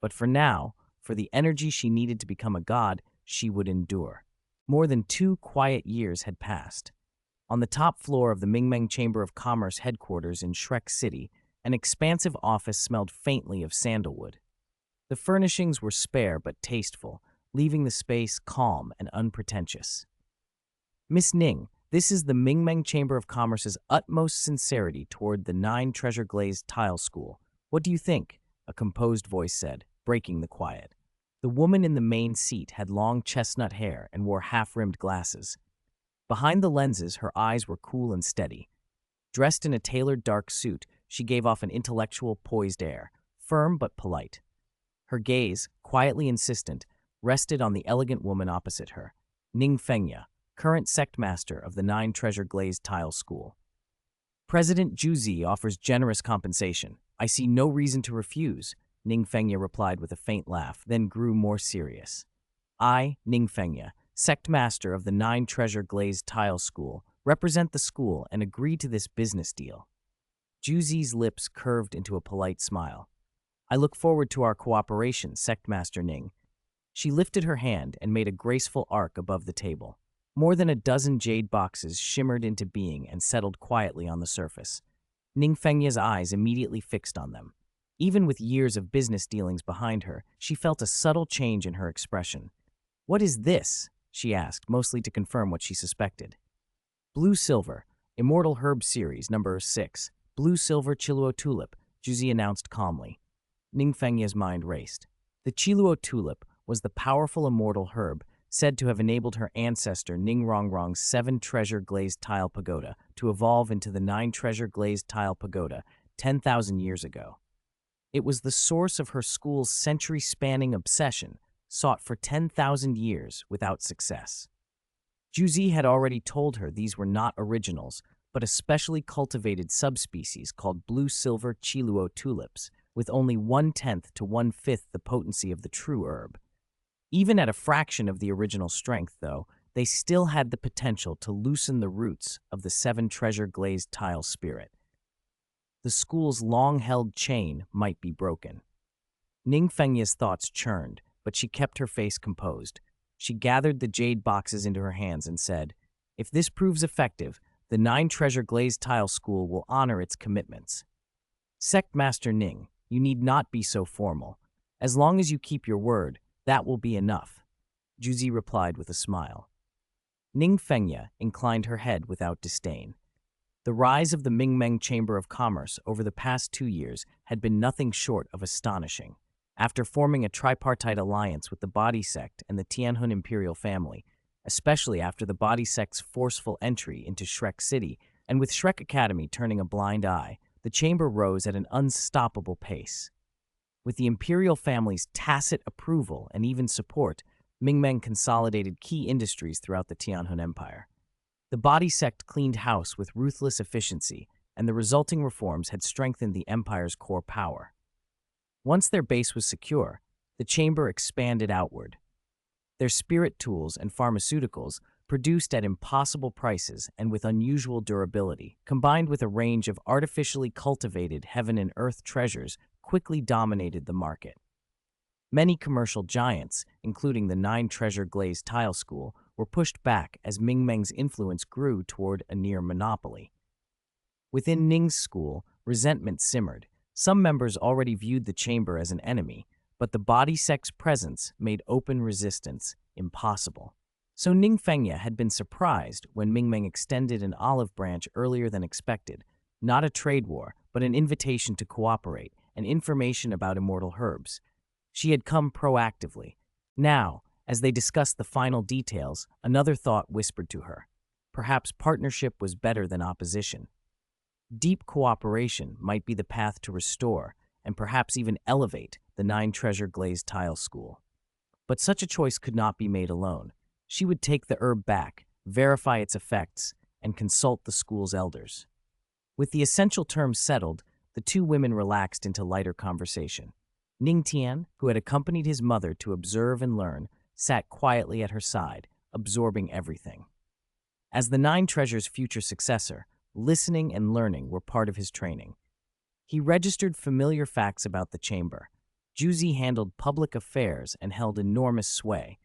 But for now, for the energy she needed to become a god, she would endure. More than 2 quiet years had passed. On the top floor of the Mingmeng Chamber of Commerce headquarters in Shrek City, an expansive office smelled faintly of sandalwood. The furnishings were spare but tasteful, leaving the space calm and unpretentious. "Miss Ning, this is the Mingmeng Chamber of Commerce's utmost sincerity toward the 9 treasure-glazed tile school. What do you think?" a composed voice said, breaking the quiet. The woman in the main seat had long chestnut hair and wore half-rimmed glasses. Behind the lenses, her eyes were cool and steady. Dressed in a tailored dark suit, she gave off an intellectual, poised air, firm but polite. Her gaze, quietly insistent, rested on the elegant woman opposite her, Ning Fengya, current sect master of the Nine Treasure Glazed Tile School. President Juzi offers generous compensation. I see no reason to refuse, Ning Fengya replied with a faint laugh, then grew more serious. I, Ning Fengya, sect master of the Nine Treasure Glazed Tile School, represent the school and agree to this business deal. Juzi's lips curved into a polite smile. I look forward to our cooperation, Sect Master Ning. She lifted her hand and made a graceful arc above the table. More than a dozen jade boxes shimmered into being and settled quietly on the surface. Ning Fengya's eyes immediately fixed on them. Even with years of business dealings behind her, she felt a subtle change in her expression. What is this? She asked, mostly to confirm what she suspected. Blue Silver, Immortal Herb Series, number 6. Blue Silver Chiluo Tulip, Juzi announced calmly. Ning Fengya's mind raced. The Chiluo Tulip was the powerful immortal herb said to have enabled her ancestor Ning Rongrong's 7-treasure glazed tile pagoda to evolve into the 9-treasure glazed tile pagoda 10,000 years ago. It was the source of her school's century-spanning obsession, sought for 10,000 years without success. Juzi had already told her these were not originals, but a specially cultivated subspecies called blue-silver Chiluo tulips, with only 1/10 to 1/5 the potency of the true herb. Even at a fraction of the original strength, though, they still had the potential to loosen the roots of the 7-treasure glazed tile spirit. The school's long-held chain might be broken. Ning Fengya's thoughts churned, but she kept her face composed. She gathered the jade boxes into her hands and said, if this proves effective, the 9-treasure glazed tile school will honor its commitments. Sect Master Ning, you need not be so formal. As long as you keep your word, that will be enough, Juzi replied with a smile. Ning Fengya inclined her head without disdain. The rise of the Ming'an Chamber of Commerce over the past 2 years had been nothing short of astonishing. After forming a tripartite alliance with the Body Sect and the Tianhun imperial family, especially after the Body Sect's forceful entry into Shrek City, and with Shrek Academy turning a blind eye, the chamber rose at an unstoppable pace. With the imperial family's tacit approval and even support, Ming'an consolidated key industries throughout the Tianhun Empire. The Body Sect cleaned house with ruthless efficiency, and the resulting reforms had strengthened the empire's core power. Once their base was secure, the chamber expanded outward. Their spirit tools and pharmaceuticals, produced at impossible prices and with unusual durability, combined with a range of artificially cultivated heaven and earth treasures, quickly dominated the market. Many commercial giants, including the 9-treasure glazed tile school, were pushed back as Ming'an's influence grew toward a near monopoly. Within Ning's school, resentment simmered. Some members already viewed the chamber as an enemy, but the Body Sect's presence made open resistance impossible. So Ning Fengya had been surprised when Ming'an extended an olive branch earlier than expected, not a trade war, but an invitation to cooperate and information about immortal herbs. She had come proactively. Now, as they discussed the final details, another thought whispered to her. Perhaps partnership was better than opposition. Deep cooperation might be the path to restore and perhaps even elevate the 9-treasure glazed tile school. But such a choice could not be made alone. She would take the herb back, verify its effects, and consult the school's elders. With the essential terms settled, the two women relaxed into lighter conversation. Ning Tian, who had accompanied his mother to observe and learn, sat quietly at her side, absorbing everything. As the 9-treasure's future successor, listening and learning were part of his training. He registered familiar facts about the chamber. Juzi handled public affairs and held enormous sway.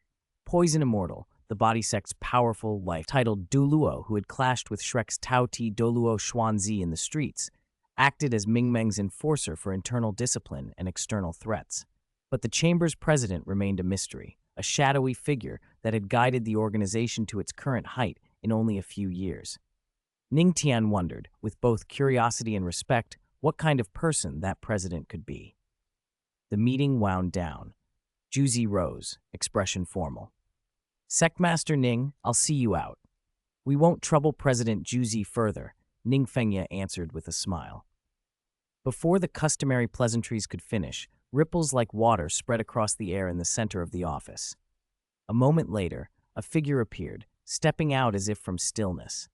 Poison Immortal, the Body Sect's powerful life, titled Duluo, who had clashed with Shrek's Tao Ti Doluo Xuanzi in the streets, acted as Ming'an's enforcer for internal discipline and external threats. But the chamber's president remained a mystery, a shadowy figure that had guided the organization to its current height in only a few years. Ning Tian wondered, with both curiosity and respect, what kind of person that president could be. The meeting wound down. Juzi rose, expression formal. Sectmaster Ning, I'll see you out. We won't trouble President Juzi further, Ning Fengya answered with a smile. Before the customary pleasantries could finish, ripples like water spread across the air in the center of the office. A moment later, a figure appeared, stepping out as if from stillness.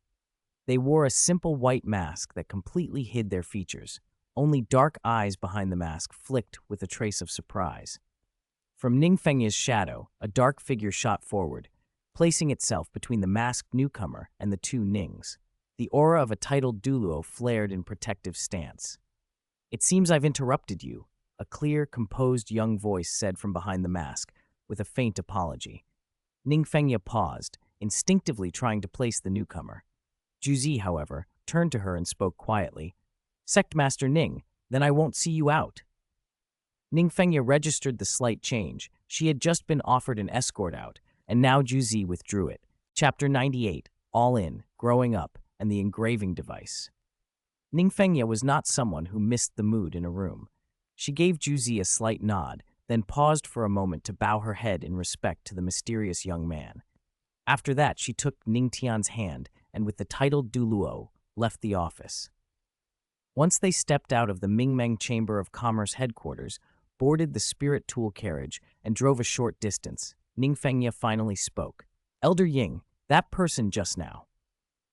They wore a simple white mask that completely hid their features. Only dark eyes behind the mask flicked with a trace of surprise. From Ningfengya's shadow, a dark figure shot forward, placing itself between the masked newcomer and the two Nings. The aura of a titled duo flared in protective stance. "It seems I've interrupted you," a clear, composed young voice said from behind the mask, with a faint apology. Ningfengya paused, instinctively trying to place the newcomer. Juzi, however, turned to her and spoke quietly. "Sectmaster Ning, then I won't see you out." Ningfengya registered the slight change. She had just been offered an escort out, and now Juzi withdrew it. Chapter 98, All In, Growing Up, and the Engraving Device. Ningfengya was not someone who missed the mood in a room. She gave Juzi a slight nod, then paused for a moment to bow her head in respect to the mysterious young man. After that, she took Ningtian's hand and, with the titled Duluo, left the office. Once they stepped out of the Ming'an Chamber of Commerce headquarters, boarded the spirit tool carriage, and drove a short distance, Ningfengya finally spoke. "Elder Ying, that person just now."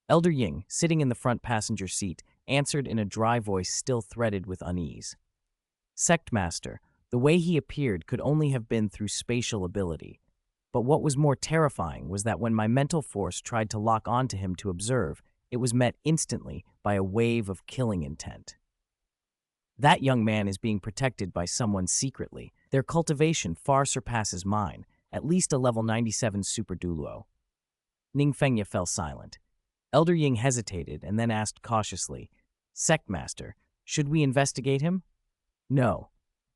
Elder Ying, sitting in the front passenger seat, answered in a dry voice still threaded with unease. "Sectmaster, the way he appeared could only have been through spatial ability. But what was more terrifying was that when my mental force tried to lock onto him to observe, it was met instantly by a wave of killing intent. That young man is being protected by someone secretly. Their cultivation far surpasses mine, at least a level 97 super duo." Ningfengya fell silent. Elder Ying hesitated and then asked cautiously, "Sectmaster, should we investigate him?" "No."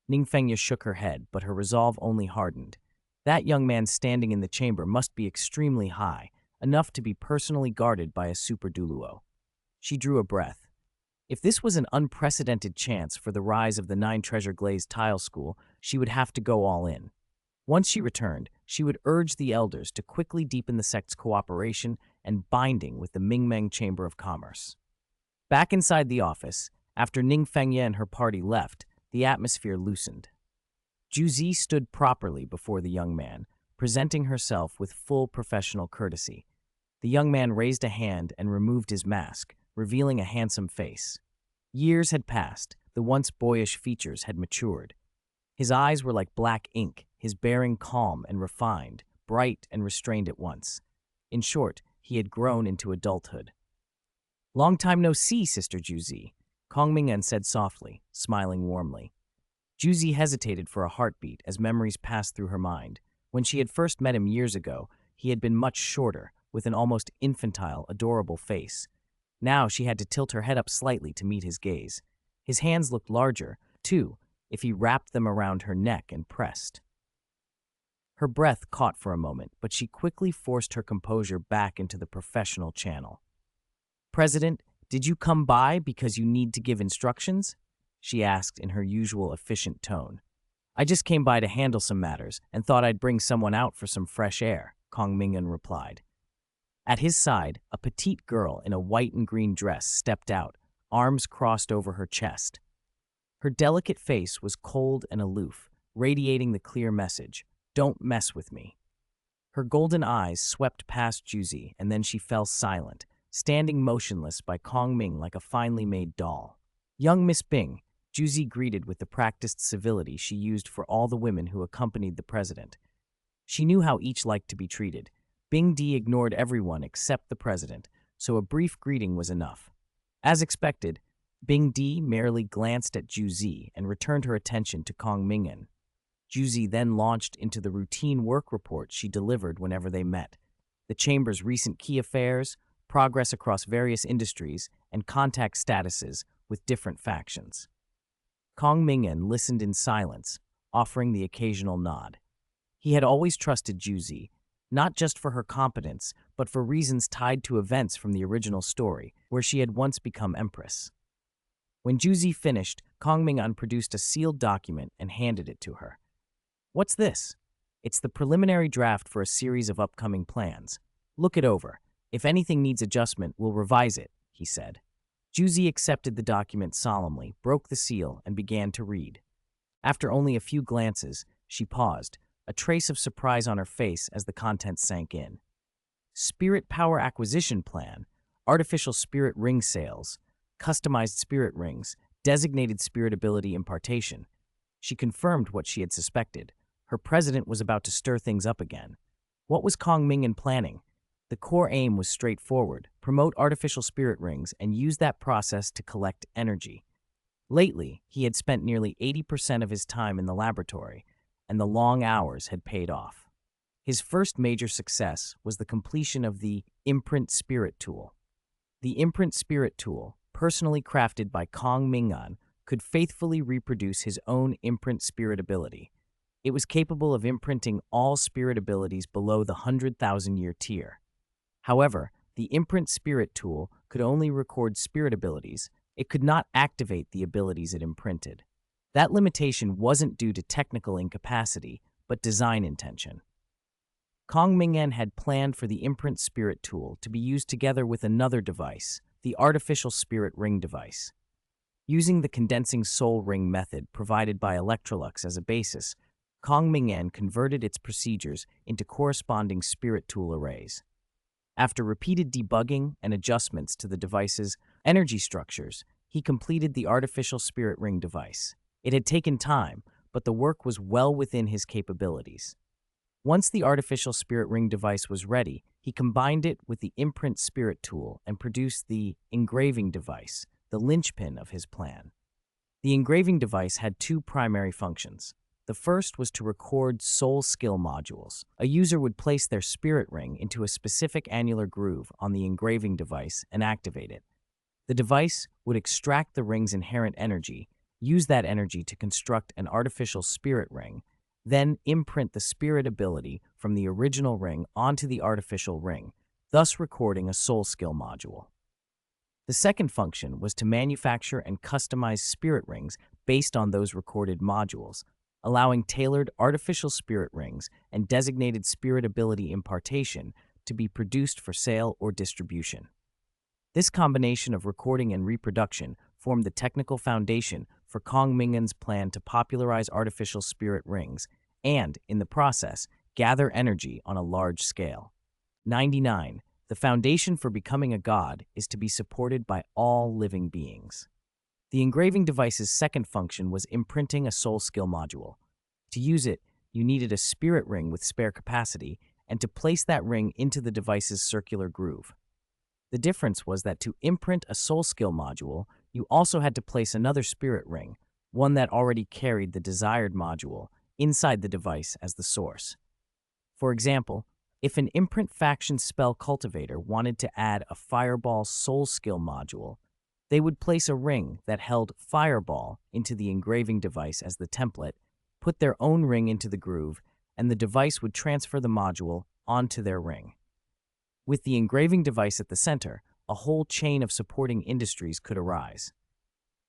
Ningfengya shook her head, but her resolve only hardened. That young man standing in the chamber must be extremely high, enough to be personally guarded by a super duo. She drew a breath. If this was an unprecedented chance for the rise of the Nine Treasure Glazed Tile School, she would have to go all in. Once she returned, she would urge the elders to quickly deepen the sect's cooperation and binding with the Ming'an Chamber of Commerce. Back inside the office, after Ningfengya and her party left, the atmosphere loosened. Juzi stood properly before the young man, presenting herself with full professional courtesy. The young man raised a hand and removed his mask, revealing a handsome face. Years had passed, the once boyish features had matured. His eyes were like black ink, his bearing calm and refined, bright and restrained at once. In short, he had grown into adulthood. "Long time no see, Sister Juzi," Kong Ming'an said softly, smiling warmly. Juzi hesitated for a heartbeat as memories passed through her mind. When she had first met him years ago, he had been much shorter, with an almost infantile, adorable face. Now she had to tilt her head up slightly to meet his gaze. His hands looked larger, too, if he wrapped them around her neck and pressed. Her breath caught for a moment, but she quickly forced her composure back into the professional channel. "President, did you come by because you need to give instructions?" she asked in her usual efficient tone. "I just came by to handle some matters and thought I'd bring someone out for some fresh air," Kong Ming'an replied. At his side, a petite girl in a white and green dress stepped out, arms crossed over her chest. Her delicate face was cold and aloof, radiating the clear message, "Don't mess with me." Her golden eyes swept past Juzi, and then she fell silent, standing motionless by Kong Ming like a finely made doll. "Young Miss Bing," Juzi greeted with the practiced civility she used for all the women who accompanied the president. She knew how each liked to be treated. Bing Di ignored everyone except the president, so a brief greeting was enough. As expected, Bing Di merely glanced at Juzi and returned her attention to Kong Ming'an. Juzi then launched into the routine work report she delivered whenever they met. The chamber's recent key affairs, progress across various industries, and contact statuses with different factions. Kong Ming'an listened in silence, offering the occasional nod. He had always trusted Juzi, not just for her competence, but for reasons tied to events from the original story, where she had once become empress. When Juzi finished, Kong Ming'an produced a sealed document and handed it to her. "What's this?" "It's the preliminary draft for a series of upcoming plans. Look it over. If anything needs adjustment, we'll revise it," he said. Juzi accepted the document solemnly, broke the seal, and began to read. After only a few glances, she paused, a trace of surprise on her face as the contents sank in. Spirit power acquisition plan, artificial spirit ring sales, customized spirit rings, designated spirit ability impartation. She confirmed what she had suspected. Her president was about to stir things up again. What was Kong Ming'an planning? The core aim was straightforward: promote artificial spirit rings and use that process to collect energy. Lately, he had spent nearly 80% of his time in the laboratory, and the long hours had paid off. His first major success was the completion of the Imprint Spirit Tool. The Imprint Spirit Tool, personally crafted by Kong Ming'an, could faithfully reproduce his own imprint spirit ability. It was capable of imprinting all spirit abilities below the 100,000-year tier. However, the Imprint Spirit Tool could only record spirit abilities. It could not activate the abilities it imprinted. That limitation wasn't due to technical incapacity, but design intention. Kong Ming'an had planned for the Imprint Spirit Tool to be used together with another device, the Artificial Spirit Ring device. Using the condensing soul ring method provided by Electrolux as a basis, Kong Ming'an converted its procedures into corresponding spirit tool arrays. After repeated debugging and adjustments to the device's energy structures, he completed the Artificial Spirit Ring device. It had taken time, but the work was well within his capabilities. Once the Artificial Spirit Ring device was ready, he combined it with the Imprint Spirit Tool and produced the engraving device, the linchpin of his plan. The engraving device had two primary functions. The first was to record soul skill modules. A user would place their spirit ring into a specific annular groove on the engraving device and activate it. The device would extract the ring's inherent energy, use that energy to construct an artificial spirit ring, then imprint the spirit ability from the original ring onto the artificial ring, thus recording a soul skill module. The second function was to manufacture and customize spirit rings based on those recorded modules, allowing tailored artificial spirit rings and designated spirit ability impartation to be produced for sale or distribution. This combination of recording and reproduction formed the technical foundation for Kong Ming'an's plan to popularize artificial spirit rings and, in the process, gather energy on a large scale. 99. The foundation for becoming a god is to be supported by all living beings. The engraving device's second function was imprinting a soul skill module. To use it, you needed a spirit ring with spare capacity and to place that ring into the device's circular groove. The difference was that to imprint a soul skill module, you also had to place another spirit ring, one that already carried the desired module, inside the device as the source. For example, if an imprint faction spell cultivator wanted to add a Fireball soul skill module, they would place a ring that held Fireball into the engraving device as the template, put their own ring into the groove, and the device would transfer the module onto their ring. With the engraving device at the center, a whole chain of supporting industries could arise.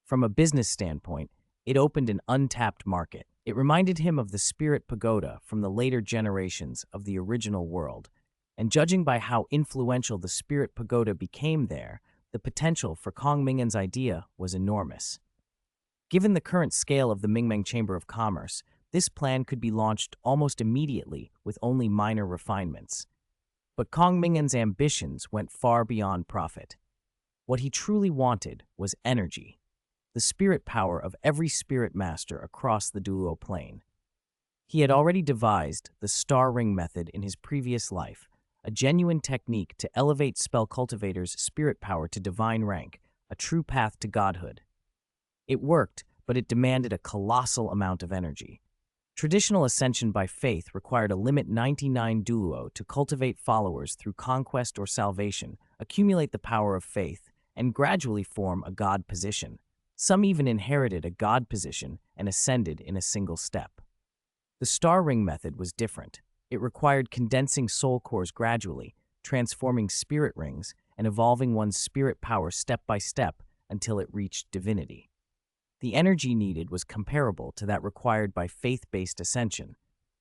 From a business standpoint, it opened an untapped market. It reminded him of the Spirit Pagoda from the later generations of the original world, and judging by how influential the Spirit Pagoda became there, the potential for Kong Ming'an's idea was enormous. Given the current scale of the Ming'an Chamber of Commerce, this plan could be launched almost immediately with only minor refinements. But Kong Ming'an's ambitions went far beyond profit. What he truly wanted was energy, the spirit power of every spirit master across the duo plane. He had already devised the Star Ring method in his previous life, a genuine technique to elevate spell cultivators' spirit power to divine rank, a true path to godhood. It worked, but it demanded a colossal amount of energy. Traditional ascension by faith required a limit 99 duo to cultivate followers through conquest or salvation, accumulate the power of faith, and gradually form a god position. Some even inherited a god position and ascended in a single step. The Star Ring method was different. It required condensing soul cores gradually, transforming spirit rings, and evolving one's spirit power step by step until it reached divinity. The energy needed was comparable to that required by faith-based ascension.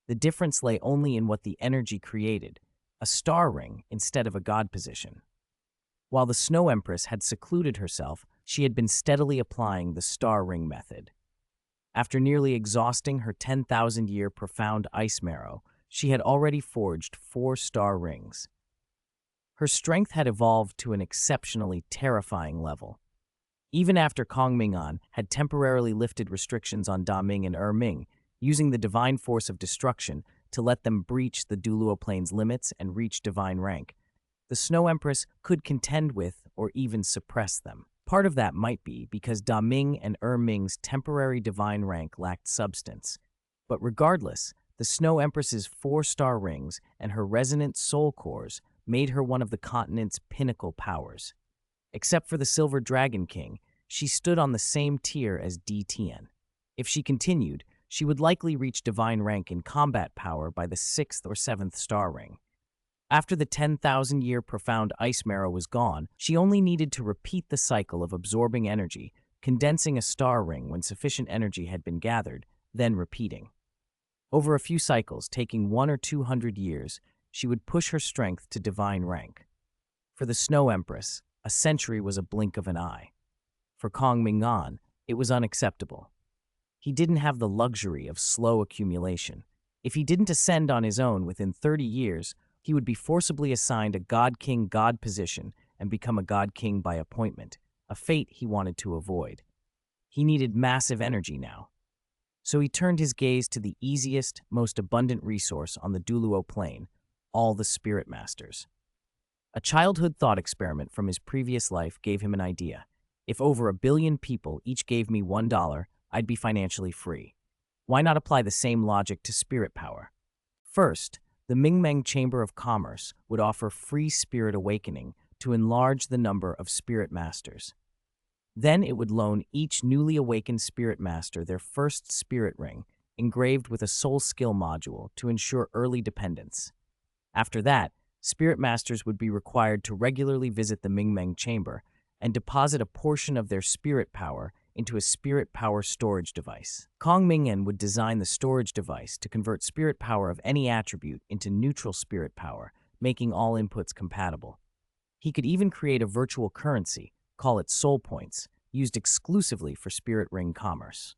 The difference lay only in what the energy created, a star ring instead of a god position. While the Snow Empress had secluded herself, she had been steadily applying the star ring method. After nearly exhausting her 10,000-year profound ice marrow, she had already forged 4 star rings. Her strength had evolved to an exceptionally terrifying level. Even after Kong Ming'an had temporarily lifted restrictions on Da Ming and Ming, using the divine force of destruction to let them breach the Duoluo-plane's limits and reach divine rank, the Snow Empress could contend with or even suppress them. Part of that might be because Da Ming and Ming's temporary divine rank lacked substance. But regardless, the Snow Empress's 4 star rings and her resonant soul cores made her one of the continent's pinnacle powers. Except for the Silver Dragon King, she stood on the same tier as Di Tian. If she continued, she would likely reach divine rank in combat power by the 6th or 7th star ring. After the 10,000-year profound ice marrow was gone, she only needed to repeat the cycle of absorbing energy, condensing a star ring when sufficient energy had been gathered, then repeating. Over a few cycles, taking 100 or 200 years, she would push her strength to divine rank. For the Snow Empress, a century was a blink of an eye. For Kong Ming'an, it was unacceptable. He didn't have the luxury of slow accumulation. If he didn't ascend on his own within 30 years, he would be forcibly assigned a God-King-God position and become a God-King by appointment, a fate he wanted to avoid. He needed massive energy now. So he turned his gaze to the easiest, most abundant resource on the Duoluo plane, all the Spirit Masters. A childhood thought experiment from his previous life gave him an idea. If over 1 billion people each gave me $1, I'd be financially free. Why not apply the same logic to spirit power? First, the Ming'an Chamber of Commerce would offer free spirit awakening to enlarge the number of spirit masters. Then it would loan each newly awakened spirit master their first spirit ring, engraved with a soul skill module to ensure early dependence. After that, spirit masters would be required to regularly visit the Ming'an Chamber and deposit a portion of their spirit power into a spirit power storage device. Kong Ming'an would design the storage device to convert spirit power of any attribute into neutral spirit power, making all inputs compatible. He could even create a virtual currency, call it soul points, used exclusively for spirit ring commerce.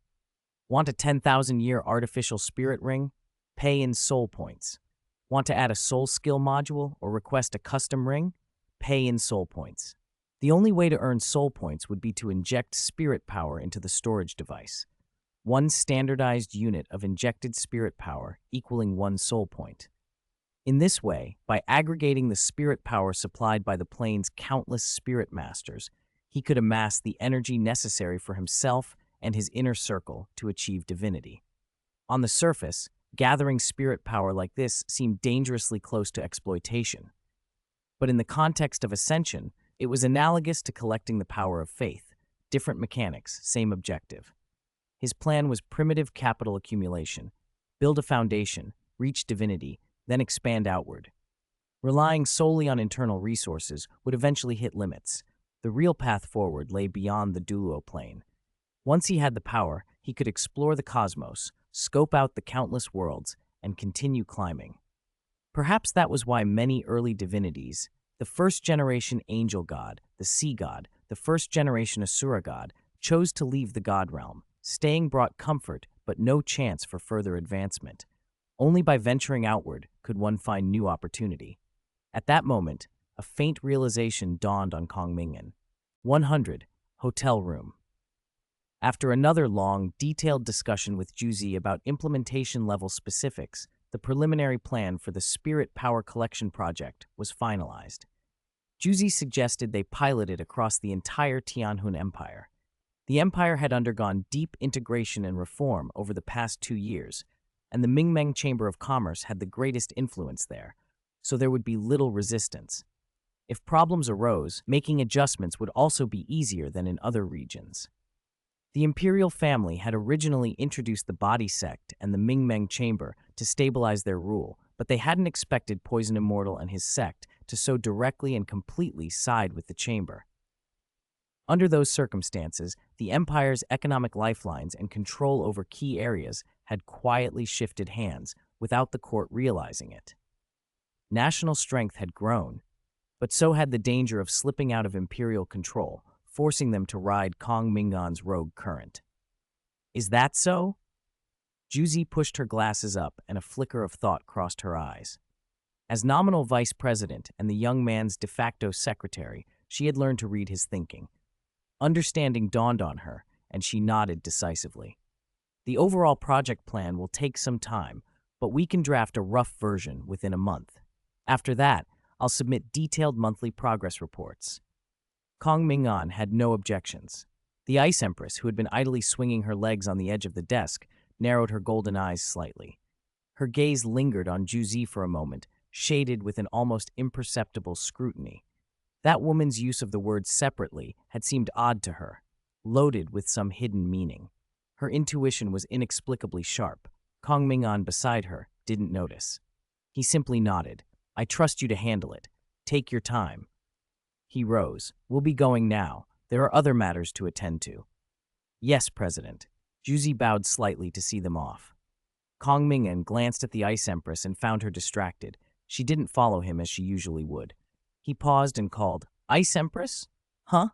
Want a 10,000-year artificial spirit ring? Pay in soul points. Want to add a soul skill module or request a custom ring? Pay in soul points. The only way to earn soul points would be to inject spirit power into the storage device. 1 standardized unit of injected spirit power equaling 1 soul point. In this way, by aggregating the spirit power supplied by the plane's countless spirit masters, he could amass the energy necessary for himself and his inner circle to achieve divinity. On the surface, gathering spirit power like this seemed dangerously close to exploitation. But in the context of ascension, it was analogous to collecting the power of faith. Different mechanics, same objective. His plan was primitive capital accumulation. Build a foundation, reach divinity, then expand outward. Relying solely on internal resources would eventually hit limits. The real path forward lay beyond the Duoluo plane. Once he had the power, he could explore the cosmos, scope out the countless worlds, and continue climbing. Perhaps that was why many early divinities, the first-generation angel god, the sea god, the first-generation asura god, chose to leave the god realm. Staying brought comfort, but no chance for further advancement. Only by venturing outward could one find new opportunity. At that moment, a faint realization dawned on Kong Ming'an. 100, hotel room. After another long, detailed discussion with Juzi about implementation-level specifics, the preliminary plan for the Spirit Power Collection project was finalized. Juzi suggested they pilot it across the entire Tianhun Empire. The empire had undergone deep integration and reform over the past 2 years, and the Ming'an Chamber of Commerce had the greatest influence there, so there would be little resistance. If problems arose, making adjustments would also be easier than in other regions. The imperial family had originally introduced the Body Sect and the Ming'an Chamber to stabilize their rule, but they hadn't expected Poison Immortal and his sect to so directly and completely side with the Chamber. Under those circumstances, the Empire's economic lifelines and control over key areas had quietly shifted hands without the court realizing it. National strength had grown, but so had the danger of slipping out of imperial control, forcing them to ride Kong Ming'an's rogue current. Is that so? Juzi pushed her glasses up, and a flicker of thought crossed her eyes. As nominal vice president and the young man's de facto secretary, she had learned to read his thinking. Understanding dawned on her, and she nodded decisively. The overall project plan will take some time, but we can draft a rough version within a month. After that, I'll submit detailed monthly progress reports. Kong Ming'an had no objections. The Ice Empress, who had been idly swinging her legs on the edge of the desk, narrowed her golden eyes slightly. Her gaze lingered on Juzi for a moment, shaded with an almost imperceptible scrutiny. That woman's use of the word separately had seemed odd to her, loaded with some hidden meaning. Her intuition was inexplicably sharp. Kong Ming'an beside her didn't notice. He simply nodded. I trust you to handle it. Take your time. He rose. We'll be going now. There are other matters to attend to. Yes, President. Juzi bowed slightly to see them off. Kong Ming'an glanced at the Ice Empress and found her distracted. She didn't follow him as she usually would. He paused and called, Ice Empress? Huh?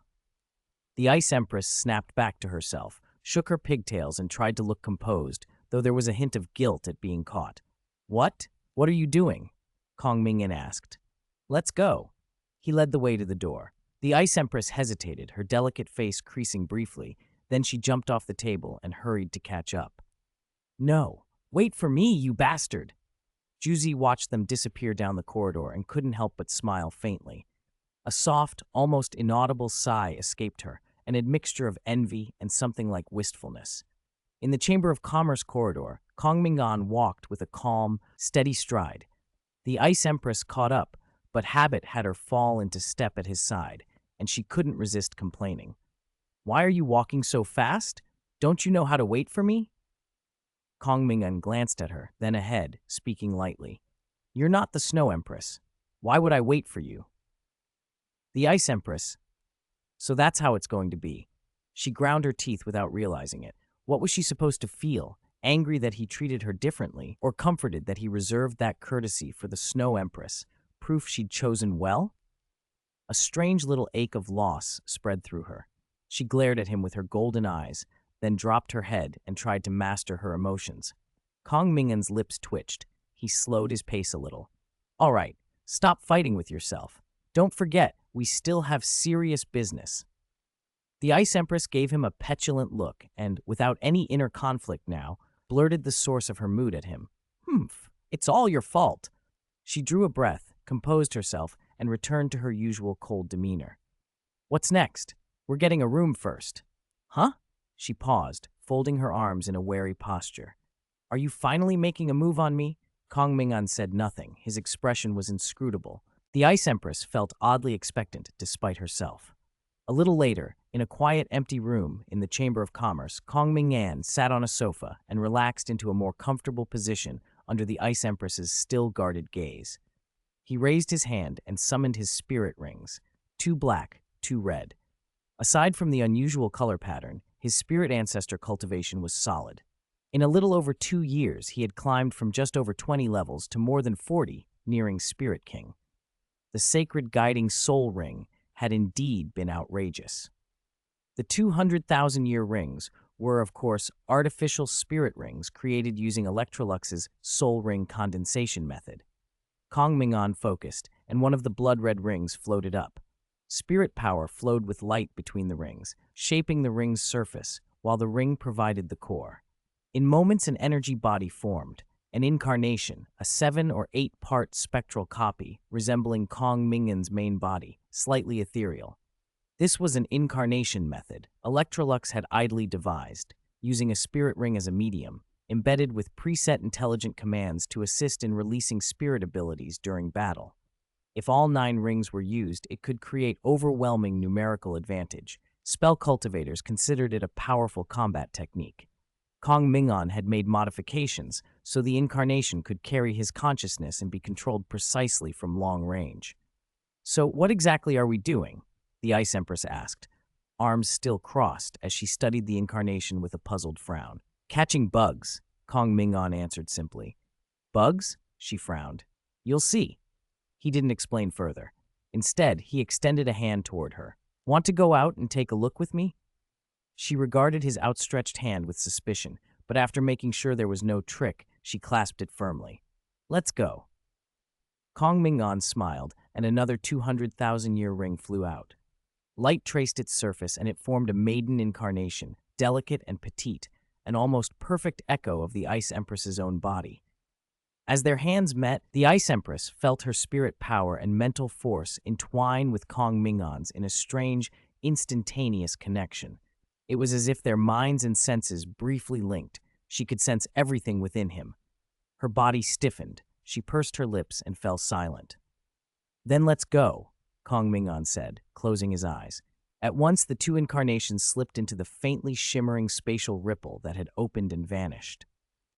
The Ice Empress snapped back to herself, shook her pigtails and tried to look composed, though there was a hint of guilt at being caught. What? What are you doing? Kong Ming'an asked. Let's go. He led the way to the door. The Ice Empress hesitated, her delicate face creasing briefly. Then she jumped off the table and hurried to catch up. No, wait for me, you bastard! Juzi watched them disappear down the corridor and couldn't help but smile faintly. A soft, almost inaudible sigh escaped her, an admixture of envy and something like wistfulness. In the Chamber of Commerce corridor, Kong Ming'an walked with a calm, steady stride. The Ice Empress caught up, but habit had her fall into step at his side, and she couldn't resist complaining. Why are you walking so fast? Don't you know how to wait for me? Kong Ming'an glanced at her, then ahead, speaking lightly. You're not the Snow Empress. Why would I wait for you? The Ice Empress. So that's how it's going to be. She ground her teeth without realizing it. What was she supposed to feel? Angry that he treated her differently, or comforted that he reserved that courtesy for the Snow Empress, proof she'd chosen well? A strange little ache of loss spread through her. She glared at him with her golden eyes, then dropped her head and tried to master her emotions. Kong Ming'an's lips twitched. He slowed his pace a little. All right, stop fighting with yourself. Don't forget, we still have serious business. The Ice Empress gave him a petulant look and, without any inner conflict now, blurted the source of her mood at him. It's all your fault. She drew a breath, composed herself, and returned to her usual cold demeanor. What's next? We're getting a room first. Huh? She paused, folding her arms in a wary posture. Are you finally making a move on me? Kong Ming'an said nothing. His expression was inscrutable. The Ice Empress felt oddly expectant despite herself. A little later, in a quiet, empty room in the Chamber of Commerce, Kong Ming'an sat on a sofa and relaxed into a more comfortable position under the Ice Empress's still-guarded gaze. He raised his hand and summoned his spirit rings, 2 black, 2 red. Aside from the unusual color pattern, his spirit ancestor cultivation was solid. In a little over 2 years, he had climbed from just over 20 levels to more than 40, nearing Spirit King. The sacred guiding soul ring had indeed been outrageous. The 200,000-year rings were, of course, artificial spirit rings created using Electrolux's soul ring condensation method. Kong Ming'an focused, and one of the blood-red rings floated up. Spirit power flowed with light between the rings, shaping the ring's surface, while the ring provided the core. In moments, an energy body formed, an incarnation, a 7 or 8-part spectral copy resembling Kong Ming'an's main body, slightly ethereal. This was an incarnation method Electrolux had idly devised, using a spirit ring as a medium, embedded with preset intelligent commands to assist in releasing spirit abilities during battle. If all 9 rings were used, it could create overwhelming numerical advantage. Spell cultivators considered it a powerful combat technique. Kong Ming'an had made modifications so the incarnation could carry his consciousness and be controlled precisely from long range. So what exactly are we doing? The Ice Empress asked, arms still crossed as she studied the incarnation with a puzzled frown. Catching bugs, Kong Ming'an answered simply. Bugs? She frowned. You'll see. He didn't explain further. Instead, he extended a hand toward her. Want to go out and take a look with me? She regarded his outstretched hand with suspicion, but after making sure there was no trick, she clasped it firmly. Let's go. Kong Ming'an smiled, and another 200,000-year ring flew out. Light traced its surface, and it formed a maiden incarnation, delicate and petite, an almost perfect echo of the Ice Empress's own body. As their hands met, the Ice Empress felt her spirit power and mental force entwine with Kong Ming'an's in a strange, instantaneous connection. It was as if their minds and senses briefly linked. She could sense everything within him. Her body stiffened. She pursed her lips and fell silent. Then let's go, Kong Ming'an said, closing his eyes. At once, the two incarnations slipped into the faintly shimmering spatial ripple that had opened and vanished.